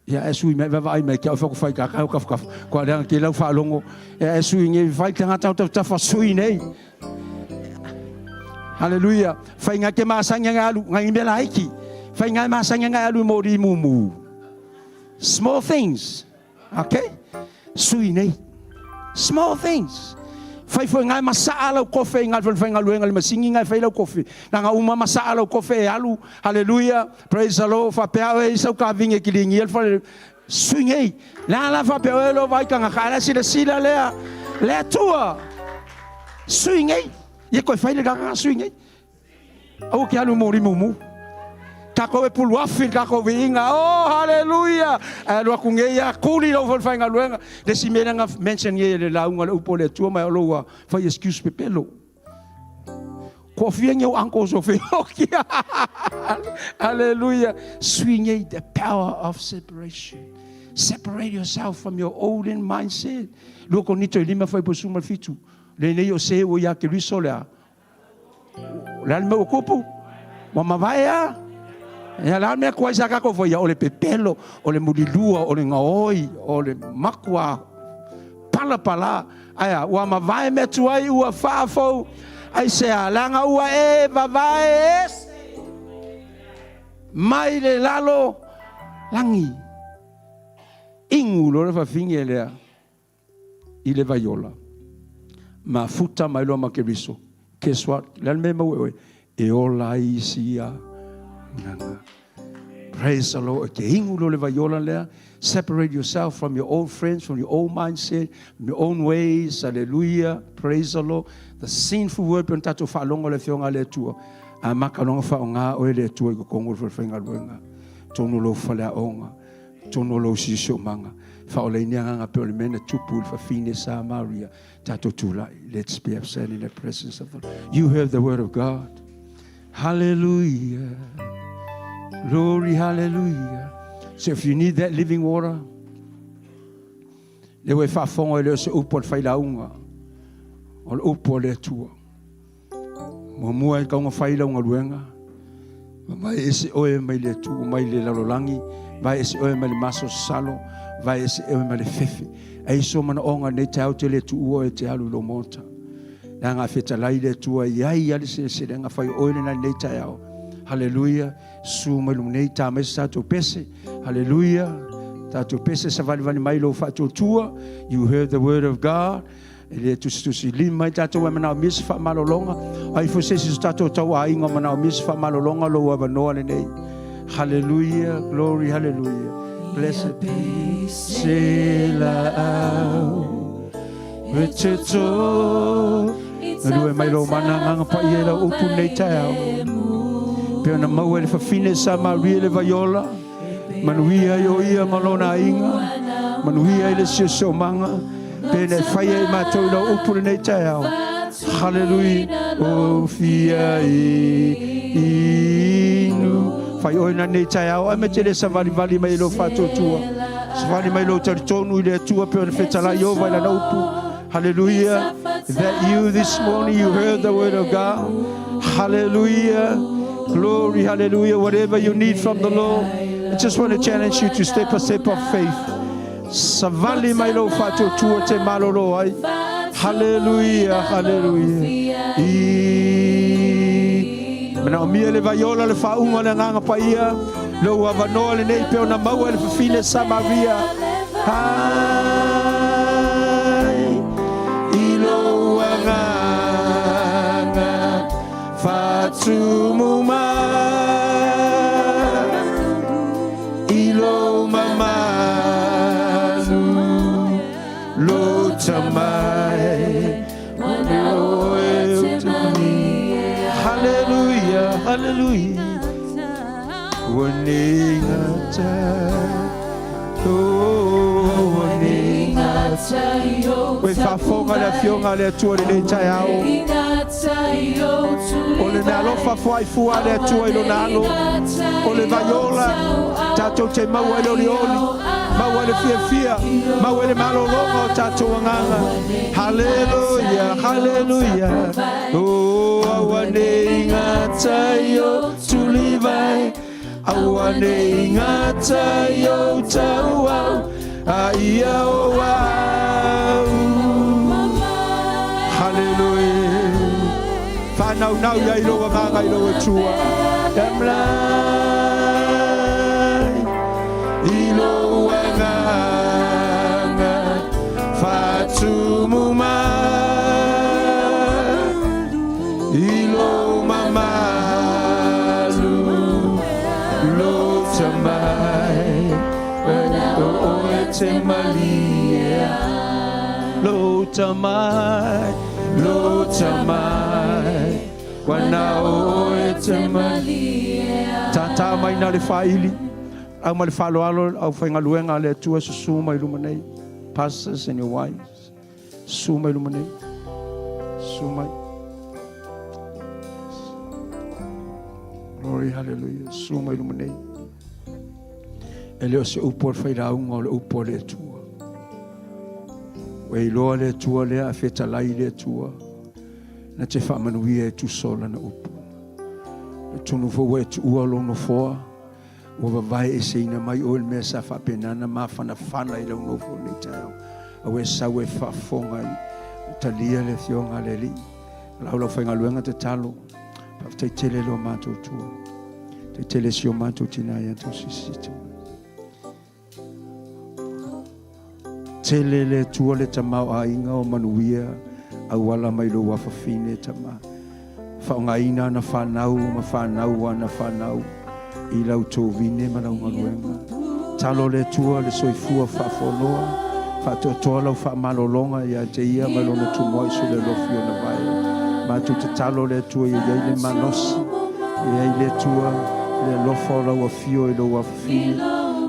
Ia e sui me vai me kia whaku whai kakao ka whakafu. Kua reanga ke lau whalongo, ia e sui nge whai ka ngata ta whasui nei. Hallelujah. Whai ngā ke māsanga ngā alu, ngai mela aiki. Whai ngā māsanga ngā alu mo ri mumu. Small things. Okay? Sui nei. Small things. Whai fo ngai masaala o kofe ngai whai ngā luenga le masingi ngai whai lau kofe. Nanga uma masaala o kofe e alu. Hallelujah. Praise the Lord. Faapea e sau ka vinge ki ringi. Sui nei. La faapea e lo vai ka ngā kaala sila lea. Lea tua. Sui nei. Ia koe whai le kaka sui nei. Au ki alu mori mumu. Kako e pulu afi, kako vinga. Oh, hallelujah. Alua kungeia, kuli lau whai ngā luenga. Le si mena ngā mention ye le launga le upo le tua mai aloa. Whai excuse pepelo. Ko whiengi o anko so whiokia. Hallelujah. Sui nei, the power of separation. Separate yourself from your old mindset. Loko nito I lima whai posuma fitu. Lenei o se o ia ke riso lea. Lea me o kupu. Wa mawaya. Ia la mea kua isa kako fo ia o le pepelo, o le mulilua, o le ngaoi, o le makua. Pala. Aya, wa mawaya me tuai ua whaafou. Ai se a langa ua e vavae ese. Mai le lalo langi. Ingu lo le whawhingi e lea. I le vaiola. Ma futa mai loa ma ke riso. Guess what? Lea me maue e ola isia nganga. Praise the Lord. Ke ingu lo le vaiola lea. Separate yourself from your old friends, from your old mindset, from your own ways. Hallelujah. Praise the Lord. The sinful word pun tato whaalonga le whionga le tua. A makalonga whaonga oe le tua I ko kongo le whainga luenga. Tono lo whalea onga. Tono lo sisio manga. Whaole nianga pe ole mena tupu le whawhine sa Maria. Tato tula. Let's be absent in the presence of the Lord. You have the word of God. Hallelujah. Glory, hallelujah. So if you need that living water, le we whafonga le se upo le whailaunga. O le upo le tua. Mua I kaunga whailaunga luenga. Mai ese oe mai le tua, mai le lalolangi. Vai ese oe mai le maso salo. Vai ese oe mai le fefe. Ai so mana onga nei Taeao te le tuua e te alu lo monta. Nga feta lai le tua iai ali se nga whai oe na nei Taeao. Hallelujah. Su mai lunei ta mai sato pese. Hallelujah. Tato pese sa vali mai lo fato tua. You heard the word of God. Ele tu si lima tato wa mana mis fa malolonga. Ai fo se tato tau a inga mana mis fa malolonga lo wa no nei. Hallelujah. Glory, hallelujah. Blessed be Taeao. Wetito. Nue mai lo mana nganga pa iela upu nei Taeao. Peo na mau ele whawhine sa Manuia le vaiola. Manuia I o ia malona inga. Manuia I le sio manga. Peo na whaia I mātou na upu nei Taeao. Hallelujah. O fia inu. Whai oina nei Taeao. Ai me tere sa vali mai lo whato tua. Sa vali mai lo taritonu I le atua. Peo na whetala I o vai na upu. Hallelujah. That you this morning, you heard the word of God. Hallelujah. Glory, hallelujah. Whatever you need from the Lord, I just want to challenge you to step a step of faith. Savali mai lo fato tua te malolo ai. Hallelujah, hallelujah. Mana o mia le vaiola le whaunga le nganga paia. Lo wavanoa le nei peo na maua le whawhine sa Maria. Ilo nganga fatumuma. Ilo mamalu lo tamai. Hallelujah, hallelujah. Waningata, oh waningata. We fafonga la fionga le tua le Taeao. mea lofa fuai fua le atua ilo nalo. O le vaiola, tatou te maua ilo li oli. Maua le fia fia, maua le malolonga o tatou anganga. Hallelujah, hallelujah. Oh, awane ingata yo tulivai. Awane ingata yo tauau. Aia o au. Hallelujah. Whanau nau ia ilo wa nganga ilo wa tua. Emlai ilo wa nganga Fatumu ma ilo mamalu lo tamai o te malia lo tamai wana o te malia tata mai na le faili au ma le falo alo au fainga luenga le tua susuma ilumanei pastors and your wives suma ilumanei suma glory hallelujah suma ilumanei ele o se upo faila unga le upo le tua wei loa le tua le a feta lai le tua na te Faamanuia e tu sola na upu e tunu fo e tu ua lono foa o vavai e seina mai o il mea sa faapena ma fana i lau nofo ni Taeao au e sau e faafonga i talia le thionga le li lau whainga luenga te talo pa te tele lo mātou tua te tele si o mātou tina i anto sisito tele le tua le tamau a inga o Manuia au wala mai lo wafafine tama whaongaina na whanau ma whanau ana whanau i lau tō vine manau maruenga talo le tua le soifua whafonoa whatotoa lau whamalolonga ia te ia malona tumoa isu le lofi o na vai mātu te talo le tua ia iei le manosi iei le tua le lofa o lau afio i lau wafafine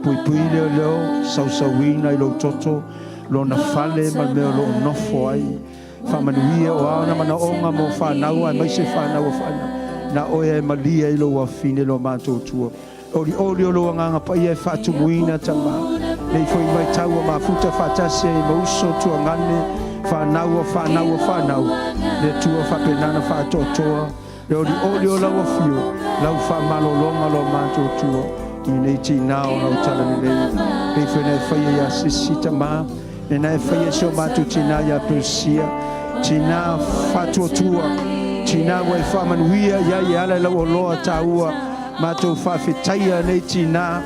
pui leo leo sausauina i lau toto lo na fale ma meo lo nofo ai Faamanuia o ana mana onga mo whanau ai mai se whanau o whanau na oe e malia i lo wa fine lo mātou tua ori o lo nganga pa ia whatumuina tama nei foi mai tau o mafuta whatase i mauso tua ngane whanau le tua whapenana whatotoa le ori o lau fio lau whamalolonga lo mātou tua i nei tinao lau tala nei foi nei whaia ia sisita maa e nei whaia sio mātou tina ia Persia tina fatotua tina wai Faamanuia ia ala lau o loa taua mātou whawhetaia nei tina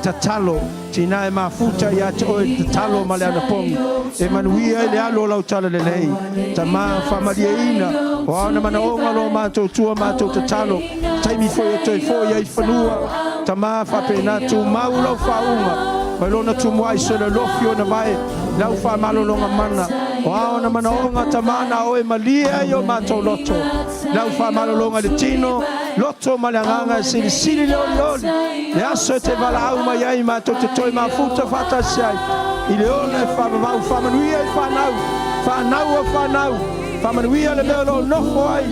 tatalo tina e mafuta ia te oe tatalo ma le anapongi e Manuia i le alo lau tala lenei ta maa whamaria ina o ana mana onga lo mātou tua mātou tatalo taimi foi e toi foi ai whanua ta maa whapena tu mau lau whaunga mai lona tu mwai so le lofi o na mai lau whamalolonga mana o ana mana onga ta mana o e malia i o mātou loto lau whamalolonga le tino loto malanganga sili le oli le aso te vala au mai ai mātou te toi mafuta whatasiai i le ona e whamamau Faamanuia i whanau Faamanuia le meo lo nofo ai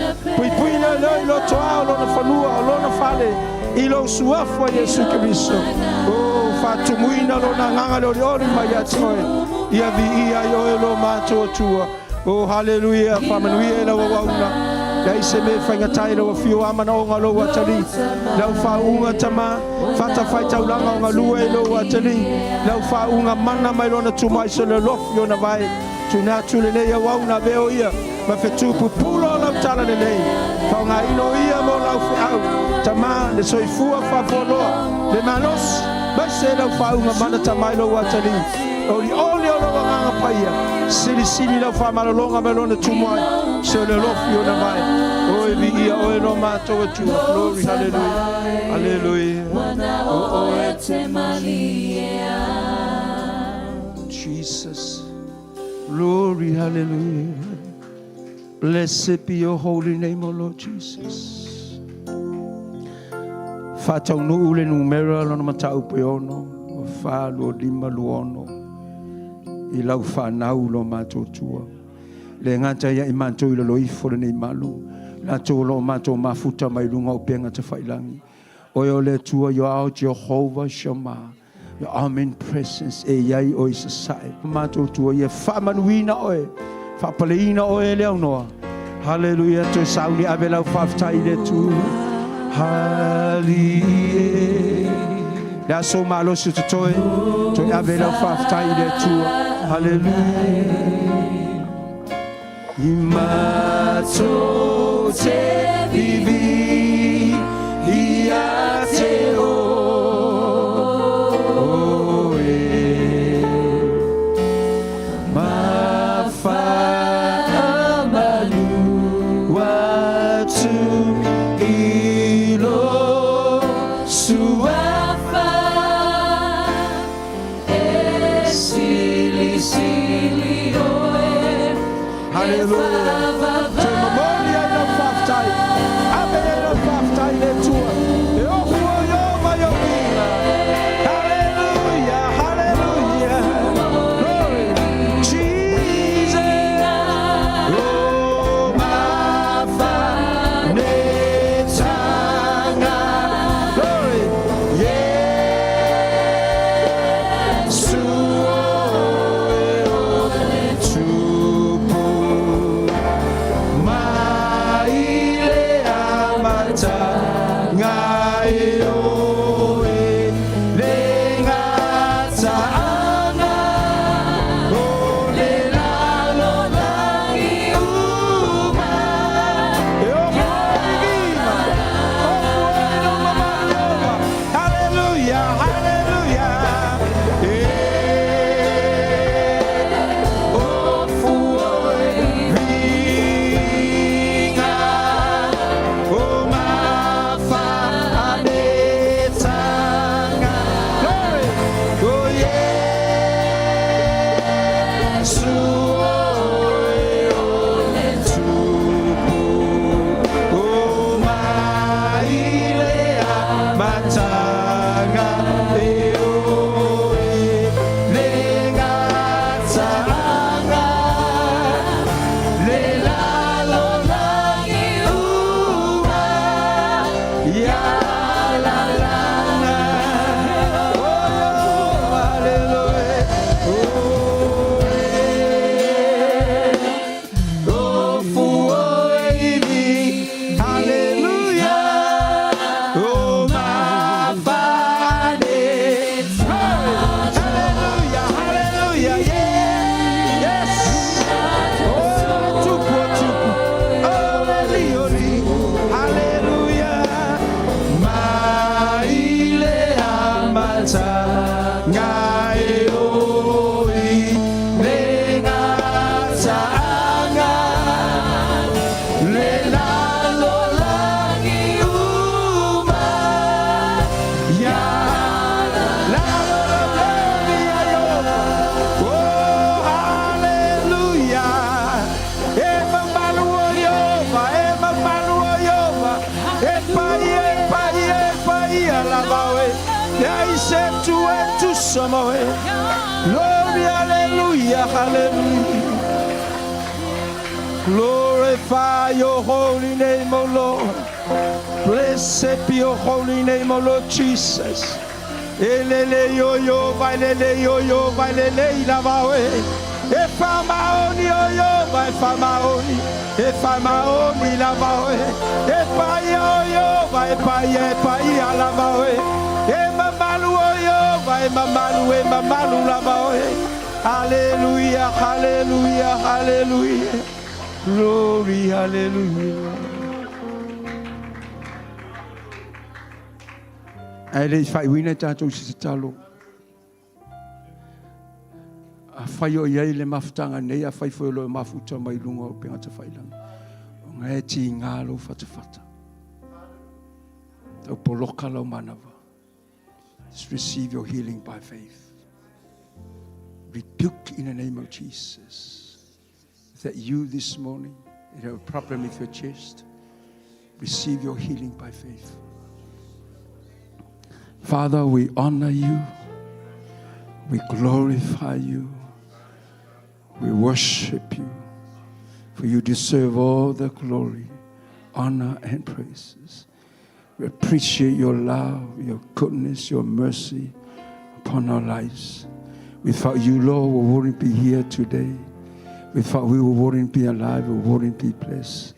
pui le i loto au lona whanua o lona whale i lo suafo Yesu Kiriso o whatumuina lona nganga le ori mai atoe ia vi ia i oe lo mātou tua o hallelujah Faamanuia i la wawauna Dai se me whaingatai lo fio amana o ngalo watali lau whaunga tama whata whaitau langa o ngalua e lo watali lau whaunga mana mai lona tumai se le lofi o na vai tuna tule nei a wauna veo ia ma whetupu pulo lau tala ne nei whaunga ino ia mo lau whiau tama le soifua whafonoa le manos mai se lau whaunga mana tamai lo watali Oli o lo nganga paia sili lau whamalolonga mai lona tumai se le lofi o na vai o vi ia o no mātou tu glory hallelujah o te malia Jesus glory hallelujah blessed be your holy name O Lord Jesus Fatau no ule numera lona matau peono o whalo lima luono I lau whanau lo mātou tua Le ngata ia I mātou I lalo I fore nei malu. La tō lo mātou mafuta mai lunga o penga te whailangi. Oi o le tua yo ao Jehovah Shammah. Your omnipresence e iai o I sasai. Mātou tua ia whaamanuina oe. Whapaleina oe leo noa. Hallelujah. Toi sauni abelau whaftai le tu. Hallelujah. La so malo su toi. Toi abelau whaftai le tu. Hallelujah. Imato te vivi ia te oe ma faamanuia tu ilo suafa e sili sili oe. Hallelujah. Glory, hallelujah, hallelujah. Glorify your holy name, O Lord. Blessed be your holy name, O Lord Jesus. Elele yo yo, vailele yo yo, vailele lavawe. E faamaoni yo yo, vai faamaoni. E faamaoni lavawe. E pai yo yo, vai pai lavawe. E mamalu yo, vai mamalu lavawe. Hallelujah, hallelujah, hallelujah. Glory, hallelujah. Ai le fai wina tātou si talo. A fai o iei le mafutanga nei, a fai fai lo mafuta mai lunga o penga te whailanga. O ngai ti ngalo whatawhata. Tau poloka lau manawa. Just receive your healing by faith. Rebuke in the name of Jesus. Is that you this morning? You have a problem with your chest? Receive your healing by faith. Father, we honor you. We glorify you. We worship you. For you deserve all the glory, honor, and praises. We appreciate your love, your goodness, your mercy upon our lives. Without you, Lord, we wouldn't be here today. Without you, we wouldn't be alive, we wouldn't be blessed.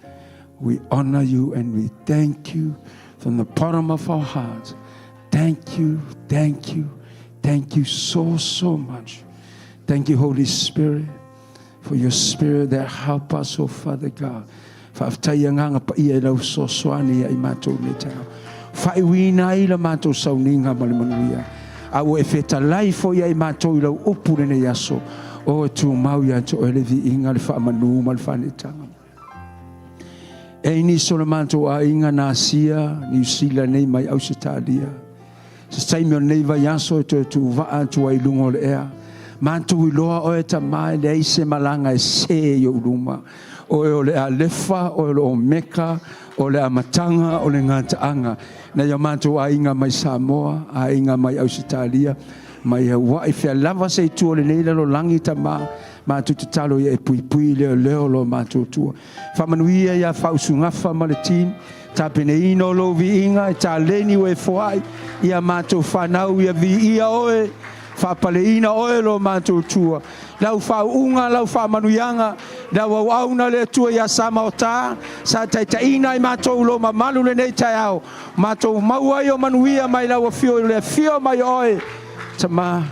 We honor you and we thank you from the bottom of our hearts. Thank you, thank you, thank you so, so much. Thank you, Holy Spirit, for your spirit that help us, oh Father God. Whaaftaia pa ia lau sosoani ai mātou ne tau. Whaiwina i la mātou sauninga Manuia. Au e whetalai fo ia i mātou i lau upure ne yaso. O tu mau ia to elevi inga le whaamanu ma le whanetanga. E ni so le mātou a inga na Asia, New Zealand nei mai Australia. Sa taimi o nei vai yaso e tu waa tu ai lungo le ea. Mātou i loa o e ta mai le eise malanga e se i o uluma. O le alefa, o le omeka, o le amatanga, o le ngataanga. Na ia mātou a inga mai Samoa, a inga mai Australia, mai Hawaii. Fea lava se tu o le neila lo langi ta mātou te talo ia e pui pui leo leo lo mātou tua. Faamanuia ia whausungafa ma le tin, ta pene ino lo vi inga, e ta leni o e foai, ia mātou whanau ia vi ia oe, whapaleina oe lo mātou tua. Lau whaunga, lau whamanuianga, lau auna le tua ia sama o tā, sa taitaina i mātou lo mamalu lenei Taeao, mātou mauai o Manuia mai lau a fio le fio mai oe, ta mā,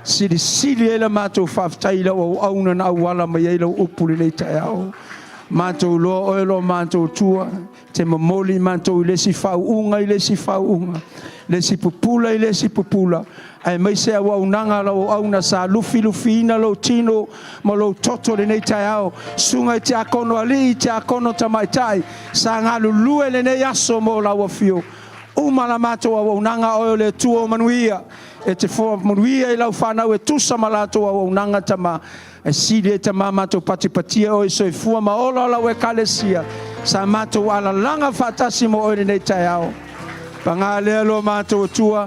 sili sili e la mātou whaftai lau auna na awala mai e lau upu lenei Taeao, mātou lo oe lo mātou tua, te mamoli mātou i lesi whaunga, lesi pupula i lesi pupula, ai mai se au nanga lau auna sa lufi ina lau tino ma lau toto lenei Taeao sunga i te akono ali i te akono tamaitai sa ngā lulue lenei aso mo lau afio uma la mātou au nanga o le tua o Manuia e te fo Manuia i lau whanau e tusa ma lātou au nanga tama e siri e tama mātou patipatia o i soi fua ma ola lau e kalesia sa mātou ala langa whatasi mo o lenei Taeao pa ngā lea lo mātou tua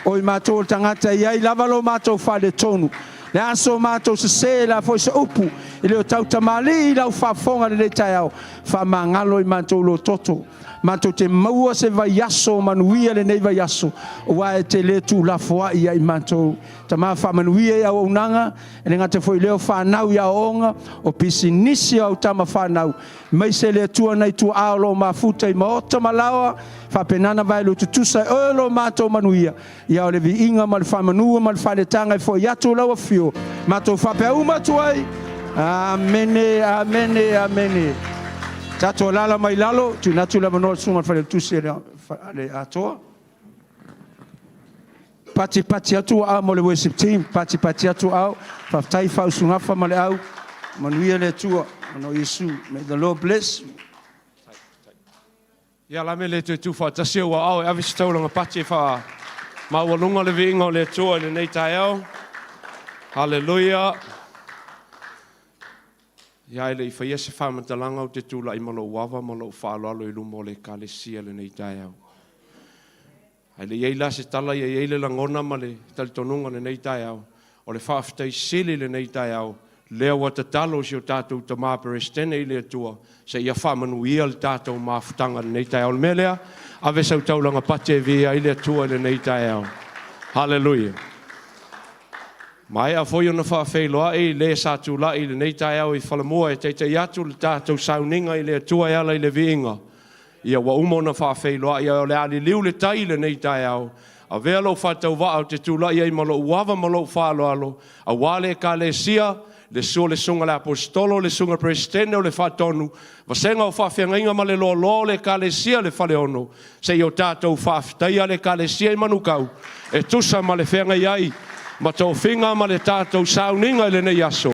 o i mātou tangata i ai lava lo mātou whale tonu. Le aso mātou se la foi se upu. I leo tau tamali i lau whafonga le Taeao. Whamangalo i mātou lo toto. Mātou te maua se vai aso Manuia le nei vai aso. O wae te le tu la foa i ai mātou. Ta maa Faamanuia i au unanga. E le ngate foi leo whanau i aonga. O pisi nisi au tama whanau. Mai se le tua nei tu aolo mafuta i maota malawa. Whapenana vai lo tutusa e lo mātou Manuia. Ia o le vi inga ma le whamanua ma le whanetanga i fo i atu lau a fio. Mātou whapea umatuai. Amene, amene, amene. Tato lala mai lalo, tu natu la manoa sunga fale tusi le atoa. Pati atu au mo le worship team, pati atu au, whaftai whau sungafa ma le au, Manuia le Atua, mano Yesu, may the Lord bless you. Ia la me le tu whatasi o au, e awisi tauranga pati e wha mawalunga le vinga o le Atua le nei Taeao. Hallelujah. Ia ele i whaia se whamatalanga o te tūla i malo wawa, malo whaaloalo i lumo le kalesia le nei Taeao. Ele iei la se tala ia iei le langona ma le talitonunga le nei Taeao. O le whaaftai sili le nei Taeao. Lea wa tatalo si o tātou ta māperestene i le Atua. Se ia Faamanuia le tātou māwhutanga le nei Taeao. Le melea, ave sau taulanga pate via i le Atua le nei Taeao. Hallelujah. Mai a foi ona whaafeiloa e le sātu la i le nei Taeao i whalamoa e teitei atu le tātou sauninga i le Atua e ala i le viinga. Ia wa umona whaafeiloa ia o le ali liu le tai le nei Taeao. A vea lo whatau wa au te tūla ia i malo uawa malo whaaloalo. A wale ka le sia, le sua le sunga le apostolo, le sunga presidente o le whatonu. Vasenga o whawhiangainga ma le lo le ka le sia le whale ono. Se i o tātou whawhtaia le ka le sia i manukau. E tusa ma le whenga iai. Ma tau whinga ma le tātou sauninga i le nei aso.